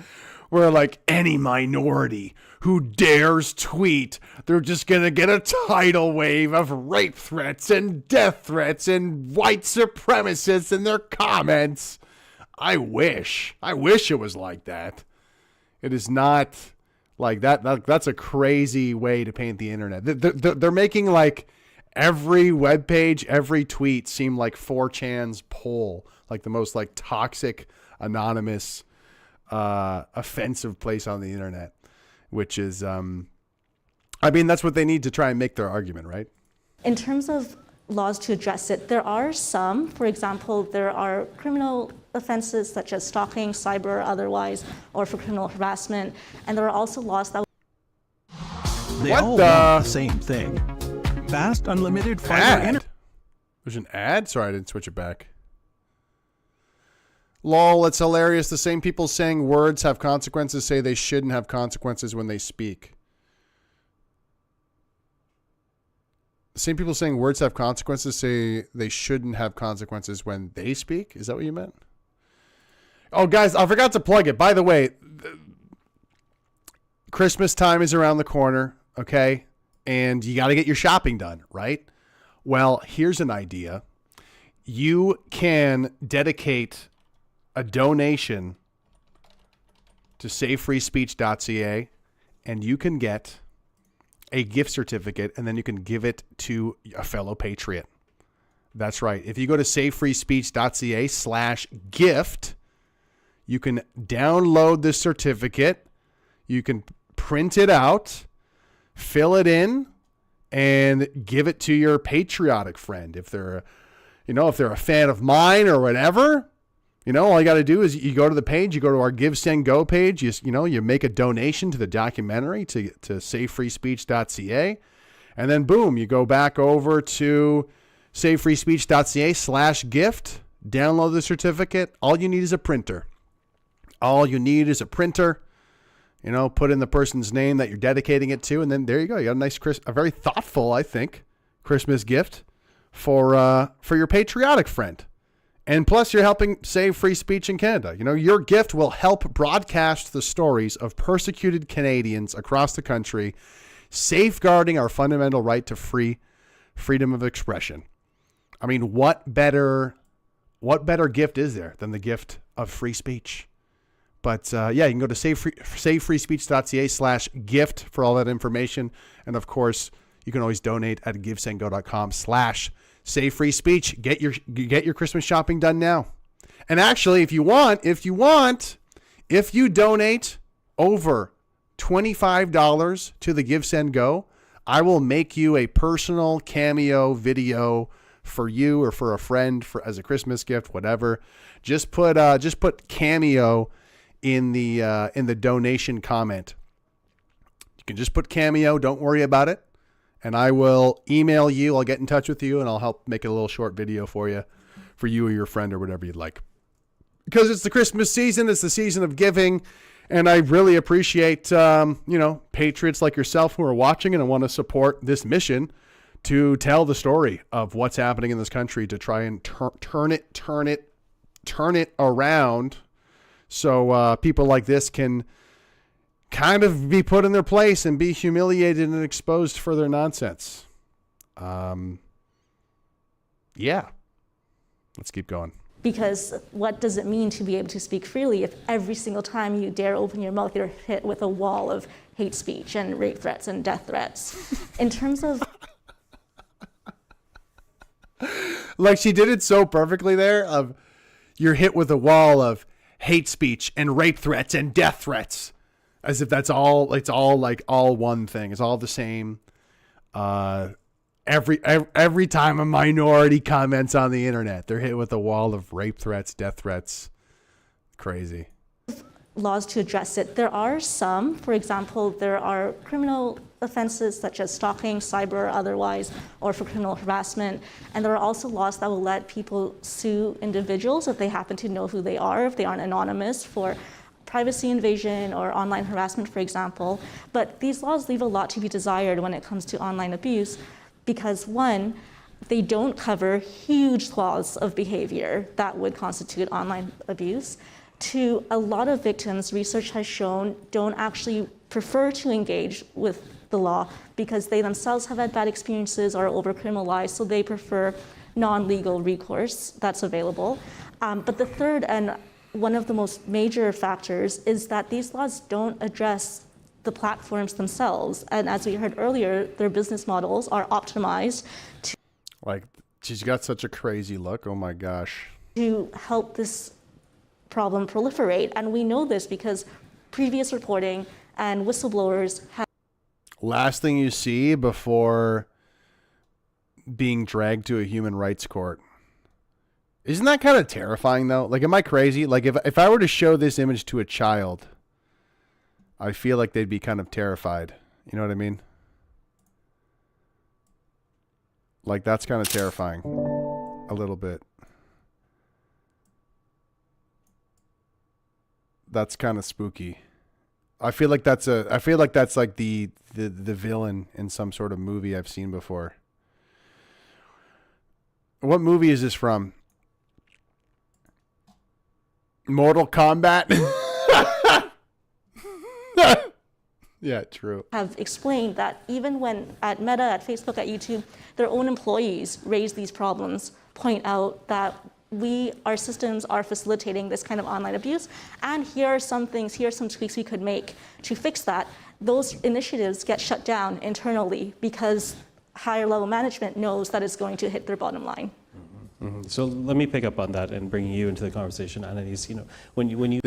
where like any minority who dares tweet, they're just going to get a tidal wave of rape threats and death threats and white supremacists in their comments. I wish it was like that. It is not like that. That's a crazy way to paint the internet. They're making like every webpage, every tweet seem like 4chan's poll, like the most like toxic, anonymous, offensive place on the internet. Which is, that's what they need to try and make their argument, right? In terms of laws to address it, there are some. For example, there are criminal offenses such as stalking, cyber or otherwise, or for criminal harassment. And there are also laws that... They all want the same thing. Fast, unlimited fiber internet. There's an ad? Sorry, I didn't switch it back. Lol, it's hilarious. The same people saying words have consequences say they shouldn't have consequences when they speak. The same people saying words have consequences say they shouldn't have consequences when they speak? Is that what you meant? Oh, guys, I forgot to plug it. By the way, Christmas time is around the corner, okay? And you got to get your shopping done, right? Well, here's an idea. You can dedicate a donation to savefreespeech.ca and you can get a gift certificate and then you can give it to a fellow patriot. That's right. If you go to savefreespeech.ca/gift, you can download the certificate. You can print it out, fill it in, and give it to your patriotic friend. If they're a fan of mine or whatever, all you got to do is you go to the page, you go to our Give, Send, Go page, you make a donation to the documentary to savefreespeech.ca, and then boom, you go back over to savefreespeech.ca/gift, download the certificate. All you need is a printer. Put in the person's name that you're dedicating it to, and then there you go. You got a very thoughtful, I think, Christmas gift for your patriotic friend. And plus, you're helping save free speech in Canada. Your gift will help broadcast the stories of persecuted Canadians across the country, safeguarding our fundamental right to freedom of expression. I mean, what better gift is there than the gift of free speech? But you can go to savefreespeech.ca/gift for all that information. And of course, you can always donate at givesendgo.com/savefreespeech. Get your Christmas shopping done now. And actually, if you donate over $25 to the Give Send Go, I will make you a personal cameo video for you or for a friend as a Christmas gift, whatever. Just put cameo in the donation comment. You can just put Cameo. Don't worry about it. And I will email you. I'll get in touch with you, and I'll help make a little short video for you or your friend or whatever you'd like. Because it's the Christmas season. It's the season of giving. And I really appreciate, patriots like yourself who are watching and want to support this mission to tell the story of what's happening in this country, to try and turn it around so people like this can kind of be put in their place and be humiliated and exposed for their nonsense. Yeah. Let's keep going. Because what does it mean to be able to speak freely if every single time you dare open your mouth, you're hit with a wall of hate speech and rape threats and death threats? In terms of... Like, she did it so perfectly there, of you're hit with a wall of hate speech and rape threats and death threats. As if it's all like all one thing. It's all the same. Every time a minority comments on the internet, they're hit with a wall of rape threats, death threats. Crazy. Laws to address it. There are some, for example, there are criminal offenses such as stalking, cyber or otherwise, or for criminal harassment. And there are also laws that will let people sue individuals if they happen to know who they are, if they aren't anonymous, for privacy invasion or online harassment, for example. But these laws leave a lot to be desired when it comes to online abuse because, one, they don't cover huge swaths of behavior that would constitute online abuse. Two, a lot of victims, research has shown, don't actually prefer to engage with the law because they themselves have had bad experiences or are over-criminalized, so they prefer non-legal recourse that's available. But the third and one of the most major factors is that these laws don't address the platforms themselves. And as we heard earlier, their business models are optimized to... Like, she's got such a crazy look. Oh my gosh. ...to help this problem proliferate. And we know this because previous reporting and whistleblowers have... Last thing you see before being dragged to a human rights court. Isn't that kind of terrifying, though? Like, am I crazy? Like, if I were to show this image to a child, I feel like they'd be kind of terrified. You know what I mean? Like, that's kind of terrifying. A little bit. That's kind of spooky. I feel like that's like the villain in some sort of movie I've seen before. What movie is this from? Mortal Kombat? Yeah, true. Have explained that even when at Meta, at Facebook, at YouTube, their own employees raise these problems, point out that our systems are facilitating this kind of online abuse, and here are some things, here are some tweaks we could make to fix that. Those initiatives get shut down internally because higher level management knows that it's going to hit their bottom line. Mm-hmm. So let me pick up on that and bring you into the conversation, Annalise. When you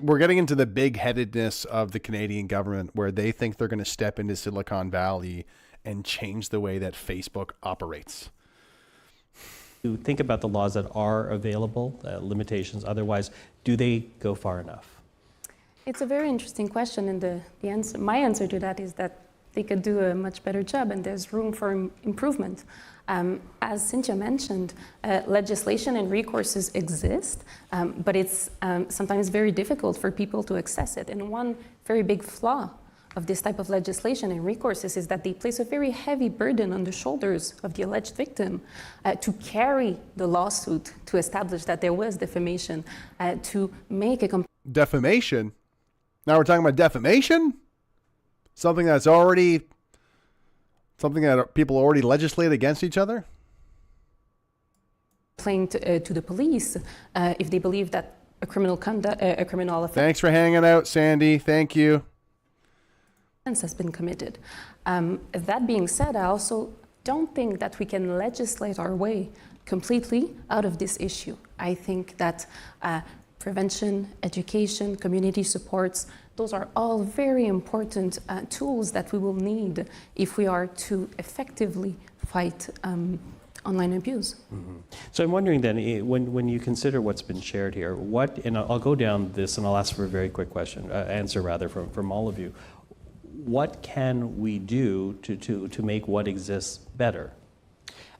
we're getting into the big-headedness of the Canadian government, where they think they're going to step into Silicon Valley and change the way that Facebook operates. You think about the laws that are available, limitations. Otherwise, do they go far enough? It's a very interesting question, and my answer to that is that they could do a much better job, and there's room for improvement. As Cynthia mentioned, legislation and recourses exist, but it's sometimes very difficult for people to access it. And one very big flaw of this type of legislation and recourses is that they place a very heavy burden on the shoulders of the alleged victim to carry the lawsuit, to establish that there was defamation, to make a... Defamation? Now we're talking about defamation? Something that people already legislate against each other? Complaint to the police if they believe that a criminal offense... Thanks for hanging out, Sandy. Thank you. ...has been committed. That being said, I also don't think that we can legislate our way completely out of this issue. I think that prevention, education, community supports, those are all very important tools that we will need if we are to effectively fight online abuse. Mm-hmm. So I'm wondering then, when you consider what's been shared here, and I'll go down this and I'll ask for a very quick answer from all of you. What can we do to make what exists better?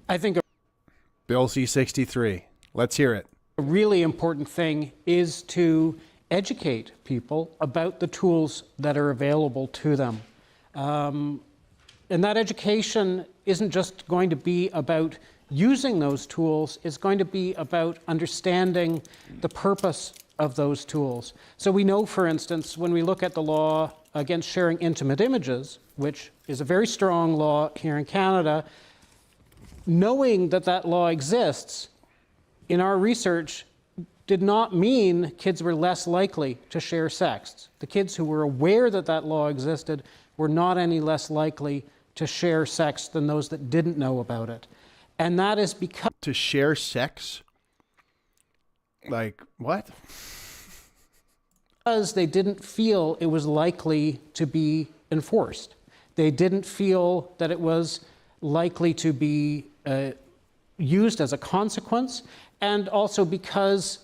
I think Bill C-63. Let's hear it. A really important thing is to educate people about the tools that are available to them. And that education isn't just going to be about using those tools, it's going to be about understanding the purpose of those tools. So we know, for instance, when we look at the law against sharing intimate images, which is a very strong law here in Canada, knowing that that law exists in our research did not mean kids were less likely to share sex. The kids who were aware that that law existed were not any less likely to share sex than those that didn't know about it. And that is because... To share sex? Like, what? Because they didn't feel it was likely to be enforced. They didn't feel that it was likely to be used as a consequence, and also because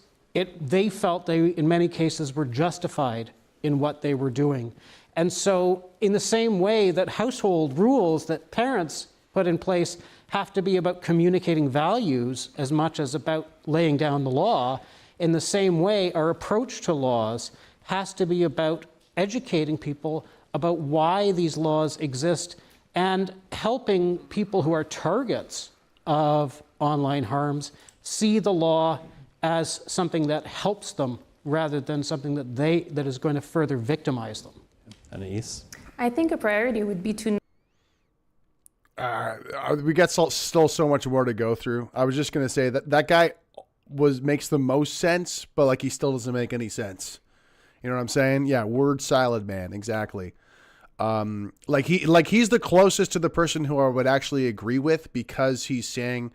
they felt they, in many cases, were justified in what they were doing. And so in the same way that household rules that parents put in place have to be about communicating values as much as about laying down the law, in the same way our approach to laws has to be about educating people about why these laws exist and helping people who are targets of online harms see the law as something that helps them rather than something that is going to further victimize them. Anais? I think a priority would be to... We got still so much more to go through. I was just going to say that guy makes the most sense, but like he still doesn't make any sense. You know what I'm saying? Yeah, word salad man, exactly. Like he's the closest to the person who I would actually agree with, because he's saying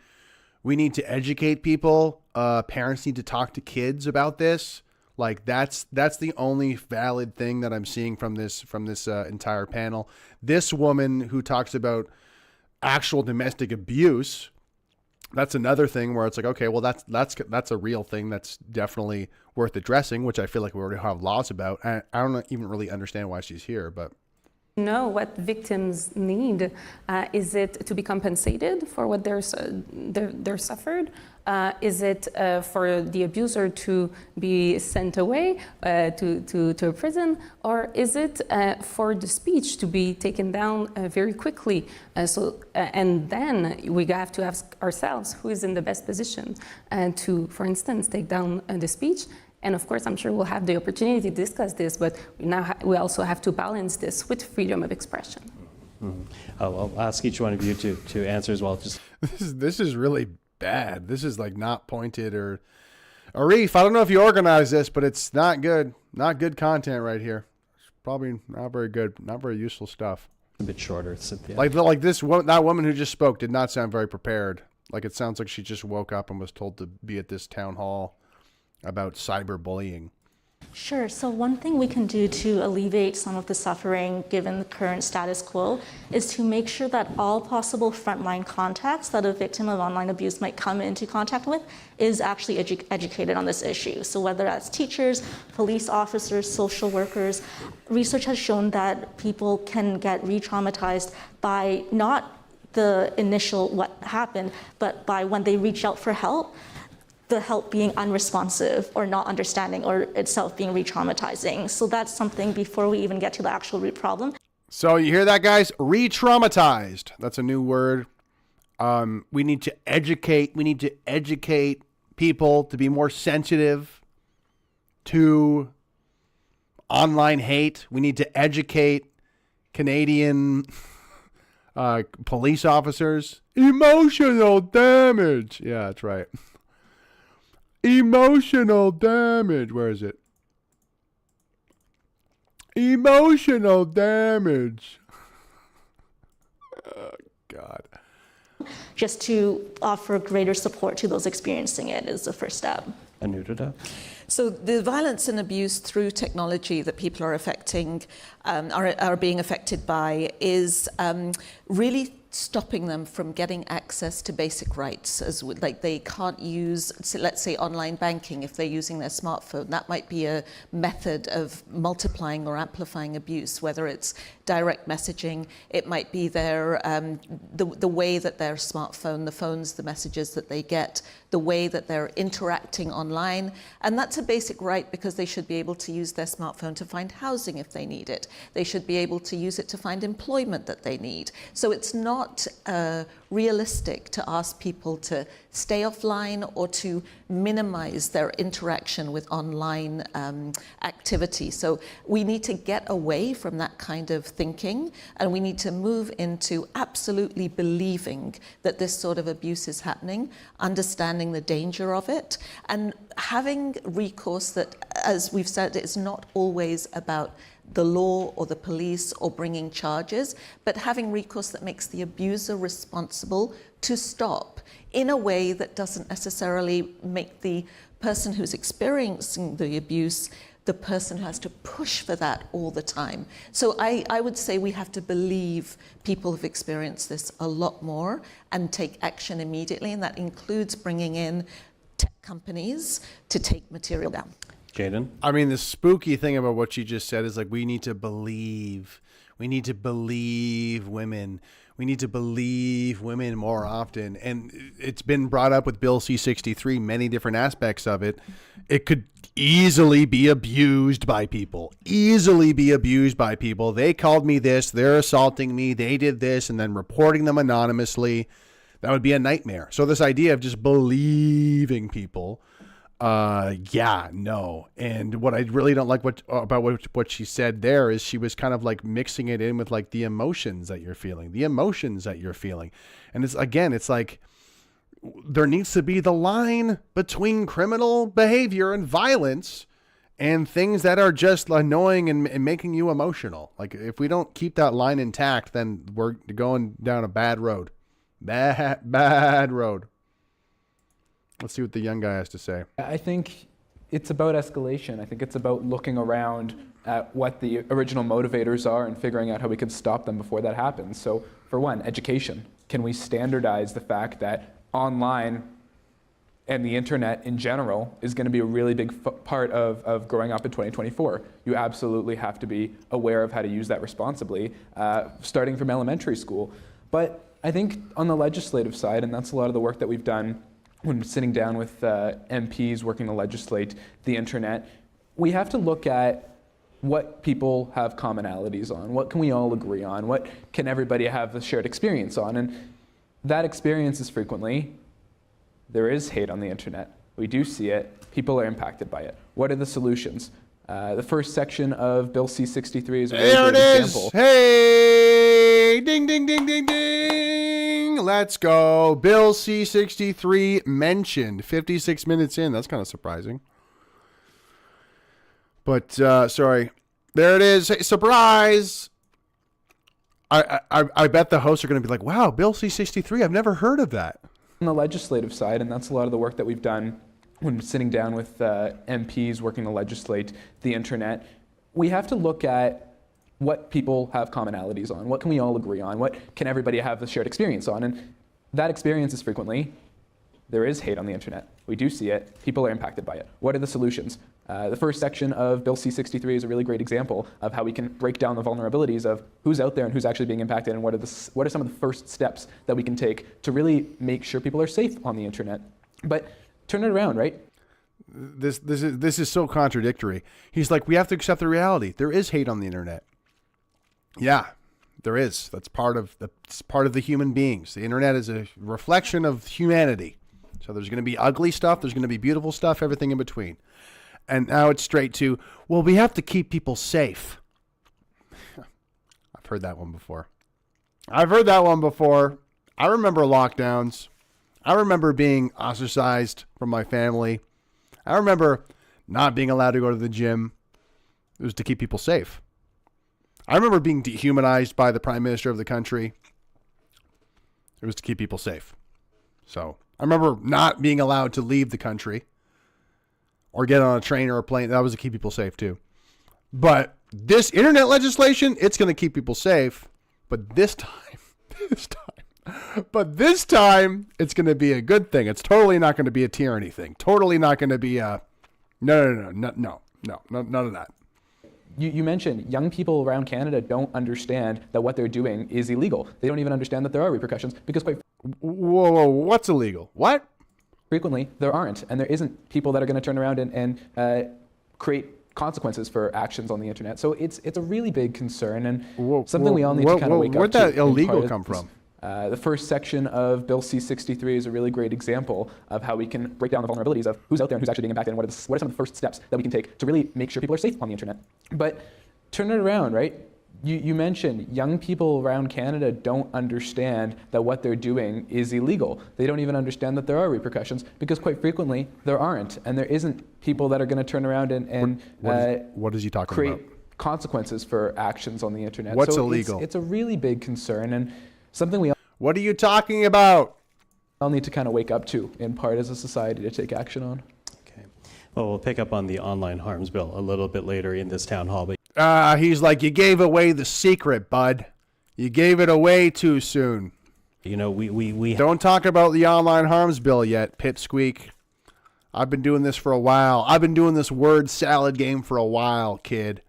we need to educate people. Parents need to talk to kids about this. Like that's the only valid thing that I'm seeing from this entire panel. This woman who talks about actual domestic abuse, that's another thing where it's like, okay, well that's a real thing that's definitely worth addressing, which I feel like we already have laws about. I don't even really understand why she's here, but know what victims need. Is it to be compensated for what they're suffered? Is it for the abuser to be sent away to a prison? Or is it for the speech to be taken down very quickly? And then we have to ask ourselves who is in the best position to, for instance, take down the speech. And of course, I'm sure we'll have the opportunity to discuss this, but we also have to balance this with freedom of expression. Mm-hmm. I'll ask each one of you to answer as well. This is really bad. This is like not pointed or Arif, I don't know if you organized this, but it's not good. Not good content right here. It's probably not very good, not very useful stuff. A bit shorter, Cynthia. Like that woman who just spoke did not sound very prepared. Like it sounds like she just woke up and was told to be at this town hall about cyberbullying. Sure. So one thing we can do to alleviate some of the suffering given the current status quo is to make sure that all possible frontline contacts that a victim of online abuse might come into contact with is actually educated on this issue. So whether that's teachers, police officers, social workers, research has shown that people can get re-traumatized by not the initial what happened, but by when they reach out for help, the help being unresponsive or not understanding or itself being re-traumatizing. So that's something before we even get to the actual root problem. So you hear that, guys? Re-traumatized. That's a new word. We need to educate. We need to educate people to be more sensitive to online hate. We need to educate Canadian police officers. Emotional damage. Yeah, that's right. Emotional damage. Where is it? Emotional damage. Oh, God. Just to offer greater support to those experiencing it is the first step. Anurada? So the violence and abuse through technology that people are affecting, are being affected by is really stopping them from getting access to basic rights, like they can't use, let's say, online banking if they're using their smartphone. That might be a method of multiplying or amplifying abuse, whether it's direct messaging, it might be their the way that their smartphone, the phones, the messages that they get, the way that they're interacting online. And that's a basic right because they should be able to use their smartphone to find housing if they need it. They should be able to use it to find employment that they need. So it's not realistic to ask people to stay offline or to minimize their interaction with online activity. So we need to get away from that kind of thinking, and we need to move into absolutely believing that this sort of abuse is happening, understanding the danger of it, and having recourse that, as we've said, is not always about the law or the police or bringing charges, but having recourse that makes the abuser responsible to stop in a way that doesn't necessarily make the person who's experiencing the abuse the person who has to push for that all the time. So I would say we have to believe people have experienced this a lot more and take action immediately, and that includes bringing in tech companies to take material down. Jaden? I mean, the spooky thing about what she just said is like, we need to believe. We need to believe women. We need to believe women more often. And it's been brought up with Bill C-63, many different aspects of it. It could easily be abused by people. Easily be abused by people. They called me this. They're assaulting me. They did this. And then reporting them anonymously. That would be a nightmare. So this idea of just believing people... no. And what I really don't like about what she said there is she was kind of like mixing it in with like the emotions that you're feeling. And it's like there needs to be the line between criminal behavior and violence and things that are just annoying and making you emotional. Like if we don't keep that line intact, then we're going down a bad road. Bad road. Let's see what the young guy has to say. I think it's about escalation. I think it's about looking around at what the original motivators are and figuring out how we can stop them before that happens. So for one, education. Can we standardize the fact that online and the internet in general is going to be a really big part of growing up in 2024? You absolutely have to be aware of how to use that responsibly, starting from elementary school. But I think on the legislative side, and that's a lot of the work that we've done when sitting down with MPs working to legislate the internet, we have to look at what people have commonalities on. What can we all agree on? What can everybody have a shared experience on? And that experience is frequently, there is hate on the internet. We do see it. People are impacted by it. What are the solutions? The first section of Bill C-63 is a really good example. Hey! Ding, ding, ding, ding, ding! Let's go. Bill C-63 mentioned 56 minutes in. That's kind of surprising. But, sorry. There it is. Hey, surprise! I bet the hosts are going to be like, wow, Bill C-63, I've never heard of that. On the legislative side, and that's a lot of the work that we've done when sitting down with MPs working to legislate the internet, we have to look at what people have commonalities on. What can we all agree on? What can everybody have a shared experience on? And that experience is frequently, there is hate on the internet. We do see it. People are impacted by it. What are the solutions? The first section of Bill C-63 is a really great example of how we can break down the vulnerabilities of who's out there and who's actually being impacted, and what are some of the first steps that we can take to really make sure people are safe on the internet. But turn it around, right? This is so contradictory. He's like, we have to accept the reality. There is hate on the internet. Yeah, there is. That's part of the human beings. The internet is a reflection of humanity. So there's going to be ugly stuff. There's going to be beautiful stuff, everything in between. And now it's straight to, well, we have to keep people safe. I've heard that one before. I remember lockdowns. I remember being ostracized from my family. I remember not being allowed to go to the gym. It was to keep people safe. I remember being dehumanized by the Prime Minister of the country. It was to keep people safe. So I remember not being allowed to leave the country or get on a train or a plane. That was to keep people safe too. But this internet legislation, it's going to keep people safe. But this time, But this time, it's going to be a good thing. It's totally not going to be a tyranny thing. Totally not going to be a no, none of that. You mentioned young people around Canada don't understand that what they're doing is illegal. They don't even understand that there are repercussions because quite whoa, what's illegal? What? Frequently, there aren't, and there isn't people that are going to turn around and create consequences for actions on the internet. So it's a really big concern and something we all need to kind of wake up to. Where'd that illegal come from? The first section of Bill C-63 is a really great example of how we can break down the vulnerabilities of who's out there and who's actually being impacted and what are some of the first steps that we can take to really make sure people are safe on the internet. But turn it around, right? You mentioned young people around Canada don't understand that what they're doing is illegal. They don't even understand that there are repercussions because quite frequently there aren't, and there isn't people that are going to turn around and what is he talking create about? Consequences for actions on the internet. What's so illegal? It's a really big concern and something we What are you talking about? all need to kind of wake up to in part as a society to take action on. Okay. Well, we'll pick up on the online harms bill a little bit later in this town hall. But He's like, you gave away the secret, bud. You gave it away too soon. You know, we don't talk about the online harms bill yet, Pipsqueak. I've been doing this for a while. I've been doing this word salad game for a while, kid.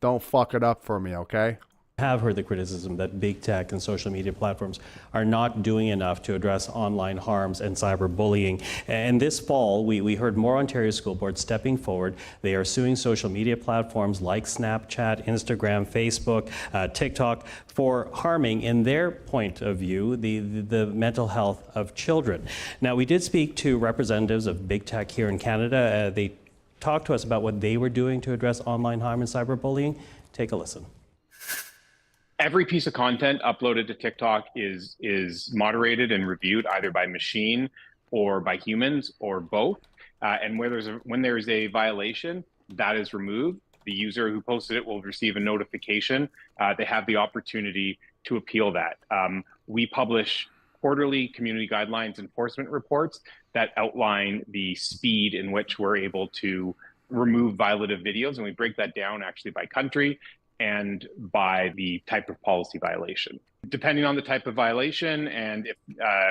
Don't fuck it up for me, okay? Have heard the criticism that big tech and social media platforms are not doing enough to address online harms and cyberbullying. And this fall, we heard more Ontario school boards stepping forward. They are suing social media platforms like Snapchat, Instagram, Facebook, TikTok for harming, in their point of view, the mental health of children. Now, we did speak to representatives of big tech here in Canada. They talked to us about what they were doing to address online harm and cyberbullying. Take a listen. Every piece of content uploaded to TikTok is moderated and reviewed either by machine or by humans or both. And when there is a violation, that is removed. The user who posted it will receive a notification. They have the opportunity to appeal that. We publish quarterly community guidelines enforcement reports that outline the speed in which we're able to remove violative videos. And we break that down actually by country and by the type of policy violation. Depending on the type of violation and if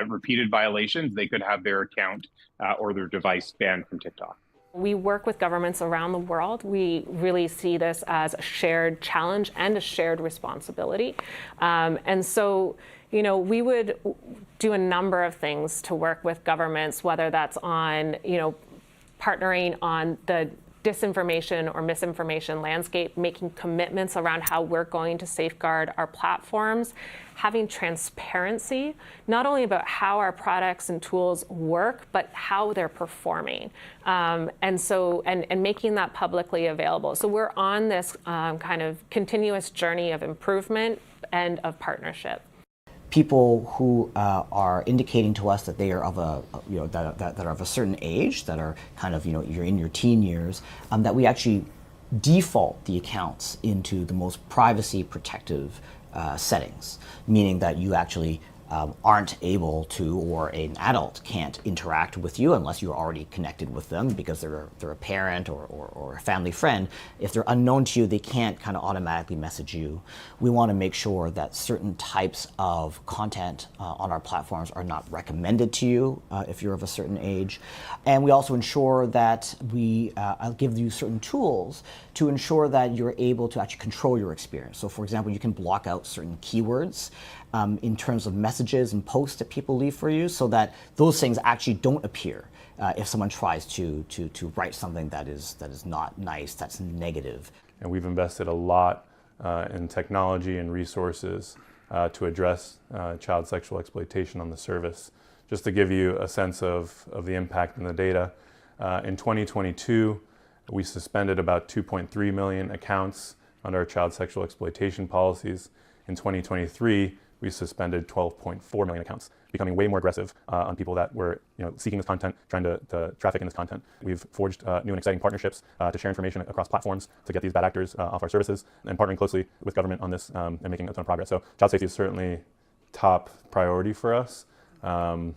repeated violations, they could have their account or their device banned from TikTok. We work with governments around the world. We really see this as a shared challenge and a shared responsibility. And so, you know, we would do a number of things to work with governments, whether that's on, you know, partnering on the disinformation or misinformation landscape, making commitments around how we're going to safeguard our platforms, having transparency, not only about how our products and tools work, but how they're performing. And making that publicly available. So we're on this kind of continuous journey of improvement and of partnership. People who are indicating to us that they are of a, that are of a certain age, that are kind of, you're in your teen years, that we actually default the accounts into the most privacy protective settings, meaning that you actually aren't able to, or an adult can't interact with you unless you're already connected with them because they're a parent or a family friend. If they're unknown to you, they can't kind of automatically message you. We want to make sure that certain types of content on our platforms are not recommended to you if you're of a certain age. And we also ensure that we give you certain tools to ensure that you're able to actually control your experience. So for example, you can block out certain keywords in terms of messages and posts that people leave for you, so that those things actually don't appear if someone tries to write something that is not nice, that's negative. And we've invested a lot in technology and resources to address child sexual exploitation on the service. Just to give you a sense of the impact in the data, in 2022, we suspended about 2.3 million accounts under our child sexual exploitation policies. In 2023, we suspended 12.4 million accounts, becoming way more aggressive on people that were seeking this content, trying to traffic in this content. We've forged new and exciting partnerships to share information across platforms to get these bad actors off our services, and partnering closely with government on this and making a ton of progress. So child safety is certainly top priority for us, and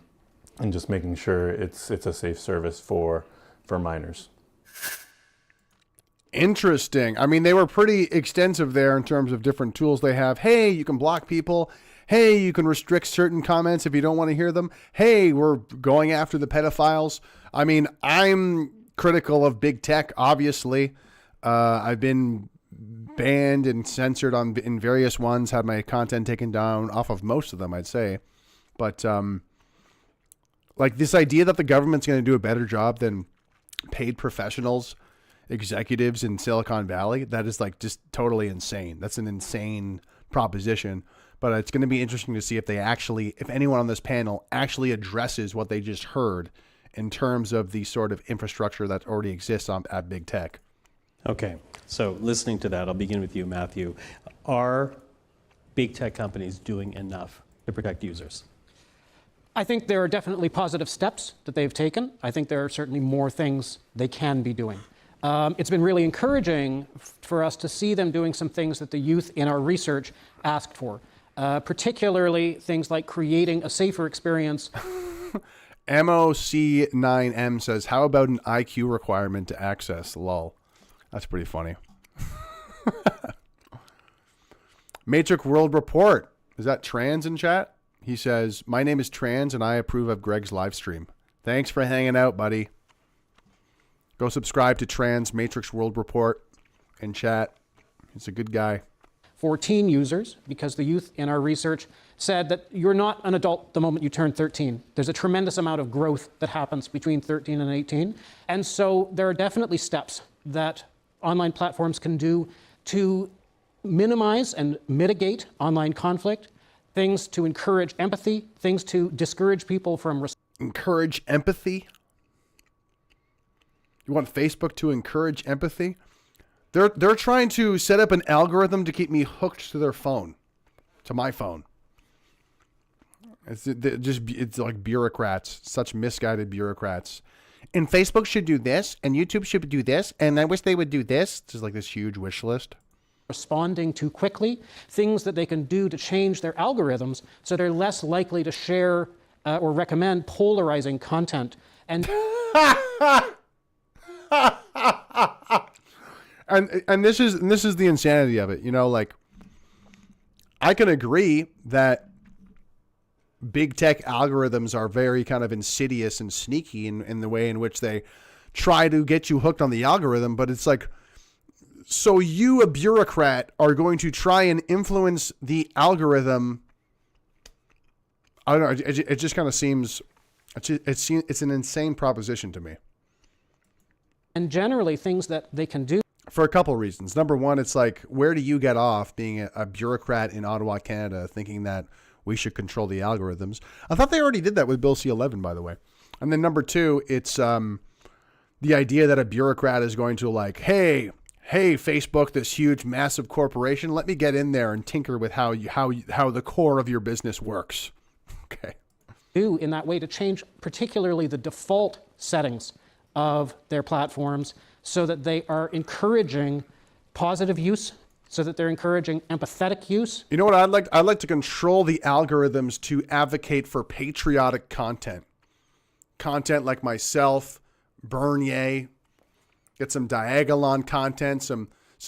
just making sure it's a safe service for minors. Interesting. I mean, they were pretty extensive there in terms of different tools they have. Hey, you can block people. Hey, you can restrict certain comments if you don't want to hear them. Hey, we're going after the pedophiles. I mean, I'm critical of big tech, obviously. I've been banned and censored in various ones, had my content taken down off of most of them, I'd say. But like this idea that the government's going to do a better job than paid professionals, executives in Silicon Valley, that is like just totally insane. That's an insane proposition. But it's going to be interesting to see if anyone on this panel actually addresses what they just heard in terms of the sort of infrastructure that already exists at big tech. Okay, so listening to that, I'll begin with you, Matthew. Are big tech companies doing enough to protect users? I think there are definitely positive steps that they've taken. I think there are certainly more things they can be doing. It's been really encouraging for us to see them doing some things that the youth in our research asked for, particularly things like creating a safer experience. MOC9M says, how about an IQ requirement to access? Lol. That's pretty funny. Matrix World Report. Is that Trans in chat? He says, my name is Trans and I approve of Greg's live stream. Thanks for hanging out, buddy. Go subscribe to Trans Matrix World Report in chat. He's a good guy. For teen users, because the youth in our research said that you're not an adult the moment you turn 13. There's a tremendous amount of growth that happens between 13 and 18. And so there are definitely steps that online platforms can do to minimize and mitigate online conflict, things to encourage empathy, things to discourage people from... Encourage empathy? You want Facebook to encourage empathy? They're trying to set up an algorithm to keep me hooked to their phone, to my phone. It's like bureaucrats, such misguided bureaucrats. And Facebook should do this, and YouTube should do this, and I wish they would do this. It's just like this huge wish list. Responding too quickly, things that they can do to change their algorithms so they're less likely to share or recommend polarizing content. And and this is the insanity of it. You know, like, I can agree that big tech algorithms are very kind of insidious and sneaky in the way in which they try to get you hooked on the algorithm. But it's like, so you, a bureaucrat, are going to try and influence the algorithm. I don't know. It just kind of seems, it's an insane proposition to me. And generally things that they can do. For a couple of reasons. Number one, it's like, where do you get off being a bureaucrat in Ottawa, Canada, thinking that we should control the algorithms? I thought they already did that with Bill C-11, by the way. And then number two, it's the idea that a bureaucrat is going to like, hey, Facebook, this huge, massive corporation, let me get in there and tinker with how the core of your business works. Okay. Do in that way to change particularly the default settings of their platforms so that they are encouraging positive use, so that they're encouraging empathetic use. You know what I'd like? I'd like to control the algorithms to advocate for patriotic content. Content like myself, Bernier, get some Diagolon content, some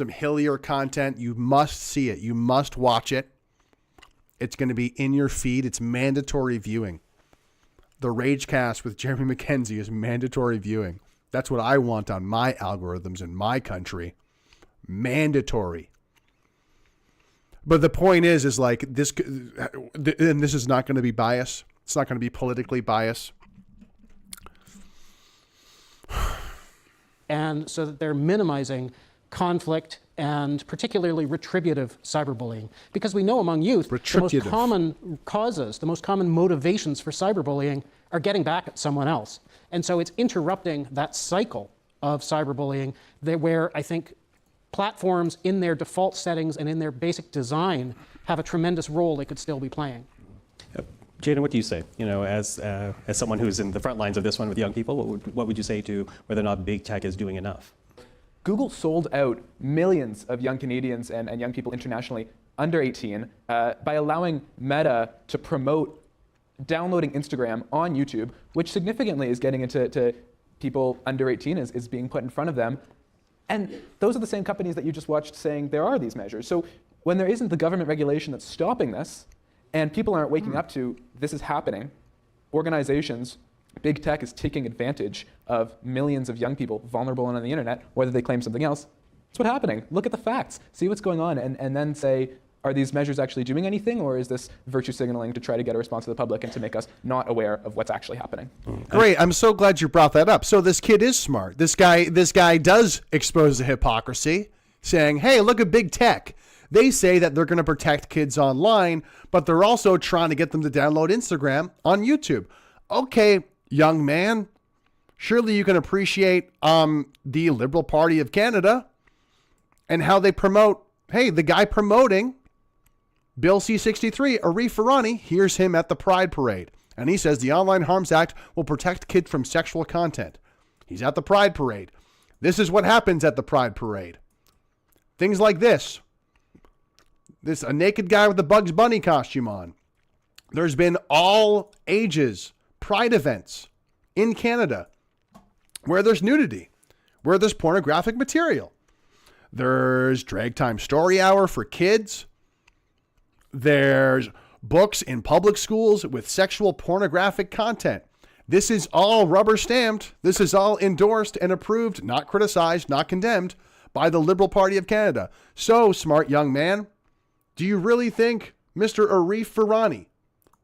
Hillier content. You must see it. You must watch it. It's going to be in your feed. It's mandatory viewing. The Ragecast with Jeremy McKenzie is mandatory viewing. That's what I want on my algorithms in my country. Mandatory. But the point is like this, and this is not going to be biased. It's not going to be politically biased. And so that they're minimizing conflict and particularly retributive cyberbullying. Because we know among youth, the most common causes, the most common motivations for cyberbullying are getting back at someone else. And so it's interrupting that cycle of cyberbullying where I think platforms in their default settings and in their basic design have a tremendous role they could still be playing. Jaden, what do you say? You know, as someone who's in the front lines of this one with young people, what would you say to whether or not big tech is doing enough? Google sold out millions of young Canadians and young people internationally under 18 by allowing Meta to promote downloading Instagram on YouTube, which significantly is getting into people under 18 is being put in front of them. And those are the same companies that you just watched saying there are these measures. So when there isn't the government regulation that's stopping this, And people aren't waking up to this is happening. Organizations, big tech is taking advantage of millions of young people vulnerable on the internet, whether they claim something else. That's what's happening. Look at the facts, see what's going on, and then say, are these measures actually doing anything, or is this virtue signaling to try to get a response to the public and to make us not aware of what's actually happening? Great. I'm so glad you brought that up. So this kid is smart. This guy does expose the hypocrisy, saying, hey, look at big tech. They say that they're going to protect kids online, but they're also trying to get them to download Instagram on YouTube. Okay, young man, surely you can appreciate the Liberal Party of Canada and how they promote, hey, the guy promoting Bill C-63, Arif Virani, here's him at the Pride Parade. And he says the Online Harms Act will protect kids from sexual content. He's at the Pride Parade. This is what happens at the Pride Parade. Things like this. A naked guy with a Bugs Bunny costume on. There's been all ages Pride events in Canada where there's nudity, where there's pornographic material. There's Drag Time Story Hour for kids. There's books in public schools with sexual pornographic content. This is all rubber stamped. This is all endorsed and approved, not criticized, not condemned by the Liberal Party of Canada. So, smart young man, do you really think Mr. Arif Virani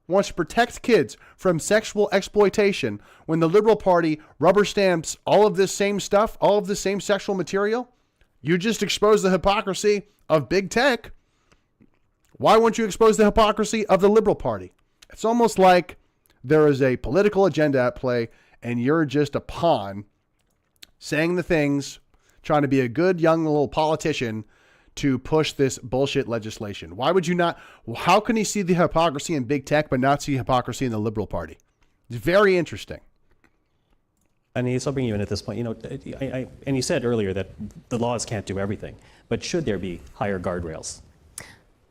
wants to protect kids from sexual exploitation when the Liberal Party rubber stamps all of this same stuff, all of this same sexual material? You just expose the hypocrisy of big tech. Why won't you expose the hypocrisy of the Liberal Party? It's almost like there is a political agenda at play and you're just a pawn saying the things, trying to be a good young little politician to push this bullshit legislation. Why would you not? How can he see the hypocrisy in big tech but not see hypocrisy in the Liberal Party? It's very interesting. And he's bring you in at this point. And you said earlier that the laws can't do everything, but should there be higher guardrails?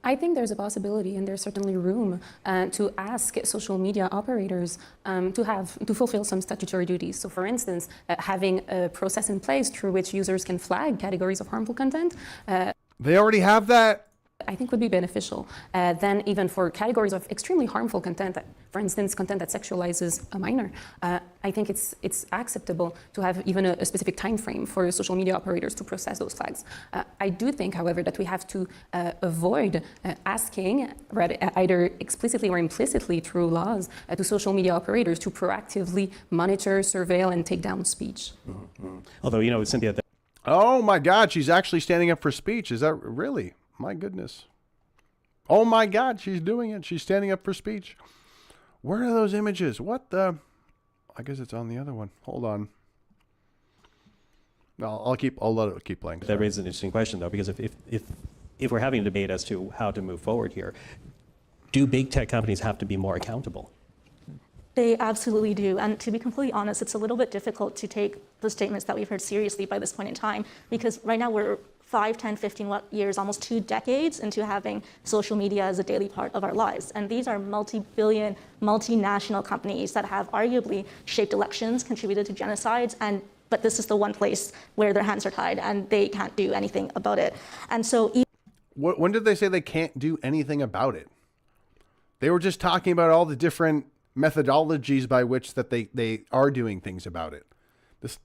I think there's a possibility, and there's certainly room to ask social media operators to fulfill some statutory duties. So, for instance, having a process in place through which users can flag categories of harmful content. They already have that? I think would be beneficial. Then even for categories of extremely harmful content, for instance, content that sexualizes a minor, I think it's acceptable to have even a specific time frame for social media operators to process those flags. I do think, however, that we have to avoid asking, either explicitly or implicitly through laws, to social media operators to proactively monitor, surveil, and take down speech. Mm-hmm. Although, Cynthia... Oh my God, she's actually standing up for speech. Is that really? My goodness. Oh my God, she's doing it. She's standing up for speech. Where are those images? What the? I guess it's on the other one. Hold on. No, I'll let it keep playing. That raises an interesting question, though, because if we're having a debate as to how to move forward here, do big tech companies have to be more accountable? They absolutely do. And to be completely honest, it's a little bit difficult to take the statements that we've heard seriously by this point in time, because right now we're 5, 10, 15 years, almost 2 decades into having social media as a daily part of our lives. And these are multi-billion, multinational companies that have arguably shaped elections, contributed to genocides, but this is the one place where their hands are tied and they can't do anything about it. And so... When did they say they can't do anything about it? They were just talking about all the different methodologies by which that they are doing things about it. This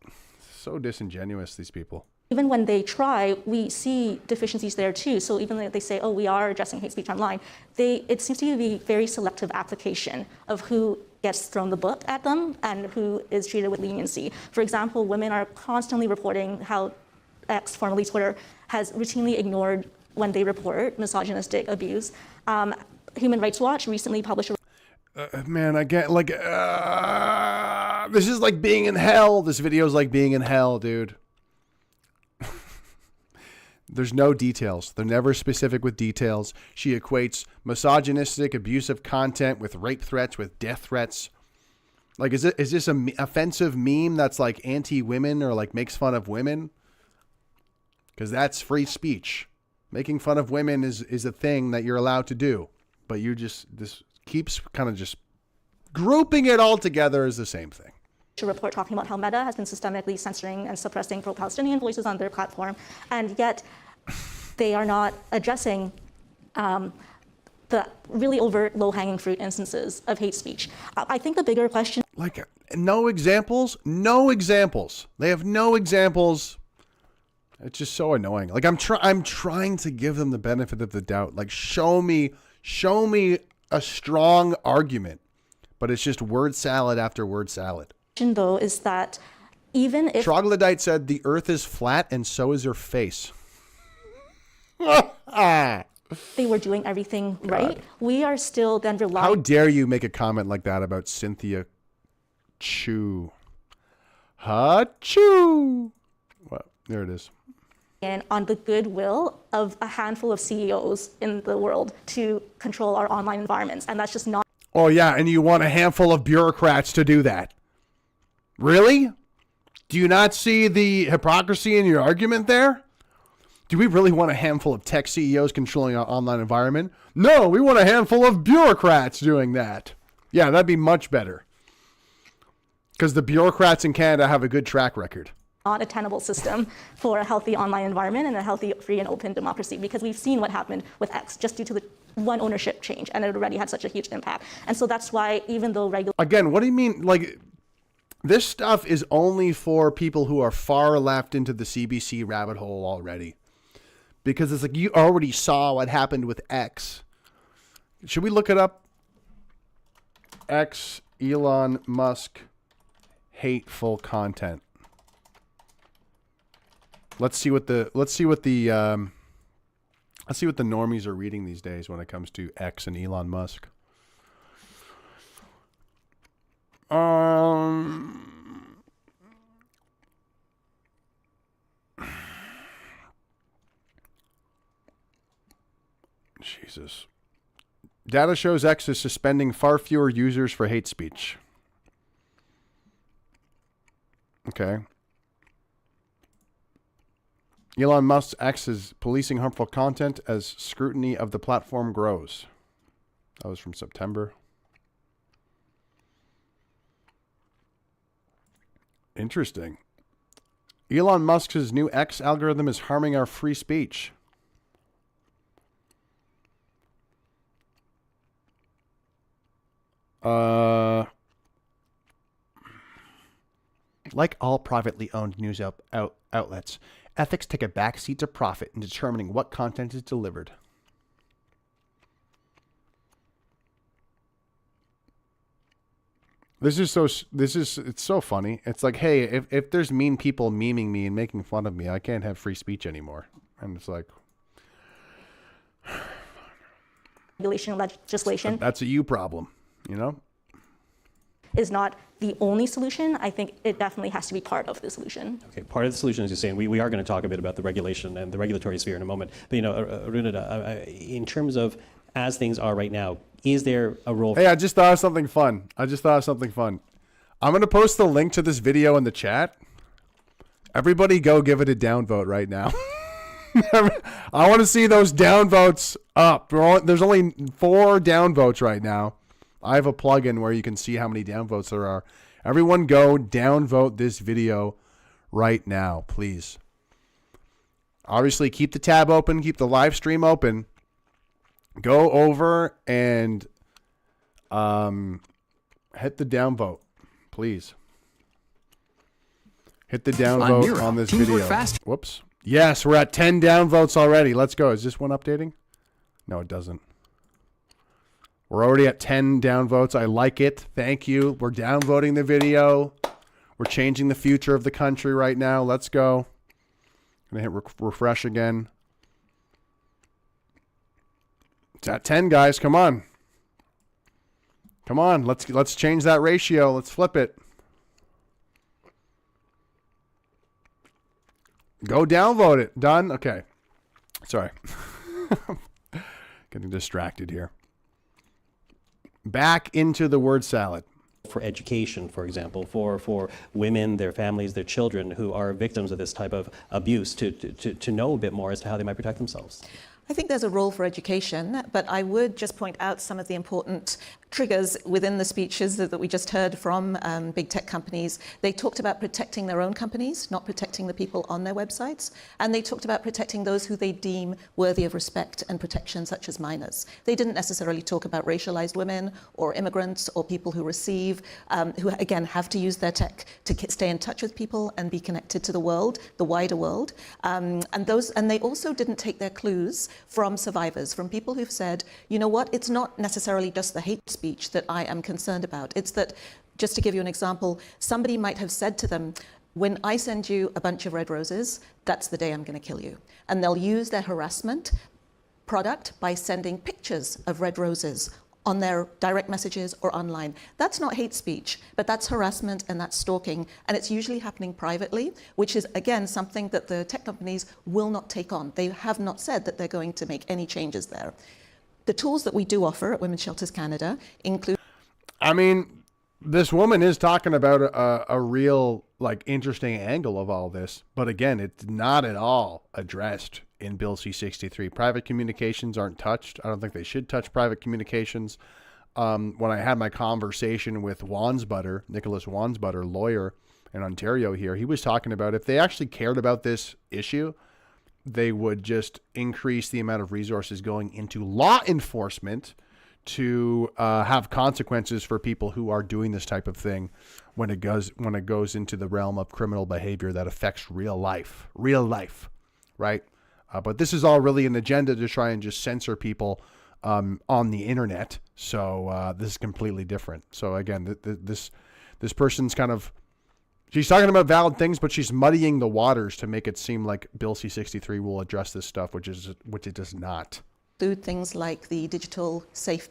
so disingenuous, these people. Even when they try, we see deficiencies there too. So even though they say, oh, we are addressing hate speech online, it seems to be very selective application of who gets thrown the book at them and who is treated with leniency. For example, women are constantly reporting how X, formerly Twitter, has routinely ignored when they report misogynistic abuse. Human Rights Watch recently published a man, I get this is like being in hell. This video is like being in hell, dude. There's no details. They're never specific with details. She equates misogynistic, abusive content with rape threats, with death threats. Like, is this an offensive meme that's like anti-women or like makes fun of women? Because that's free speech. Making fun of women is a thing that you're allowed to do. But this keeps kind of just grouping it all together as the same thing. A report talking about how Meta has been systemically censoring and suppressing pro-Palestinian voices on their platform, and yet they are not addressing the really overt, low-hanging fruit instances of hate speech. I think the bigger question... Like, no examples? No examples. They have no examples. It's just so annoying. Like, I'm trying to give them the benefit of the doubt. Like, show me a strong argument. But it's just word salad after word salad. ...though, is that even if... Troglodyte said, the earth is flat and so is her face. They were doing everything right, we are still then relying... How dare you make a comment like that about Cynthia Chu? Ha-choo! Well, there it is. And on the goodwill of a handful of CEOs in the world to control our online environments, and that's just not... Oh, yeah, and you want a handful of bureaucrats to do that. Really? Do you not see the hypocrisy in your argument there? Do we really want a handful of tech CEOs controlling our online environment? No, we want a handful of bureaucrats doing that. Yeah, that'd be much better. Because the bureaucrats in Canada have a good track record. Not a tenable system for a healthy online environment and a healthy, free, and open democracy, because we've seen what happened with X just due to the one ownership change, and it already had such a huge impact. And so that's why, even though Again, what do you mean? Like, this stuff is only for people who are far left into the CBC rabbit hole already. Because it's like, you already saw what happened with X. Should we look it up? X, Elon Musk, hateful content. Let's see what the normies are reading these days when it comes to X and Elon Musk. Jesus. Data shows X is suspending far fewer users for hate speech. Okay. Elon Musk's X is policing harmful content as scrutiny of the platform grows. That was from September. Interesting. Elon Musk's new X algorithm is harming our free speech. Like all privately owned news outlets, ethics take a backseat to profit in determining what content is delivered. It's so funny. It's like, hey, if there's mean people memeing me and making fun of me, I can't have free speech anymore. And it's like, regulation legislation. That's a you problem, you know? Is not the only solution. I think it definitely has to be part of the solution. Okay, part of the solution, as you're saying, we are going to talk a bit about the regulation and the regulatory sphere in a moment. But, you know, Aruna, in terms of as things are right now, is there a role? Hey, I just thought of something fun. I'm going to post the link to this video in the chat. Everybody go give it a downvote right now. I want to see those downvotes up. There's only 4 downvotes right now. I have a plugin where you can see how many downvotes there are. Everyone go downvote this video right now, please. Obviously, keep the tab open, keep the live stream open. Go over and hit the downvote, please. Hit the downvote on this video. Whoops. Yes, we're at 10 downvotes already. Let's go. Is this one updating? No, it doesn't. We're already at 10 downvotes. I like it. Thank you. We're downvoting the video. We're changing the future of the country right now. Let's go. I'm going to hit refresh again. It's at 10, guys. Come on. Come on. Let's change that ratio. Let's flip it. Go downvote it. Done? Okay. Sorry. Getting distracted here. Back into the word salad. For education, for example, for women, their families, their children who are victims of this type of abuse to know a bit more as to how they might protect themselves? I think there's a role for education, but I would just point out some of the important triggers within the speeches that we just heard from big tech companies. They talked about protecting their own companies, not protecting the people on their websites. And they talked about protecting those who they deem worthy of respect and protection, such as minors. They didn't necessarily talk about racialized women or immigrants or people who receive, who again have to use their tech to stay in touch with people and be connected to the world, the wider world. And they also didn't take their clues from survivors, from people who've said, you know what, it's not necessarily just the hate speech that I am concerned about. It's that, just to give you an example, somebody might have said to them, when I send you a bunch of red roses, that's the day I'm going to kill you. And they'll use their harassment product by sending pictures of red roses on their direct messages or online. That's not hate speech, but that's harassment and that's stalking. And it's usually happening privately, which is, again, something that the tech companies will not take on. They have not said that they're going to make any changes there. The tools that we do offer at Women's Shelters Canada include... I mean, this woman is talking about a real, interesting angle of all this. But again, it's not at all addressed in Bill C-63. Private communications aren't touched. I don't think they should touch private communications. When I had my conversation with Nicholas Wansbutter, lawyer in Ontario here, he was talking about if they actually cared about this issue, they would just increase the amount of resources going into law enforcement to have consequences for people who are doing this type of thing when it goes into the realm of criminal behavior that affects real life, right? But this is all really an agenda to try and just censor people on the internet. So this is completely different. So again, this person's kind of, she's talking about valid things, but she's muddying the waters to make it seem like Bill C-63 will address this stuff, which it does not. Include things like the digital safe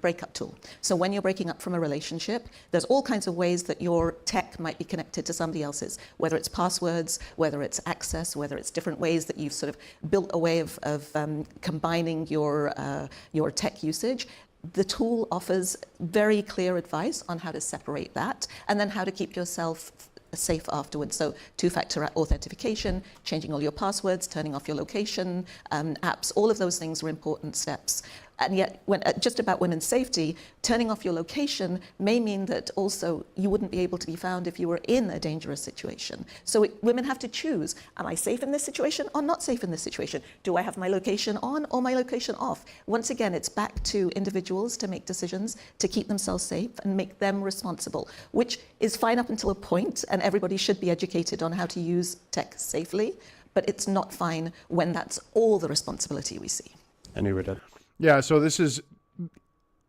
breakup tool. So when you're breaking up from a relationship, there's all kinds of ways that your tech might be connected to somebody else's, whether it's passwords, whether it's access, whether it's different ways that you've sort of built a way of combining your tech usage. The tool offers very clear advice on how to separate that and then how to keep yourself safe afterwards. So two-factor authentication, changing all your passwords, turning off your location, apps, all of those things are important steps. And yet, just about women's safety, turning off your location may mean that also you wouldn't be able to be found if you were in a dangerous situation. So women have to choose, am I safe in this situation or not safe in this situation? Do I have my location on or my location off? Once again, it's back to individuals to make decisions to keep themselves safe and make them responsible, which is fine up until a point, and everybody should be educated on how to use tech safely, but it's not fine when that's all the responsibility we see. And we were done. Yeah, so this is,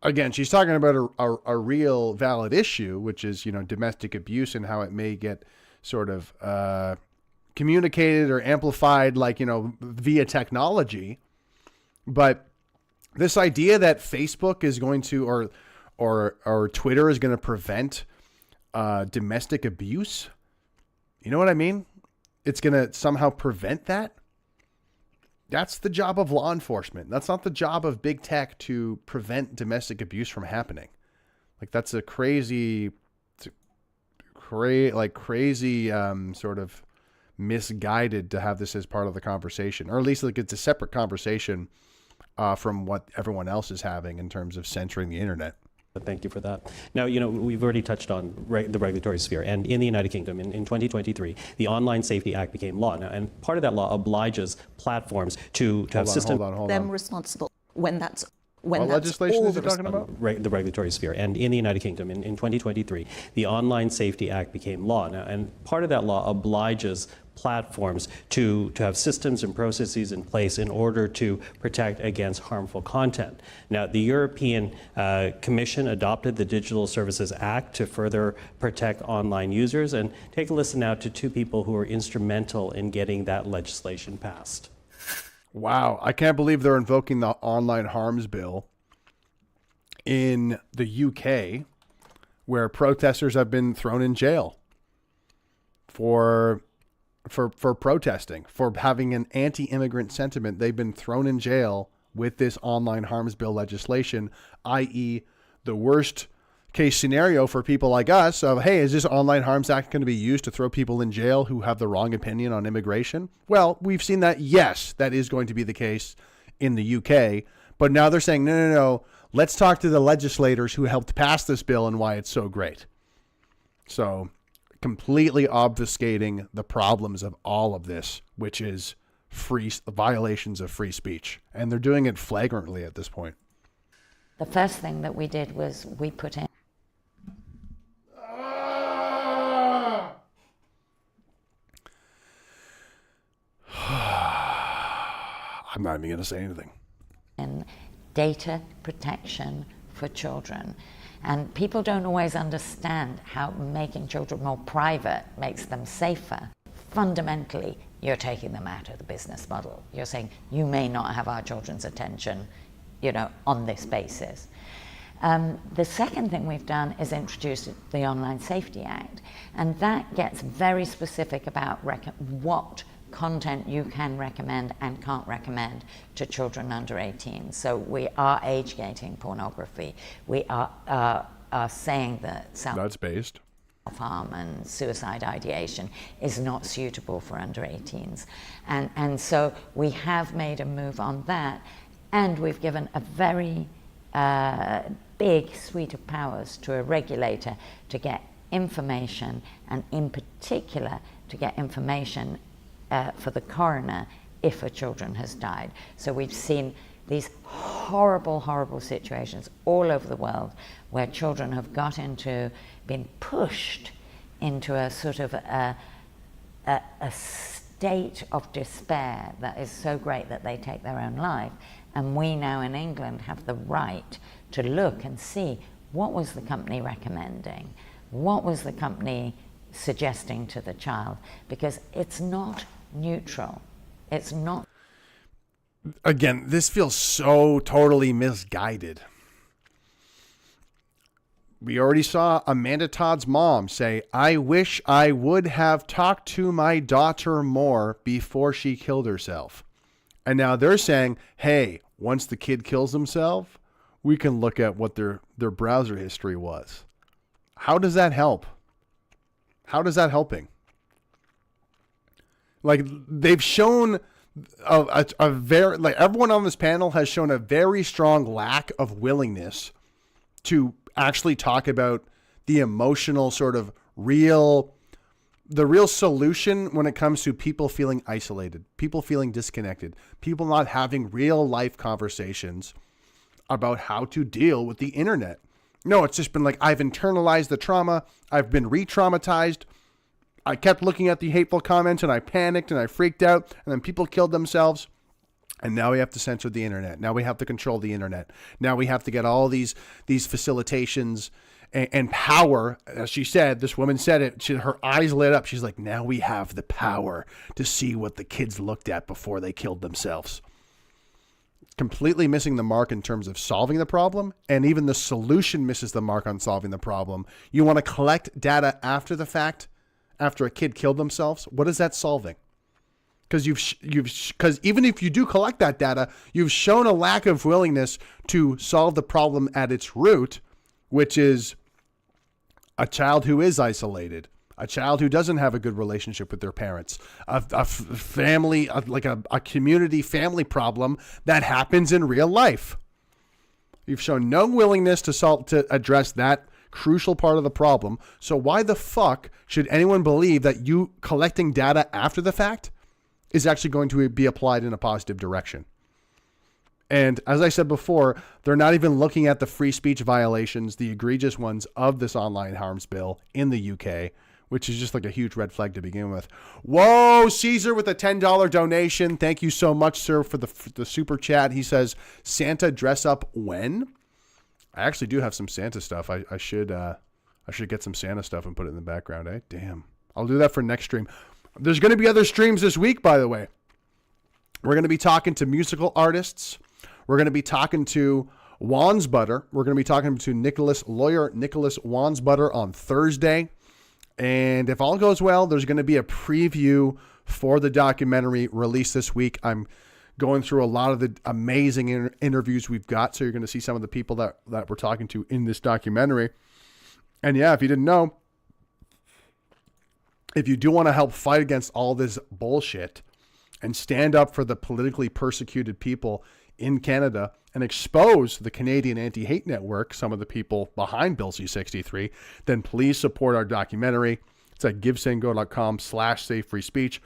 again, she's talking about a real valid issue, which is, domestic abuse and how it may get sort of communicated or amplified, via technology. But this idea that Facebook is going to, or Twitter is going to prevent domestic abuse, you know what I mean? It's going to somehow prevent that. That's the job of law enforcement. That's not the job of big tech to prevent domestic abuse from happening. That's a crazy sort of misguided to have this as part of the conversation, or at least it's a separate conversation from what everyone else is having in terms of censoring the internet. Thank you for that. Now, we've already touched on the regulatory sphere, and in the United Kingdom, in 2023, the Online Safety Act became law. Now, and part of that law obliges platforms to have systems them responsible when that's what legislation is it talking about? The regulatory sphere, and in the United Kingdom, in 2023, the Online Safety Act became law. Now, and part of that law obliges platforms to have systems and processes in place in order to protect against harmful content. Now, the European Commission adopted the Digital Services Act to further protect online users. And take a listen now to two people who were instrumental in getting that legislation passed. Wow, I can't believe they're invoking the Online Harms Bill in the UK, where protesters have been thrown in jail for protesting, for having an anti-immigrant sentiment. They've been thrown in jail with this Online Harms Bill legislation, i.e. the worst case scenario for people like us of, hey, is this Online Harms Act going to be used to throw people in jail who have the wrong opinion on immigration? Well, we've seen that, yes, that is going to be the case in the UK. But now they're saying, no, Let's talk to the legislators who helped pass this bill and why it's so great. So completely obfuscating the problems of all of this, which is violations of free speech. And they're doing it flagrantly at this point. The first thing that we did was we put in I'm not even going to say anything. in data protection for children. And people don't always understand how making children more private makes them safer. Fundamentally, you're taking them out of the business model. You're saying, you may not have our children's attention, on this basis. The second thing we've done is introduce the Online Safety Act, and that gets very specific about what content you can recommend and can't recommend to children under 18. So we are age gating pornography. We are saying that that's based self-harm and suicide ideation is not suitable for under 18s. And so we have made a move on that, and we've given a very big suite of powers to a regulator to get information, and in particular to get information for the coroner if a children has died. So we've seen these horrible, horrible situations all over the world where children have been pushed into a sort of a state of despair that is so great that they take their own life. And we now in England have the right to look and see, what was the company recommending? What was the company suggesting to the child? Because it's not neutral. It's not. Again, this feels so totally misguided. We already saw Amanda Todd's mom say, I wish I would have talked to my daughter more before she killed herself. And now they're saying, hey, once the kid kills himself, we can look at what their browser history was. How does that help? How is that helping? Like, they've shown a very, like, everyone on this panel has shown a very strong lack of willingness to actually talk about the emotional sort of the real solution when it comes to people feeling isolated, people feeling disconnected, people not having real life conversations about how to deal with the internet. No, it's just been like, I've internalized the trauma. I've been re-traumatized. I kept looking at the hateful comments and I panicked and I freaked out, and then people killed themselves. And now we have to censor the internet. Now we have to control the internet. Now we have to get all these facilitations and power. As she said, this woman said it, her eyes lit up. She's like, now we have the power to see what the kids looked at before they killed themselves. Completely missing the mark in terms of solving the problem, and even the solution misses the mark on solving the problem. You want to collect data after the fact, after a kid killed themselves. What is that solving? Because because even if you do collect that data, you've shown a lack of willingness to solve the problem at its root, which is a child who is isolated, a child who doesn't have a good relationship with their parents, a family, like a community family problem that happens in real life. You've shown no willingness to address that crucial part of the problem. So why the fuck should anyone believe that you collecting data after the fact is actually going to be applied in a positive direction? And as I said before, they're not even looking at the free speech violations, the egregious ones of this online harms bill in the UK, which is just like a huge red flag to begin with. Whoa, Caesar with a $10 donation. Thank you so much, sir, for the super chat. He says, Santa dress up when? I actually do have some Santa stuff. I should get some Santa stuff and put it in the background, eh? Damn. I'll do that for next stream. There's going to be other streams this week, by the way. We're going to be talking to musical artists. We're going to be talking to Wansbutter. We're going to be talking to lawyer Nicholas Wansbutter on Thursday. And if all goes well, there's going to be a preview for the documentary released this week. I'm going through a lot of the amazing interviews we've got. So you're going to see some of the people that we're talking to in this documentary. And yeah, if you didn't know, if you do want to help fight against all this bullshit and stand up for the politically persecuted people in Canada and expose the Canadian Anti-Hate Network, some of the people behind Bill C-63, then please support our documentary. It's at givesendgo.com/safefreespeech.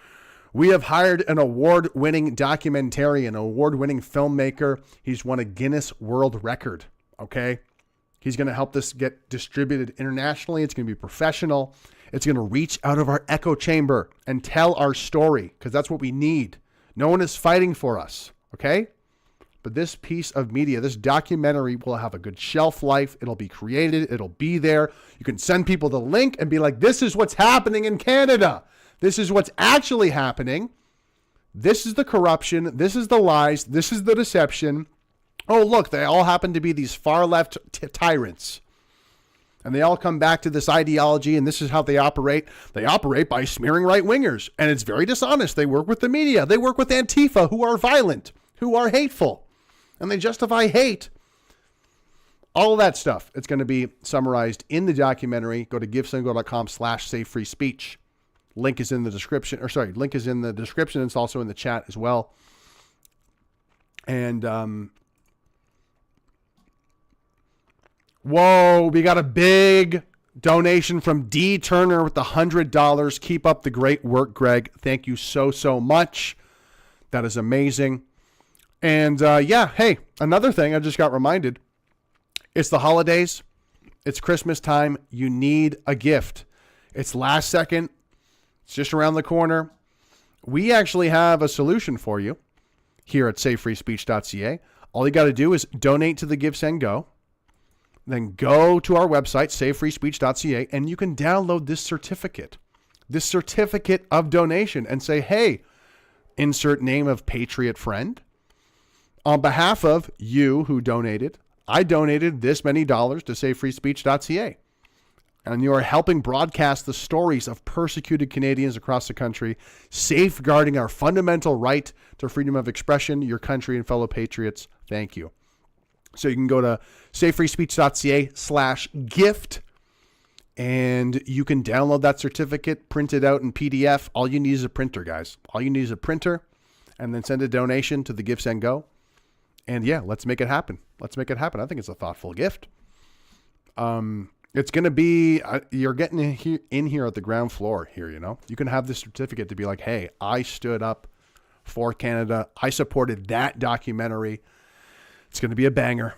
We have hired an award-winning documentarian, award-winning filmmaker. He's won a Guinness World Record, okay? He's going to help this get distributed internationally. It's going to be professional. It's going to reach out of our echo chamber and tell our story, because that's what we need. No one is fighting for us, okay? But this piece of media, this documentary, will have a good shelf life. It'll be created. It'll be there. You can send people the link and be like, this is what's happening in Canada. This is what's actually happening. This is the corruption. This is the lies. This is the deception. Oh, look, they all happen to be these far left tyrants. And they all come back to this ideology, and this is how they operate. They operate by smearing right-wingers, and it's very dishonest. They work with the media. They work with Antifa, who are violent, who are hateful, and they justify hate. All of that stuff, it's going to be summarized in the documentary. Go to givesendgo.com/safefreespeech. Link is in the description, link is in the description. It's also in the chat as well. And, whoa, we got a big donation from D. Turner with the $100. Keep up the great work, Greg. Thank you so, so much. That is amazing. And yeah, hey, another thing I just got reminded. It's the holidays. It's Christmas time. You need a gift. It's last second. It's just around the corner. We actually have a solution for you here at safefreespeech.ca. All you got to do is donate to the Give, Send, Go. Then go to our website, safefreespeech.ca, and you can download this certificate of donation, and say, hey, insert name of Patriot friend. On behalf of you who donated, I donated this many dollars to safefreespeech.ca. And you are helping broadcast the stories of persecuted Canadians across the country, safeguarding our fundamental right to freedom of expression, your country and fellow patriots. Thank you. So you can go to safefreespeech.ca/gift, and you can download that certificate, print it out in PDF. All you need is a printer, guys. All you need is a printer, and then send a donation to the Give, Send, Go. And yeah, let's make it happen. Let's make it happen. I think it's a thoughtful gift. It's going to be, you're getting in here at the ground floor here, you know. You can have this certificate to be like, hey, I stood up for Canada. I supported that documentary. It's going to be a banger.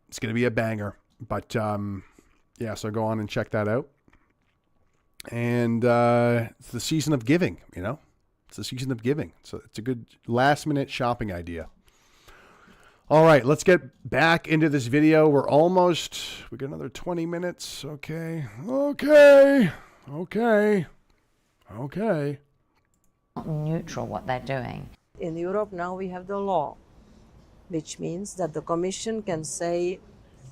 It's going to be a banger. But yeah, so go on and check that out. And it's the season of giving, you know. It's the season of giving. So it's a good last minute shopping idea. All right, let's get back into this video. We got another 20 minutes. Okay. Neutral what they're doing. In Europe now we have the law, which means that the Commission can say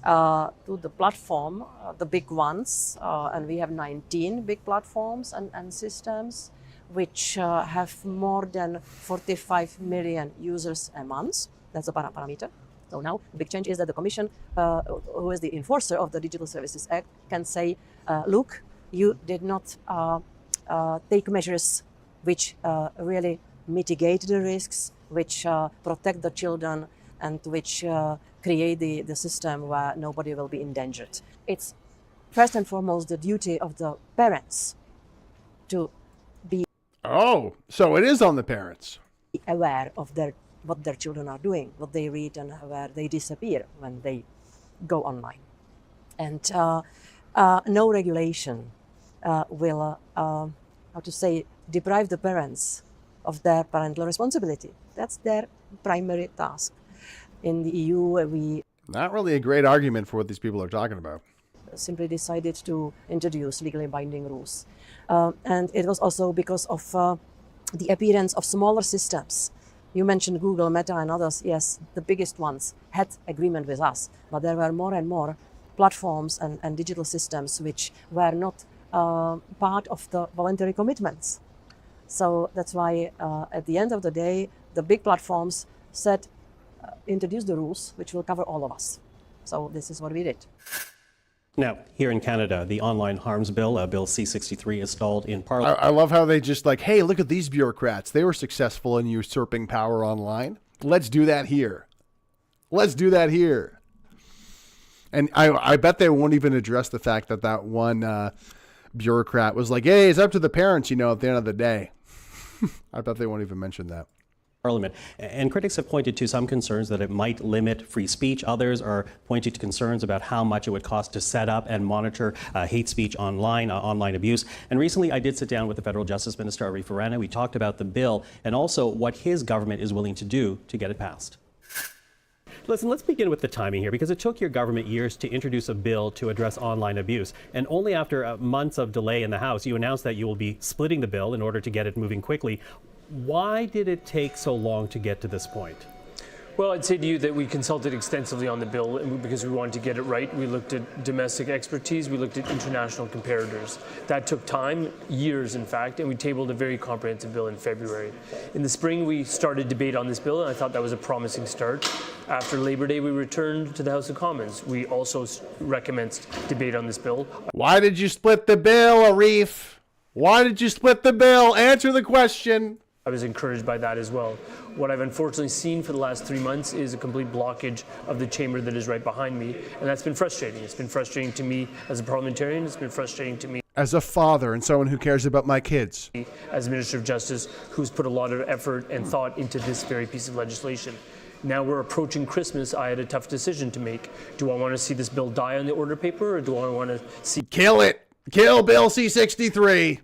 to the platform, the big ones, and we have 19 big platforms and systems which have more than 45 million users a month. That's a parameter. So now the big change is that the Commission, who is the enforcer of the Digital Services Act, can say, look, you did not take measures which really mitigate the risks, which protect the children, and which create the system where nobody will be endangered. It's first and foremost the duty of the parents to be so it is on the parents. Aware of what their children are doing, what they read, and where they disappear when they go online. And no regulation will, deprive the parents of their parental responsibility. That's their primary task. In the EU, we Not really a great argument for what these people are talking about. Simply decided to introduce legally binding rules. And it was also because of the appearance of smaller systems. You mentioned Google, Meta, and others. Yes, the biggest ones had agreement with us, but there were more and more platforms and digital systems which were not part of the voluntary commitments. So that's why at the end of the day, the big platforms said, introduce the rules which will cover all of us. So this is what we did. Now, here in Canada, the Online Harms Bill, Bill C-63, is stalled in Parliament. I love how they just like, hey, look at these bureaucrats. They were successful in usurping power online. Let's do that here. Let's do that here. And I bet they won't even address the fact that one bureaucrat was like, hey, it's up to the parents, at the end of the day. I bet they won't even mention that. Parliament. And critics have pointed to some concerns that it might limit free speech. Others are pointing to concerns about how much it would cost to set up and monitor hate speech online, online abuse. And recently I did sit down with the Federal Justice Minister, Arif Harana. We talked about the bill and also what his government is willing to do to get it passed. Listen, let's begin with the timing here, because it took your government years to introduce a bill to address online abuse. And only after months of delay in the House, you announced that you will be splitting the bill in order to get it moving quickly. Why did it take so long to get to this point? Well, I'd say to you that we consulted extensively on the bill because we wanted to get it right. We looked at domestic expertise, we looked at international comparators. That took time, years in fact, and we tabled a very comprehensive bill in February. In the spring, we started debate on this bill, and I thought that was a promising start. After Labor Day, we returned to the House of Commons. We also recommenced debate on this bill. Why did you split the bill, Arif? Why did you split the bill? Answer the question. I was encouraged by that as well. What I've unfortunately seen for the last 3 months is a complete blockage of the chamber that is right behind me, and that's been frustrating. It's been frustrating to me as a parliamentarian. It's been frustrating to me as a father and someone who cares about my kids. As Minister of Justice, who's put a lot of effort and thought into this very piece of legislation. Now we're approaching Christmas. I had a tough decision to make. Do I want to see this bill die on the order paper, or do I want to see... Kill it! Kill Bill C-63!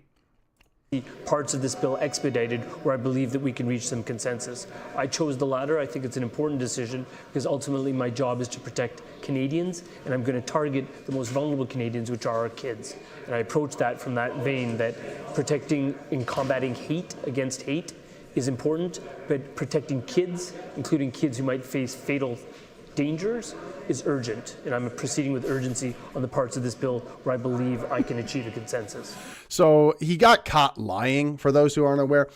Parts of this bill expedited where I believe that we can reach some consensus. I chose the latter. I think it's an important decision because ultimately my job is to protect Canadians, and I'm going to target the most vulnerable Canadians, which are our kids. And I approach that from that vein that protecting and combating hate against hate is important, but protecting kids, including kids who might face fatal dangers, is urgent, and I'm proceeding with urgency on the parts of this bill where I believe I can achieve a consensus. So he got caught lying, for those who aren't aware.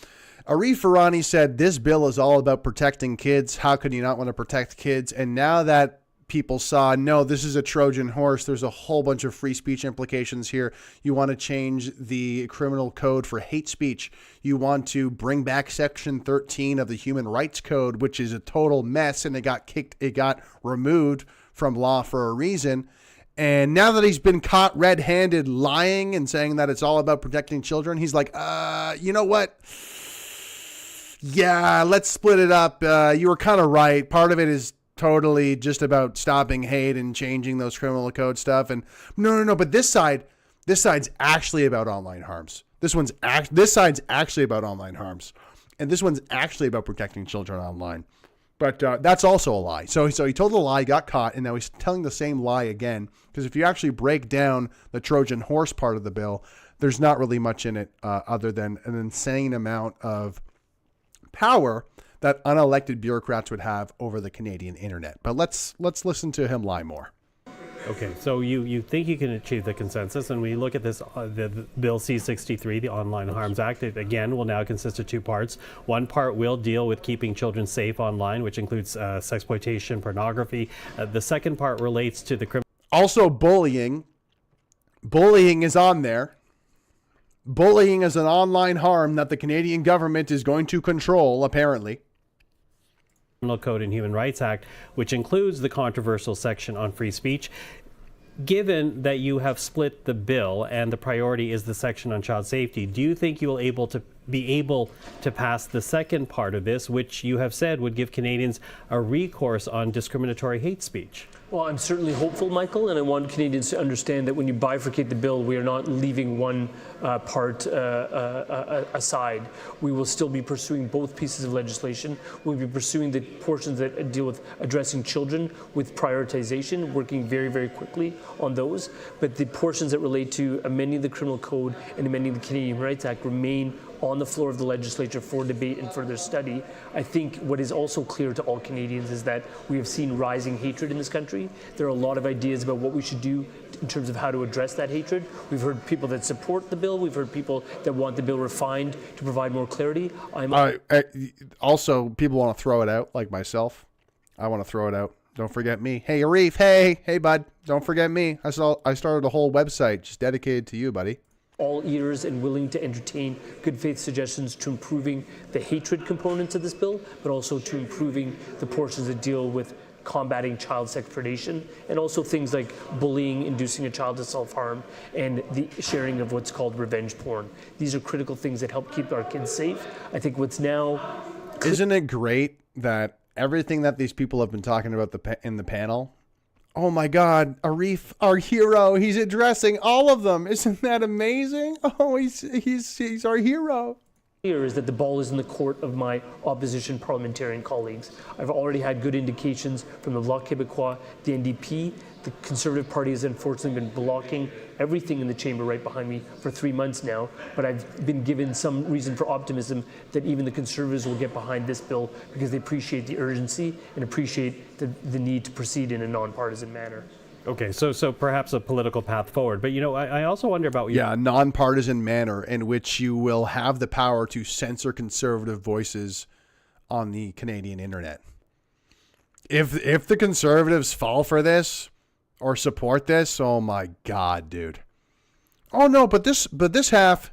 Arif Harana said this bill is all about protecting kids. How could you not want to protect kids? And now that people saw, no, this is a Trojan horse, there's a whole bunch of free speech implications here. You want to change the criminal code for hate speech. You want to bring back Section 13 of the Human Rights Code, which is a total mess, and it got removed from law for a reason. And now that he's been caught red-handed lying and saying that it's all about protecting children, he's like, you know what? Yeah, let's split it up. You were kind of right. Part of it is totally just about stopping hate and changing those criminal code stuff. And no. But this side's actually about online harms. This side's actually about online harms, and this one's actually about protecting children online. But that's also a lie. So he told a lie, got caught, and now he's telling the same lie again. Because if you actually break down the Trojan horse part of the bill, there's not really much in it other than an insane amount of power that unelected bureaucrats would have over the Canadian internet. But let's listen to him lie more. Okay, so you think you can achieve the consensus, and we look at this, the Bill C-63, the Online Harms Act. It, again, will now consist of two parts. One part will deal with keeping children safe online, which includes sexploitation, pornography. The second part relates to the criminal... Also bullying. Bullying is on there. Bullying is an online harm that the Canadian government is going to control, apparently. Criminal Code and Human Rights Act, which includes the controversial section on free speech. Given that you have split the bill and the priority is the section on child safety, do you think you will be able to pass the second part of this, which you have said would give Canadians a recourse on discriminatory hate speech? Well, I'm certainly hopeful, Michael, and I want Canadians to understand that when you bifurcate the bill, we are not leaving one part aside. We will still be pursuing both pieces of legislation. We'll be pursuing the portions that deal with addressing children with prioritization, working very, very quickly on those. But the portions that relate to amending the Criminal Code and amending the Canadian Human Rights Act remain on the floor of the legislature for debate and further study. I think what is also clear to all Canadians is that we have seen rising hatred in this country. There are a lot of ideas about what we should do in terms of how to address that hatred. We've heard people that support the bill. We've heard people that want the bill refined to provide more clarity. Also, people want to throw it out, like myself. I want to throw it out. Don't forget me. Hey, Arif. Hey, bud. Don't forget me. I started a whole website just dedicated to you, buddy. All ears and willing to entertain good faith suggestions to improving the hatred components of this bill, but also to improving the portions that deal with combating child sex predation, and also things like bullying, inducing a child to self-harm, and the sharing of what's called revenge porn. These are critical things that help keep our kids safe. I think what's now... Isn't it great that everything that these people have been talking about in the panel, oh my God, Arif, our hero, he's addressing all of them. Isn't that amazing? Oh, he's our hero. Here is that the ball is in the court of my opposition parliamentarian colleagues. I've already had good indications from the Bloc Québécois, the NDP. The Conservative Party has unfortunately been blocking everything in the chamber right behind me for 3 months now, but I've been given some reason for optimism that even the Conservatives will get behind this bill because they appreciate the urgency and appreciate the need to proceed in a nonpartisan manner. Okay, so perhaps a political path forward. But, you know, I also wonder about... a nonpartisan manner in which you will have the power to censor conservative voices on the Canadian internet. If the Conservatives fall for this or support this, oh my God, dude. Oh no, but this half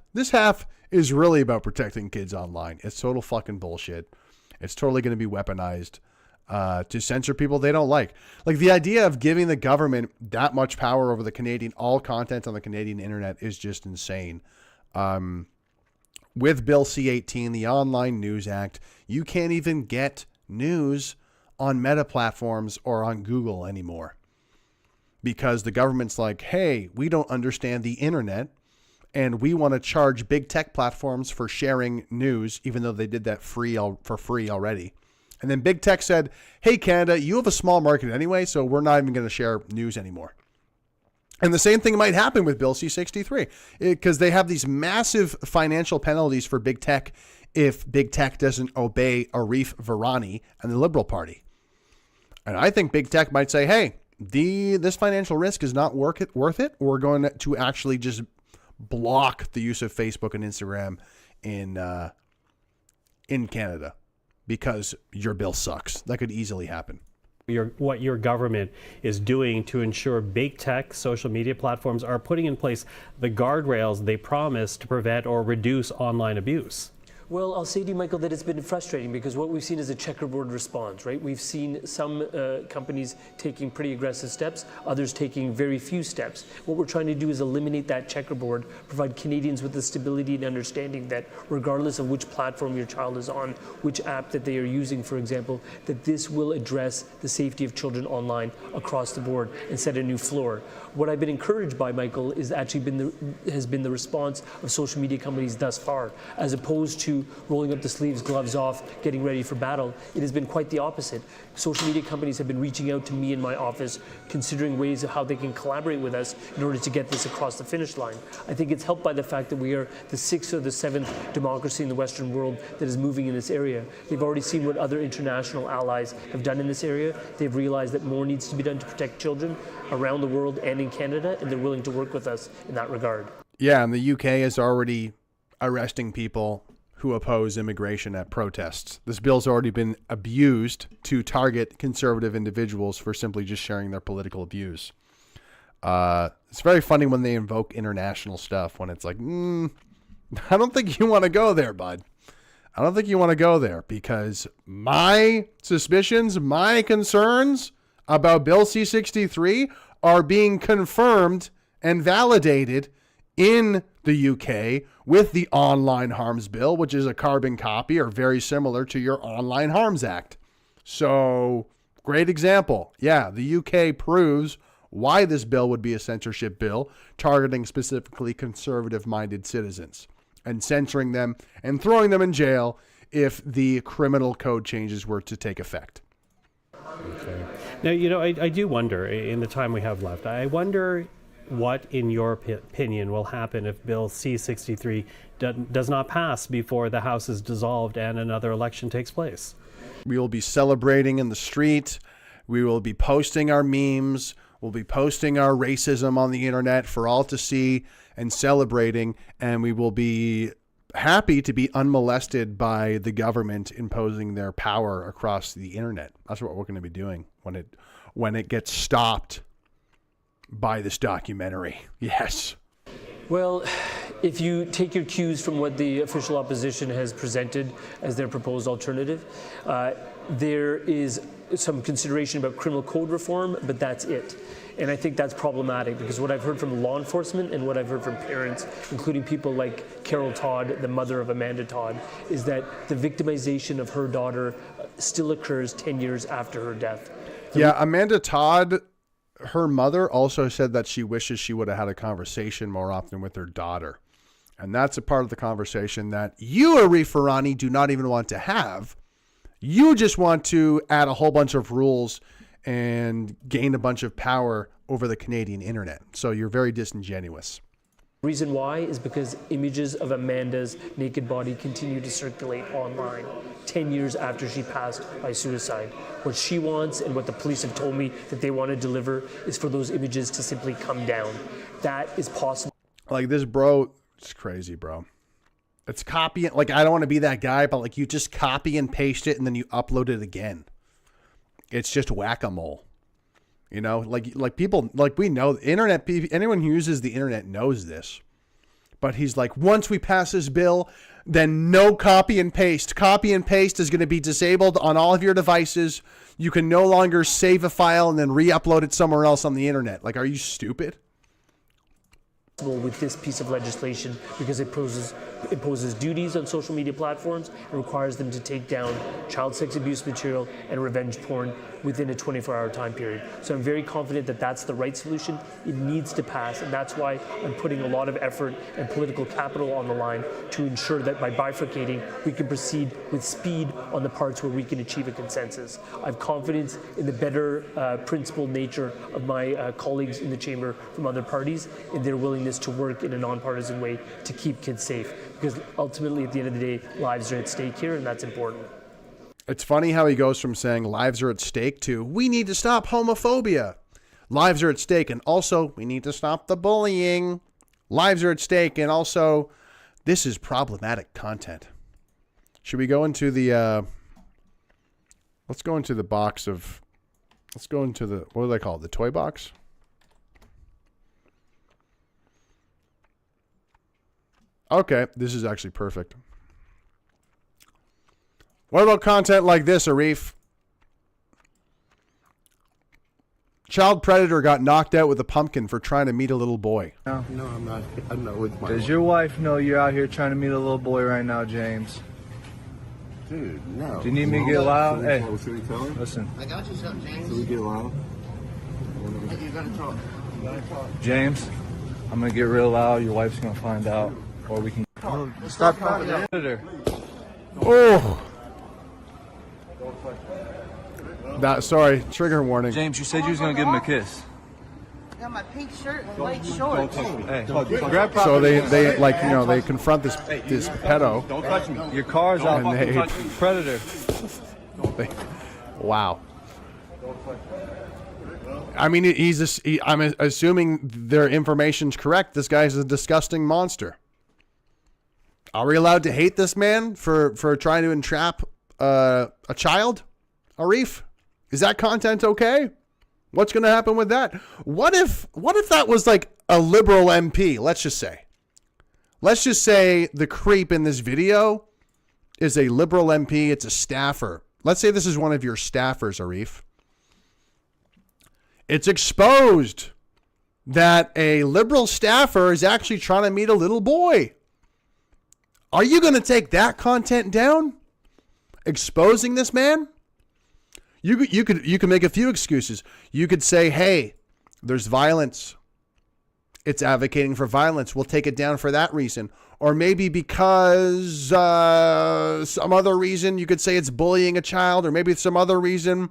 is really about protecting kids online. It's total fucking bullshit. It's totally going to be weaponized to censor people they don't like. Like, the idea of giving the government that much power over all content on the Canadian internet is just insane. With Bill C-18, the Online News Act, you can't even get news on Meta platforms or on Google anymore because the government's like, hey, we don't understand the internet and we want to charge big tech platforms for sharing news, even though they did that for free already. And then big tech said, hey, Canada, you have a small market anyway, so we're not even going to share news anymore. And the same thing might happen with Bill C-63 because they have these massive financial penalties for big tech if big tech doesn't obey Arif Virani and the Liberal Party. And I think big tech might say, hey, this financial risk is not worth it. We're going to actually just block the use of Facebook and Instagram in Canada. Because your bill sucks. That could easily happen. What your government is doing to ensure big tech social media platforms are putting in place the guardrails they promise to prevent or reduce online abuse. Well, I'll say to you, Michael, that it's been frustrating because what we've seen is a checkerboard response, right? We've seen some companies taking pretty aggressive steps, others taking very few steps. What we're trying to do is eliminate that checkerboard, provide Canadians with the stability and understanding that regardless of which platform your child is on, which app that they are using, for example, that this will address the safety of children online across the board and set a new floor. What I've been encouraged by, Michael, is actually has been the response of social media companies thus far, as opposed to rolling up the sleeves, gloves off, getting ready for battle. It has been quite the opposite. Social media companies have been reaching out to me in my office, considering ways of how they can collaborate with us in order to get this across the finish line. I think it's helped by the fact that we are the 6th or the 7th democracy in the Western world that is moving in this area. They've already seen what other international allies have done in this area. They've realized that more needs to be done to protect children around the world and in Canada, and they're willing to work with us in that regard. Yeah, and the UK is already arresting people who oppose immigration at protests. This bill's already been abused to target conservative individuals for simply just sharing their political views. It's very funny when they invoke international stuff, when it's like, I don't think you want to go there, bud. I don't think you want to go there because my suspicions, my concerns about Bill C-63 are being confirmed and validated in the UK with the Online Harms Bill, which is a carbon copy or very similar to your Online Harms Act. So, great example. Yeah, the UK proves why this bill would be a censorship bill targeting specifically conservative-minded citizens and censoring them and throwing them in jail if the criminal code changes were to take effect. Okay. Now, you know, I do wonder, in the time we have left, I wonder what, in your opinion, will happen if Bill C-63 does not pass before the House is dissolved and another election takes place. We will be celebrating in the street. We will be posting our memes. We'll be posting our racism on the internet for all to see and celebrating. And we will be happy to be unmolested by the government imposing their power across the internet. That's what we're going to be doing when it gets stopped by this documentary. Yes. Well, If you take your cues from what the official opposition has presented as their proposed alternative, there is some consideration about criminal code reform, but that's it. And I think that's problematic because what I've heard from law enforcement and what I've heard from parents, including people like Carol Todd, the mother of Amanda Todd, is that the victimization of her daughter still occurs 10 years after her death. Yeah, Amanda Todd, her mother also said that she wishes she would have had a conversation more often with her daughter. And that's a part of the conversation that you, Arif Farani, do not even want to have. You just want to add a whole bunch of rules and gain a bunch of power over the Canadian internet. So you're very disingenuous. Reason why is because images of Amanda's naked body continue to circulate online 10 years after she passed by suicide. What she wants and what the police have told me that they want to deliver is for those images to simply come down. That is possible. Like this bro, it's crazy, bro. It's copying. Like, I don't want to be that guy, but like you just copy and paste it and then you upload it again. It's just whack-a-mole. You know, like people, like we know internet, anyone who uses the internet knows this. But he's like, once we pass this bill, then no copy and paste. Copy and paste is going to be disabled on all of your devices. You can no longer save a file and then re-upload it somewhere else on the internet. Like, are you stupid? With this piece of legislation because it imposes duties on social media platforms and requires them to take down child sex abuse material and revenge porn within a 24-hour time period. So I'm very confident that that's the right solution. It needs to pass, and that's why I'm putting a lot of effort and political capital on the line to ensure that by bifurcating, we can proceed with speed on the parts where we can achieve a consensus. I have confidence in the better principled nature of my colleagues in the chamber from other parties and their willingness to work in a nonpartisan way to keep kids safe. Because ultimately, at the end of the day, lives are at stake here, and that's important. It's funny how he goes from saying lives are at stake to we need to stop homophobia. Lives are at stake, and also we need to stop the bullying. Lives are at stake, and also this is problematic content. Should we go into the let's go into the box of, let's go into the, what do they call it, the toy box? Okay, this is actually perfect. What about content like this, Arif? Child predator got knocked out with a pumpkin for trying to meet a little boy. No, I'm not with my wife. Does your wife know you're out here trying to meet a little boy right now, James? Dude, no. Do you need me to get loud? Hey, listen. I got you something, James. Can we get loud? You gotta talk. You gotta talk. James, I'm gonna get real loud. Your wife's gonna find out, or we can. Stop talking. Oh. That, sorry, trigger warning. James, you said you was gonna give him a kiss. I got my pink shirt and white shorts. Hey, so they like, you know, they confront this pedo. Don't touch me. Your car's out. And they, Predator. Wow. I mean, I'm assuming their information's correct. This guy's a disgusting monster. Are we allowed to hate this man for trying to entrap a child? Arif, is that content okay? What's going to happen with that? What if that was like a liberal MP? Let's just say the creep in this video is a liberal MP. It's a staffer. Let's say this is one of your staffers, Arif. It's exposed that a liberal staffer is actually trying to meet a little boy. Are you going to take that content down? Exposing this man? You could make a few excuses. You could say, hey, there's violence. It's advocating for violence. We'll take it down for that reason. Or maybe because some other reason, you could say it's bullying a child, or maybe some other reason.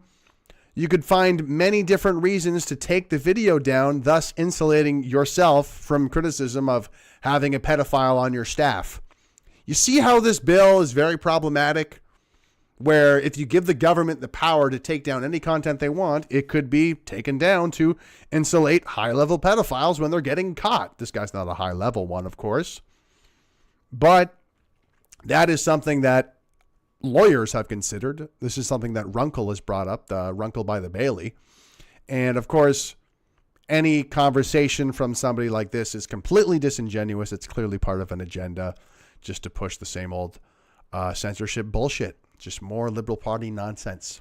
You could find many different reasons to take the video down, thus insulating yourself from criticism of having a pedophile on your staff. You see how this bill is very problematic? Where if you give the government the power to take down any content they want, it could be taken down to insulate high-level pedophiles when they're getting caught. This guy's not a high-level one, of course. But that is something that lawyers have considered. This is something that Runkle has brought up, the Runkle by the Bailey. And, of course, any conversation from somebody like this is completely disingenuous. It's clearly part of an agenda just to push the same old censorship bullshit. Just more Liberal Party nonsense.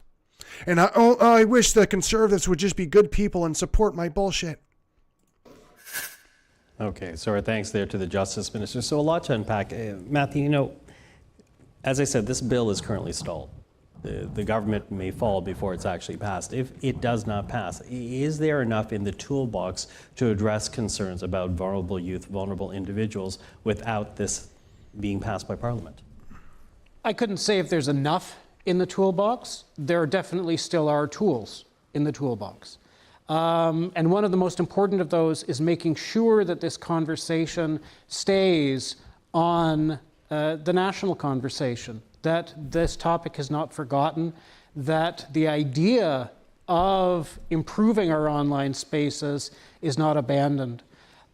And I wish the Conservatives would just be good people and support my bullshit. Okay, so our thanks there to the Justice Minister. So a lot to unpack. Matthew, you know, as I said, this bill is currently stalled. The government may fall before it's actually passed. If it does not pass, is there enough in the toolbox to address concerns about vulnerable youth, vulnerable individuals without this being passed by Parliament? I couldn't say if there's enough in the toolbox. There definitely still are tools in the toolbox. And one of the most important of those is making sure that this conversation stays on the national conversation, that this topic is not forgotten, that the idea of improving our online spaces is not abandoned.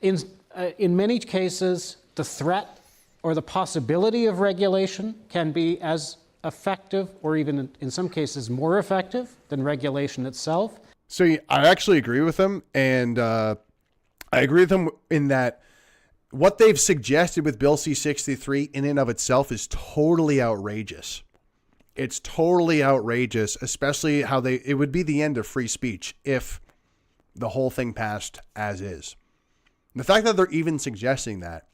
In many cases, the threat or the possibility of regulation can be as effective, or even in some cases more effective than regulation itself. So I actually agree with him, and I agree with him in that what they've suggested with Bill C-63 in and of itself is totally outrageous. It's totally outrageous, especially how it would be the end of free speech if the whole thing passed as is. The fact that they're even suggesting that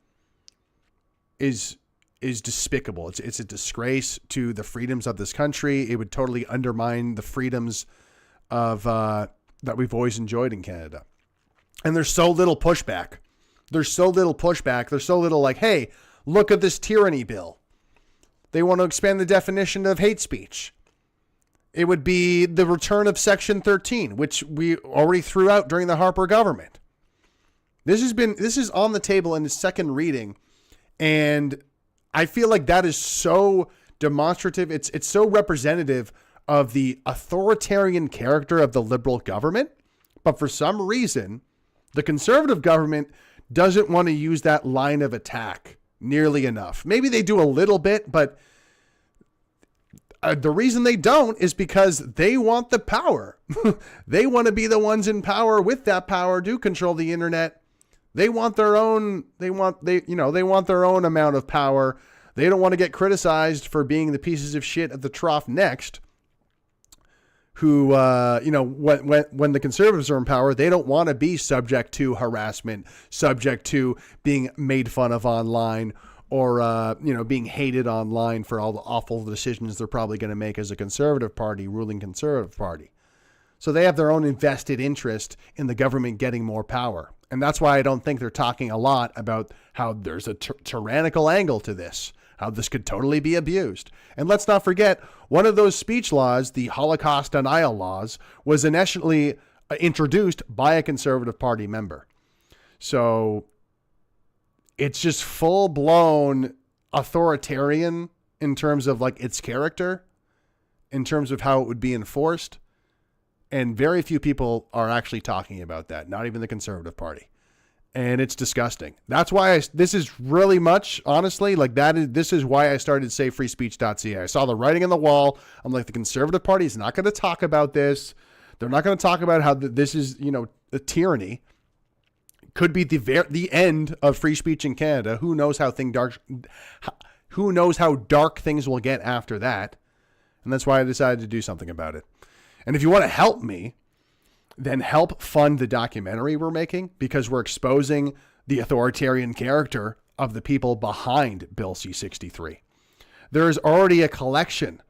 is despicable. It's a disgrace to the freedoms of this country. It would totally undermine the freedoms of that we've always enjoyed in Canada. And there's so little pushback. There's so little pushback. There's so little like, hey, look at this tyranny bill. They want to expand the definition of hate speech. It would be the return of Section 13, which we already threw out during the Harper government. This is on the table in the second reading, and I feel like that is so demonstrative. It's so representative of the authoritarian character of the Liberal government. But for some reason, the Conservative government doesn't want to use that line of attack nearly enough. Maybe they do a little bit, but the reason they don't is because they want the power. They want to be the ones in power with that power to control the internet. They want their own, they want their own amount of power. They don't want to get criticized for being the pieces of shit at the trough next. Who, when the Conservatives are in power, they don't want to be subject to harassment, subject to being made fun of online, or, being hated online for all the awful decisions they're probably going to make as a Conservative Party, ruling Conservative Party. So they have their own invested interest in the government getting more power. And that's why I don't think they're talking a lot about how there's a tyrannical angle to this, how this could totally be abused. And let's not forget, one of those speech laws, the Holocaust denial laws, was initially introduced by a Conservative Party member. So it's just full-blown authoritarian in terms of like its character, in terms of how it would be enforced. And very few people are actually talking about that, not even the Conservative Party. And it's disgusting. That's why this is really much, honestly, like this is why I started SaveFreeSpeech.ca. I saw the writing on the wall. I'm like, the Conservative Party is not going to talk about this. They're not going to talk about how this is, a tyranny. Could be the end of free speech in Canada. Who knows how dark things will get after that. And that's why I decided to do something about it. And if you want to help me, then help fund the documentary we're making, because we're exposing the authoritarian character of the people behind Bill C-63. There is already a collection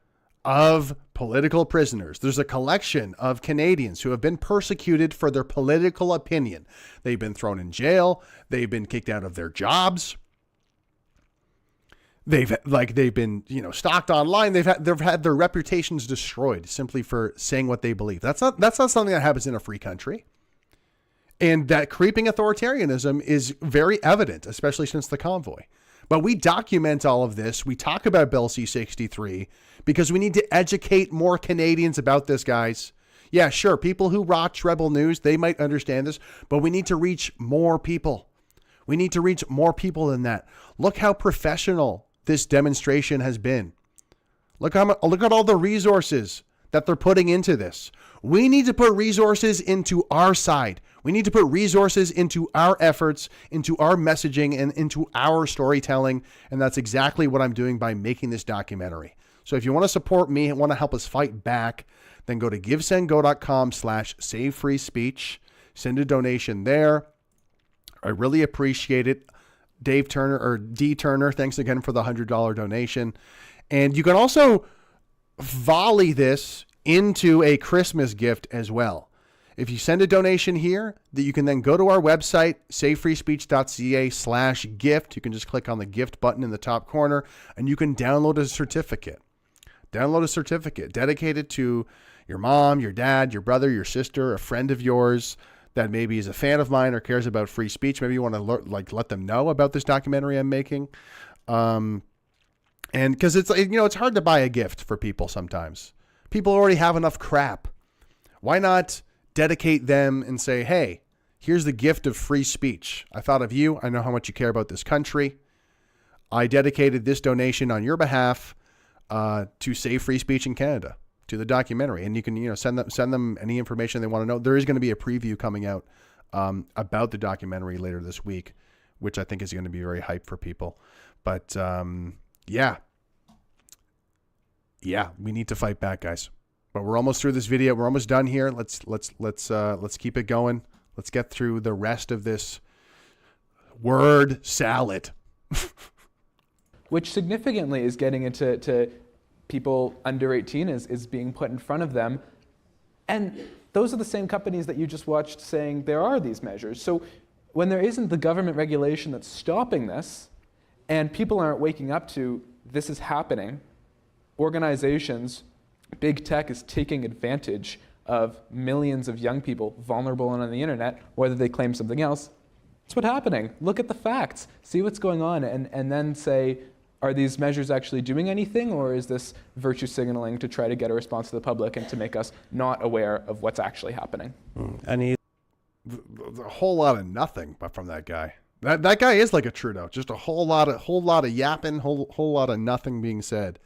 of political prisoners. There's a collection of Canadians who have been persecuted for their political opinion. They've been thrown in jail. They've been kicked out of their jobs. They've been, stalked online. They've had their reputations destroyed simply for saying what they believe. That's not something that happens in a free country. And that creeping authoritarianism is very evident, especially since the convoy. But we document all of this. We talk about Bill C-63 because we need to educate more Canadians about this, guys. Yeah, sure, people who watch Rebel News, they might understand this, but we need to reach more people. We need to reach more people than that. Look how professional this demonstration has been. Look at all the resources that they're putting into this. We need to put resources into our side. We need to put resources into our efforts, into our messaging, and into our storytelling. And that's exactly what I'm doing by making this documentary. So if you want to support me and want to help us fight back, then go to givesendgo.com/savefreespeech. Send a donation there. I really appreciate it. Dave Turner or D Turner, thanks again for the $100 donation. And you can also volley this into a Christmas gift as well. If you send a donation here, that you can then go to our website, savefreespeech.ca/gift. You can just click on the gift button in the top corner and you can download a certificate. Download a certificate dedicated to your mom, your dad, your brother, your sister, a friend of yours that maybe is a fan of mine or cares about free speech. Maybe you want to let them know about this documentary I'm making. And because it's hard to buy a gift for people sometimes. People already have enough crap. Why not dedicate them and say, hey, here's the gift of free speech. I thought of you. I know how much you care about this country. I dedicated this donation on your behalf to save free speech in Canada, to the documentary. And you can send them any information they want to know. There is going to be a preview coming out about the documentary later this week, which I think is going to be very hype for people. But yeah, we need to fight back, guys. But we're almost through this video. We're almost done here. Let's keep it going. Let's get through the rest of this word salad. Which significantly is getting into people under 18 is being put in front of them. And those are the same companies that you just watched saying there are these measures. So when there isn't the government regulation that's stopping this, and people aren't waking up to this is happening, organizations, big tech is taking advantage of millions of young people vulnerable on the internet, whether they claim something else. That's what's happening. Look at the facts, see what's going on, and then say, are these measures actually doing anything, or is this virtue signaling to try to get a response to the public and to make us not aware of what's actually happening? And a whole lot of nothing but from that guy. That guy is like a Trudeau, just a whole lot of yapping, whole lot of nothing being said.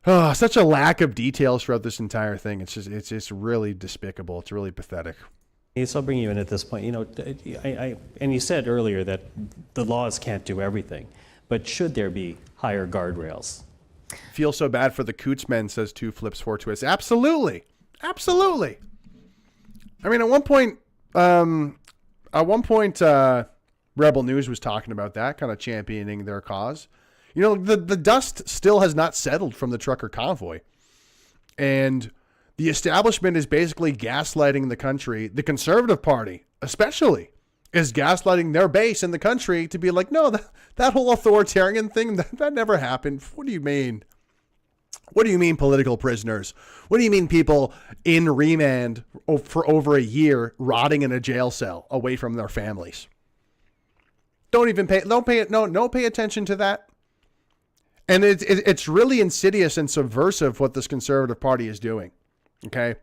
Oh, such a lack of details throughout this entire thing. It's just really despicable. It's really pathetic. So I'll bring you in at this point. And you said earlier that the laws can't do everything, but should there be higher guardrails? Feel so bad for the Coots men, says 2 Flips 4 Twists. Absolutely. Absolutely. I mean, at one point, Rebel News was talking about that, kind of championing their cause. The dust still has not settled from the trucker convoy. And the establishment is basically gaslighting the country. The Conservative Party, especially, is gaslighting their base in the country to be like, no, that whole authoritarian thing, that never happened. What do you mean? What do you mean political prisoners? What do you mean people in remand for over a year rotting in a jail cell away from their families? Don't pay attention to that. And it's really insidious and subversive what this Conservative Party is doing. Okay.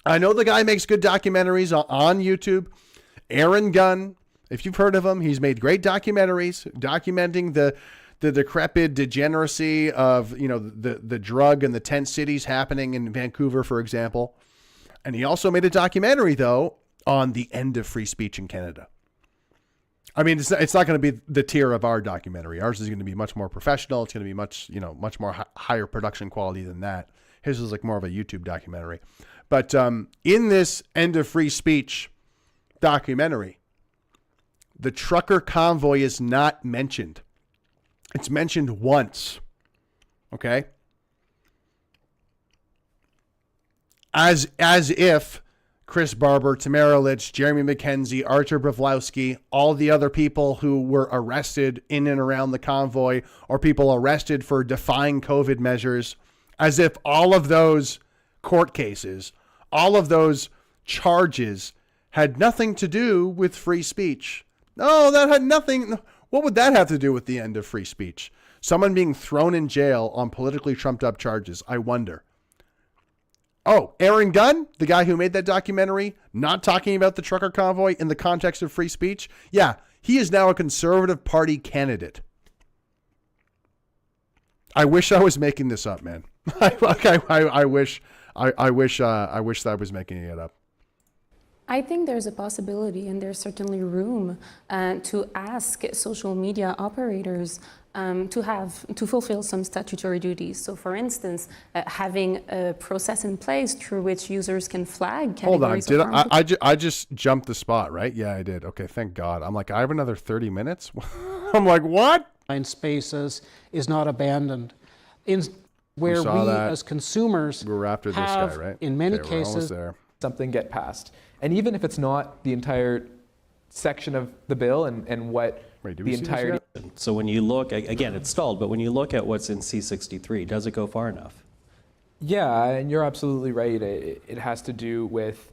I know the guy makes good documentaries on YouTube. Aaron Gunn, if you've heard of him, he's made great documentaries documenting the decrepit degeneracy of, the drug and the tent cities happening in Vancouver, for example. And he also made a documentary, though, on the end of free speech in Canada. I mean, it's not going to be the tier of our documentary. Ours is going to be much more professional. It's going to be much more higher production quality than that. His is like more of a YouTube documentary. But in this end of free speech documentary, the trucker convoy is not mentioned. It's mentioned once. Okay? As if Chris Barber, Tamara Litch, Jeremy McKenzie, Archer Bravlowski, all the other people who were arrested in and around the convoy, or people arrested for defying COVID measures, as if all of those court cases, all of those charges had nothing to do with free speech. No, that had nothing. What would that have to do with the end of free speech? Someone being thrown in jail on politically trumped up charges, I wonder. Oh, Aaron Gunn, the guy who made that documentary, not talking about the trucker convoy in the context of free speech. Yeah, he is now a Conservative Party candidate. I wish I was making this up, man. I wish I wish I was making it up. I think there's a possibility, and there's certainly room to ask social media operators to fulfill some statutory duties. So, for instance, having a process in place through which users can flag categories. Hold on, I just jumped the spot, right? Yeah, I did. Okay, thank God. I'm like, I have another 30 minutes. I'm like, what? Spaces is not abandoned. Where we as consumers we're after this have, guy, right? in many Okay, we're almost cases, there. Something get passed. And even if it's not the entire section of the bill and what the entirety. So when you look, again, it's stalled, but when you look at what's in C63, does it go far enough? Yeah, and you're absolutely right. It has to do with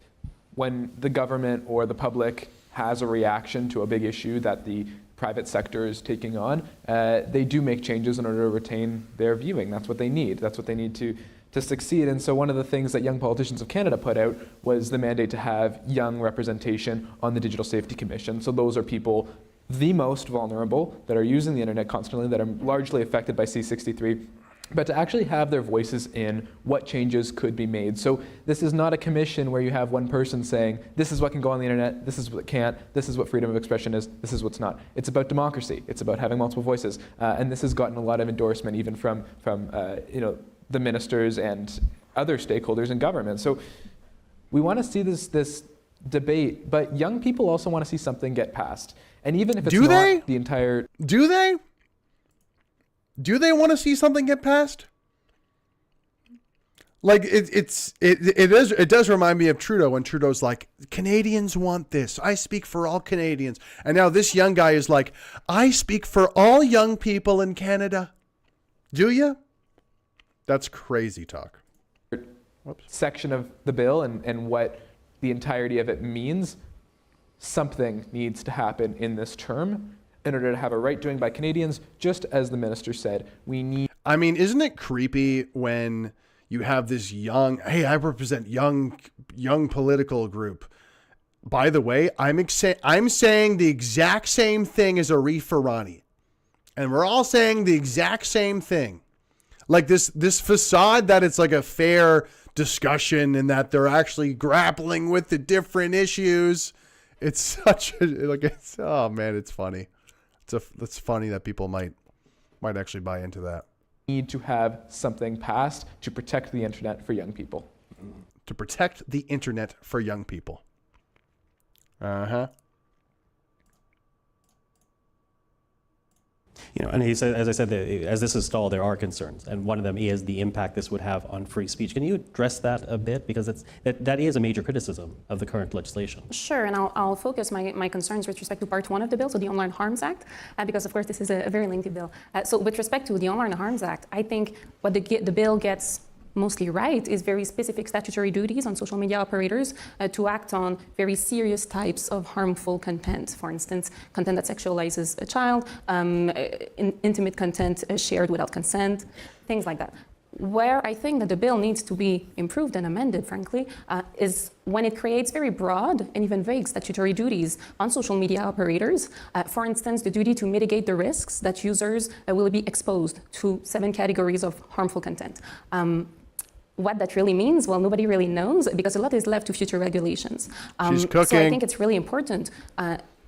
when the government or the public has a reaction to a big issue that the private sector is taking on, they do make changes in order to retain their viewing. That's what they need. That's what they need to succeed. And so one of the things that Young Politicians of Canada put out was the mandate to have young representation on the Digital Safety Commission. So those are people the most vulnerable that are using the internet constantly, that are largely affected by C63, but to actually have their voices in what changes could be made. So this is not a commission where you have one person saying, this is what can go on the internet, this is what can't, this is what freedom of expression is, this is what's not. It's about democracy. It's about having multiple voices. And this has gotten a lot of endorsement even from the ministers and other stakeholders in government. So we want to see this debate, but young people also want to see something get passed. And even if it's not the entire... Do they? Do they want to see something get passed? Like it does remind me of Trudeau when Trudeau's like, Canadians want this. I speak for all Canadians. And now this young guy is like, I speak for all young people in Canada. Do you? That's crazy talk. Section of the bill and what the entirety of it means, something needs to happen in this term in order to have a right doing by Canadians, just as the minister said. We need... I mean, isn't it creepy when you have this young, hey, I represent young political group. By the way, I'm saying the exact same thing as Arif Farani. And we're all saying the exact same thing. Like this facade that it's like a fair discussion and that they're actually grappling with the different issues. It's such a, oh man, it's funny. It's funny that people might actually buy into that. Need to have something passed to protect the internet for young people. To protect the internet for young people. Uh-huh. And he said, as I said, as this is stalled, there are concerns, and one of them is the impact this would have on free speech. Can you address that a bit, because that is a major criticism of the current legislation? Sure, and I'll focus my concerns with respect to Part 1 of the bill, so the Online Harms Act, because of course this is a very lengthy bill. So with respect to the Online Harms Act, I think what the bill gets mostly right is very specific statutory duties on social media operators to act on very serious types of harmful content. For instance, content that sexualizes a child, intimate content shared without consent, things like that. Where I think that the bill needs to be improved and amended, frankly, is when it creates very broad and even vague statutory duties on social media operators. For instance, the duty to mitigate the risks that users will be exposed to 7 categories of harmful content. What that really means, well, nobody really knows, because a lot is left to future regulations. She's cooking. So I think it's really important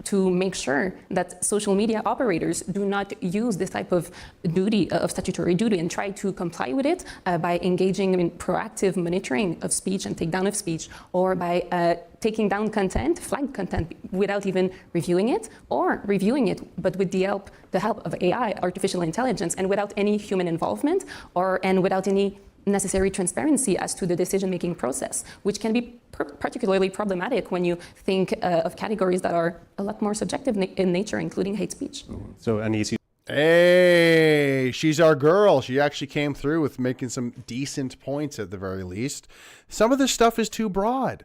to make sure that social media operators do not use this type of duty, of statutory duty, and try to comply with it by engaging in proactive monitoring of speech and takedown of speech, or by taking down content, flagged content, without even reviewing it, or reviewing it, but with the help of AI, artificial intelligence, and without any human involvement, and without any necessary transparency as to the decision-making process, which can be particularly problematic when you think of categories that are a lot more subjective in nature, including hate speech. So, Anise, hey, she's our girl. She actually came through with making some decent points at the very least. Some of the stuff is too broad.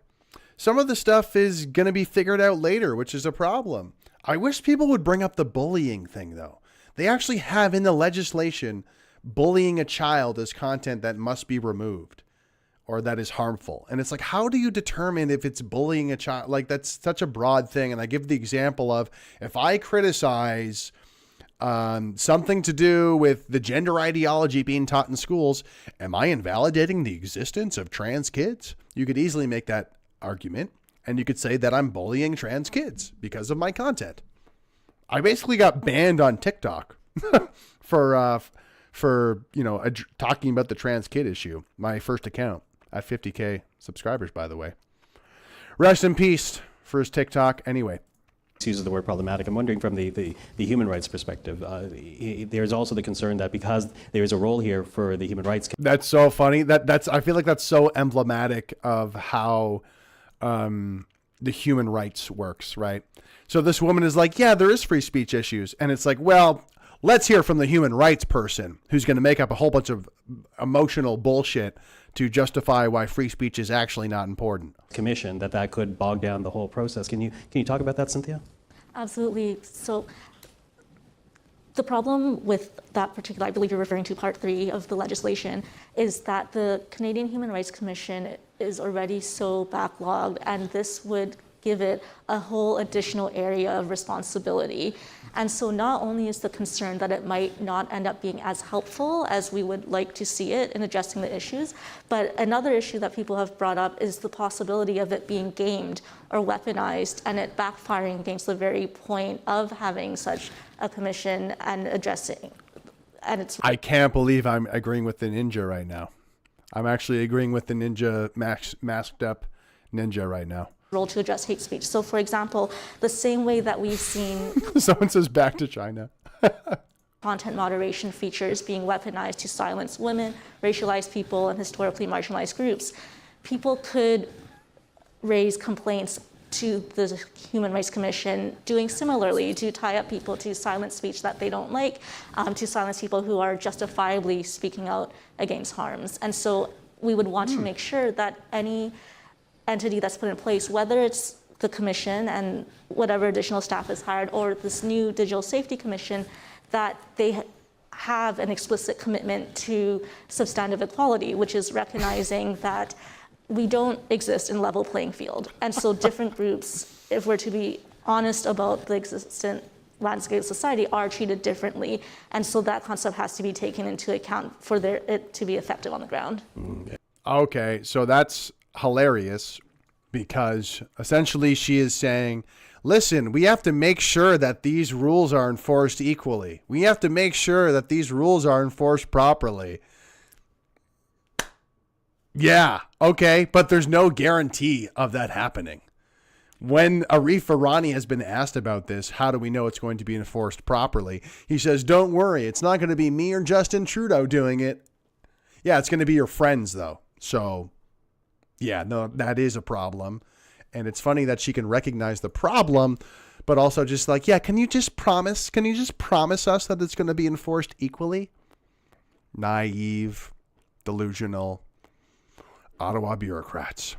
Some of the stuff is going to be figured out later, which is a problem. I wish people would bring up the bullying thing, though. They actually have in the legislation bullying a child as content that must be removed or that is harmful. And it's like, how do you determine if it's bullying a child? Like, that's such a broad thing. And I give the example of, if I criticize something to do with the gender ideology being taught in schools. Am I invalidating the existence of trans kids? You could easily make that argument, and you could say that I'm bullying trans kids because of my content. I basically got banned on TikTok for talking about the trans kid issue. My first account at 50K subscribers, by the way. Rest in peace for his TikTok. Anyway. Uses the word problematic. I'm wondering from the human rights perspective, there's also the concern that because there is a role here for the human rights. That's so funny. I feel like that's so emblematic of how the human rights works, right? So this woman is like, yeah, there is free speech issues. And it's like, well, let's hear from the human rights person who's going to make up a whole bunch of emotional bullshit to justify why free speech is actually not important. Commission that could bog down the whole process. Can you talk about that, Cynthia? Absolutely. So the problem with that particular, I believe you're referring to Part 3 of the legislation, is that the Canadian Human Rights Commission is already so backlogged, and this would give it a whole additional area of responsibility. And so not only is the concern that it might not end up being as helpful as we would like to see it in addressing the issues, but another issue that people have brought up is the possibility of it being gamed or weaponized and it backfiring against the very point of having such a commission and addressing. And it's I can't believe I'm agreeing with the ninja right now. I'm actually agreeing with the ninja, masked up ninja right now. Role to address hate speech. So for example, the same way that we've seen someone says back to China. Content moderation features being weaponized to silence women, racialized people, and historically marginalized groups, people could raise complaints to the Human Rights Commission doing similarly, to tie up people to silence speech that they don't like, to silence people who are justifiably speaking out against harms. And so we would want to make sure that any entity that's put in place, whether it's the commission and whatever additional staff is hired, or this new Digital Safety Commission, that they have an explicit commitment to substantive equality, which is recognizing that we don't exist in level playing field. And so different groups, if we're to be honest about the existent landscape of society, are treated differently. And so that concept has to be taken into account for it to be effective on the ground. Okay, so that's hilarious, because essentially she is saying, listen, we have to make sure that these rules are enforced equally. We have to make sure that these rules are enforced properly. Yeah, okay, but there's no guarantee of that happening. When Arif Irani has been asked about this, how do we know it's going to be enforced properly? He says, don't worry, it's not going to be me or Justin Trudeau doing it. Yeah, it's going to be your friends, though. So yeah, no, that is a problem. And it's funny that she can recognize the problem, but also just like, yeah, can you just promise us that it's going to be enforced equally? Naive, delusional, Ottawa bureaucrats.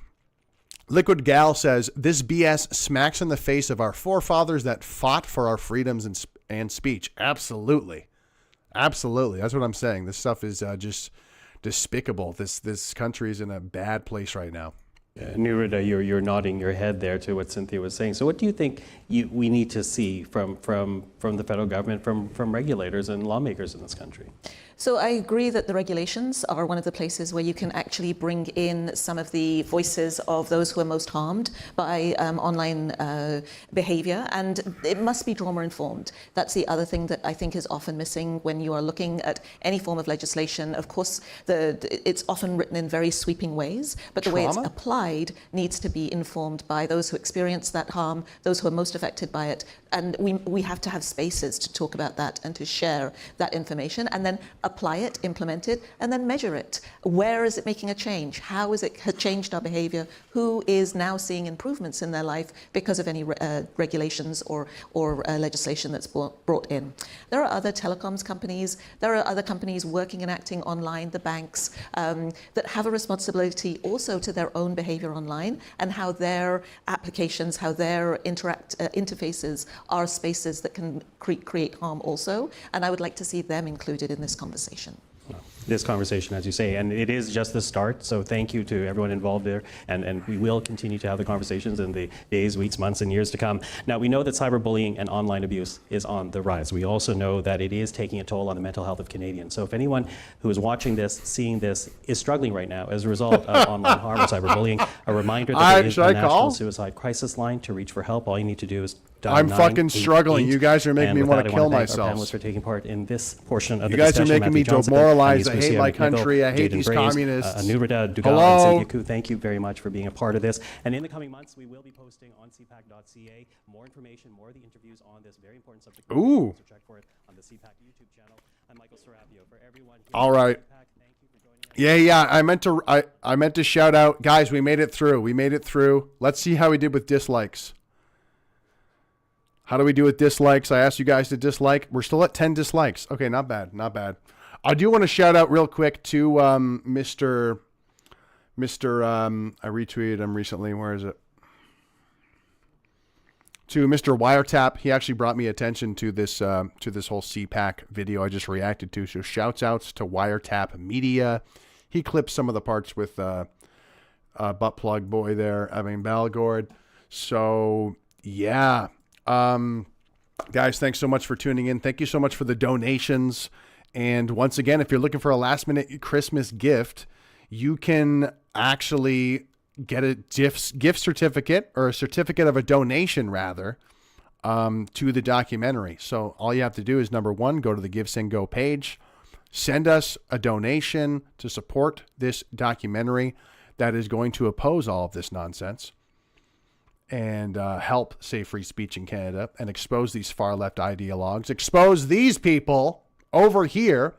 Liquid Gal says, this BS smacks in the face of our forefathers that fought for our freedoms and speech. Absolutely. Absolutely. That's what I'm saying. This stuff is just despicable. This country is in a bad place right now. Nurida, you're nodding your head there to what Cynthia was saying. So what do you think we need to see from the federal government, from regulators and lawmakers in this country? So I agree that the regulations are one of the places where you can actually bring in some of the voices of those who are most harmed by online behavior, and it must be trauma-informed. That's the other thing that I think is often missing when you are looking at any form of legislation. Of course, it's often written in very sweeping ways, but the way it's applied needs to be informed by those who experience that harm, those who are most affected by it, and we have to have spaces to talk about that and to share that information, and then apply it, implement it, and then measure it. Where is it making a change? How has it changed our behavior? Who is now seeing improvements in their life because of any regulations or legislation that's brought in? There are other telecoms companies, there are other companies working and acting online, the banks, that have a responsibility also to their own behavior online and how their applications, how their interfaces are spaces that can create harm also. And I would like to see them included in this conversation. this conversation, as you say, and it is just the start. So thank you to everyone involved there, and we will continue to have the conversations in the days, weeks, months, and years to come. Now, we know that cyberbullying and online abuse is on the rise. We also know that it is taking a toll on the mental health of Canadians. So if anyone who is watching this, seeing this, is struggling right now as a result of online harm or cyberbullying, a reminder that there is the National Suicide Crisis Line to reach for help. All you need to do is dial I'm fucking struggling. You guys are making me want to kill myself. Our panelists for taking part in this portion of you the discussion. You guys are making me demoralized. I hate my country. I hate these communists. Hello. Thank you very much for being a part of this. And in the coming months, we will be posting on cpac.ca more information, more of the interviews on this very important subject. Ooh. So check for it on the CPAC YouTube channel. I'm Michael Serapio. For everyone here all right. thank you for joining us. Yeah. I meant to shout out, guys. We made it through. Let's see how we did with dislikes. How do we do with dislikes? I asked you guys to dislike. We're still at 10 dislikes. Okay, not bad. I do want to shout out real quick to Mr. I retweeted him recently. Where is it? To Mr. Wiretap. He actually brought me attention to this whole CPAC video I just reacted to. So shouts outs to Wiretap Media. He clipped some of the parts with butt plug boy there. Balgord. So yeah. Guys, thanks so much for tuning in. Thank you so much for the donations. And once again, if you're looking for a last minute Christmas gift, you can actually get a gift certificate, or a certificate of a donation rather, to the documentary. So all you have to do is, number one, go to the Give, Send, Go page, send us a donation to support this documentary that is going to oppose all of this nonsense and help save free speech in Canada and expose these far left ideologues, expose these people over here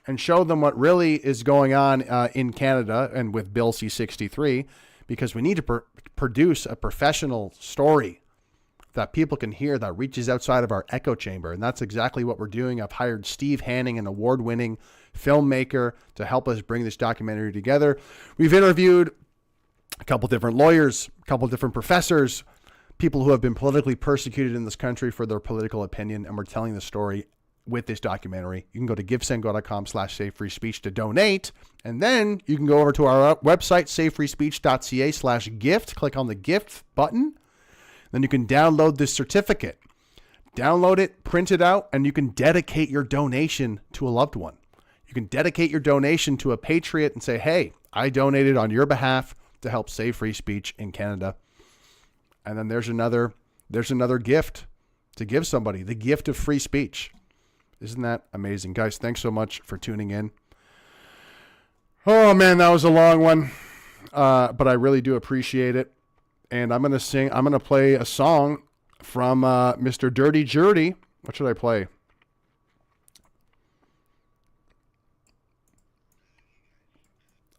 and show them what really is going on in Canada and with Bill C-63, because we need to produce a professional story that people can hear that reaches outside of our echo chamber. And that's exactly what we're doing. I've hired Steve Hanning, an award-winning filmmaker, to help us bring this documentary together. We've interviewed a couple different lawyers, a couple different professors, people who have been politically persecuted in this country for their political opinion, and we're telling the story with this documentary. You can go to givesendgo.com/savefreespeech to donate, and then you can go over to our website, savefreespeech.ca/gift, click on the gift button, then you can download this certificate. Download it, print it out, and you can dedicate your donation to a loved one. You can dedicate your donation to a patriot and say, hey, I donated on your behalf to help save free speech in Canada. And then there's another gift to give somebody, the gift of free speech. Isn't that amazing? Guys, thanks so much for tuning in. Oh man, that was a long one. But I really do appreciate it. And I'm going to play a song from Mr. Dirty Jerdy. What should I play?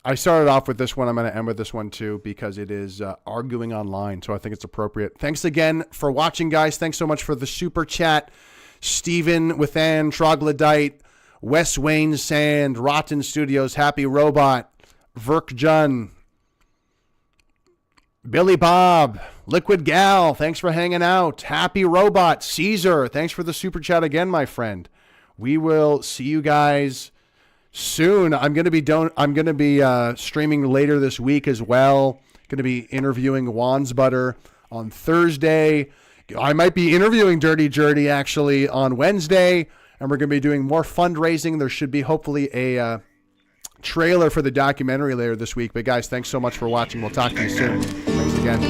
I started off with this one. I'm going to end with this one too, because it is arguing online. So I think it's appropriate. Thanks again for watching, guys. Thanks so much for the super chat. Stephen Withan, Troglodyte, Wes Wayne Sand, Rotten Studios, Happy Robot, Verk Jun, Billy Bob, Liquid Gal, thanks for hanging out. Happy Robot, Caesar, thanks for the super chat again, my friend. We will see you guys soon. I'm going to be streaming later this week as well. Going to be interviewing Wansbutter on Thursday. I might be interviewing Dirty Jerdy actually on Wednesday, and we're going to be doing more fundraising. There should be hopefully a trailer for the documentary later this week. But guys, thanks so much for watching. We'll talk to you soon. Thanks again.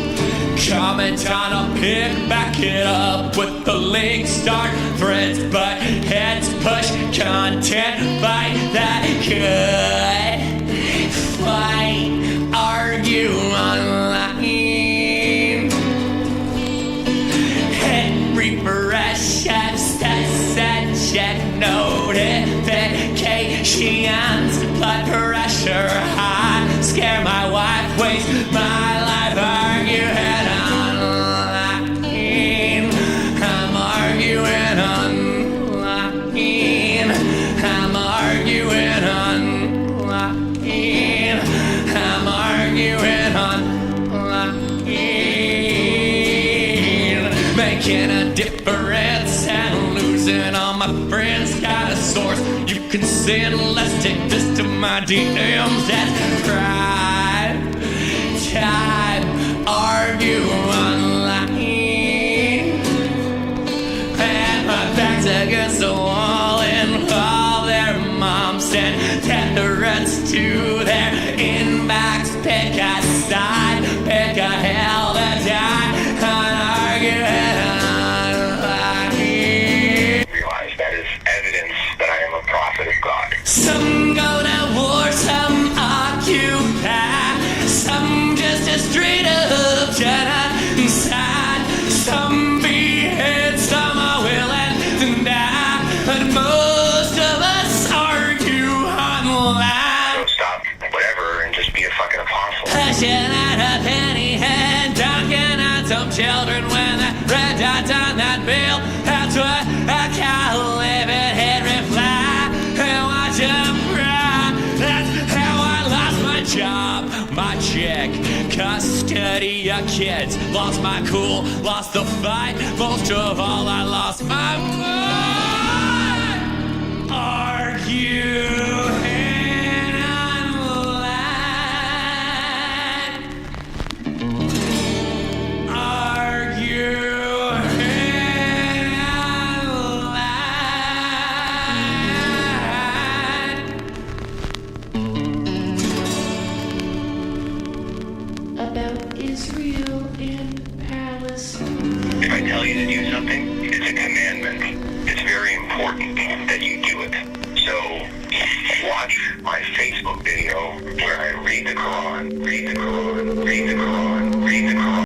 Comment on a pic, back it up with the link, start threads, but heads push content, fight that could fight, argue online, hit refresh, set check notifications, blood pressure high, scare my wife, waste my life, argue head online. I'm arguing online. I'm arguing online. I'm arguing online. Making a difference and losing all my friends. Got a source you can send less to my DMs. That's prime time. Argue online. And my back's against the wall, and all their moms send threats to their inbox. Pick a side, pick a hell to die, and argue online. Realize that is evidence that I am a prophet of God. Some go to war, some occupy, some just a straight up genocide, some behead, some are willing to die, but most of us argue online. So stop whatever and just be a fucking apostle. Pushing out a penny and dunking at some children when the red dot's on that bill. That's what I call living head reply. And watch them cry. That's how I lost my job, my check, custody of kids. Lost my cool, lost the fight. Most of all, I lost my mind. Argue. If I tell you to do something, it's a commandment. It's very important that you do it. So watch my Facebook video where I read the Quran, read the Quran, read the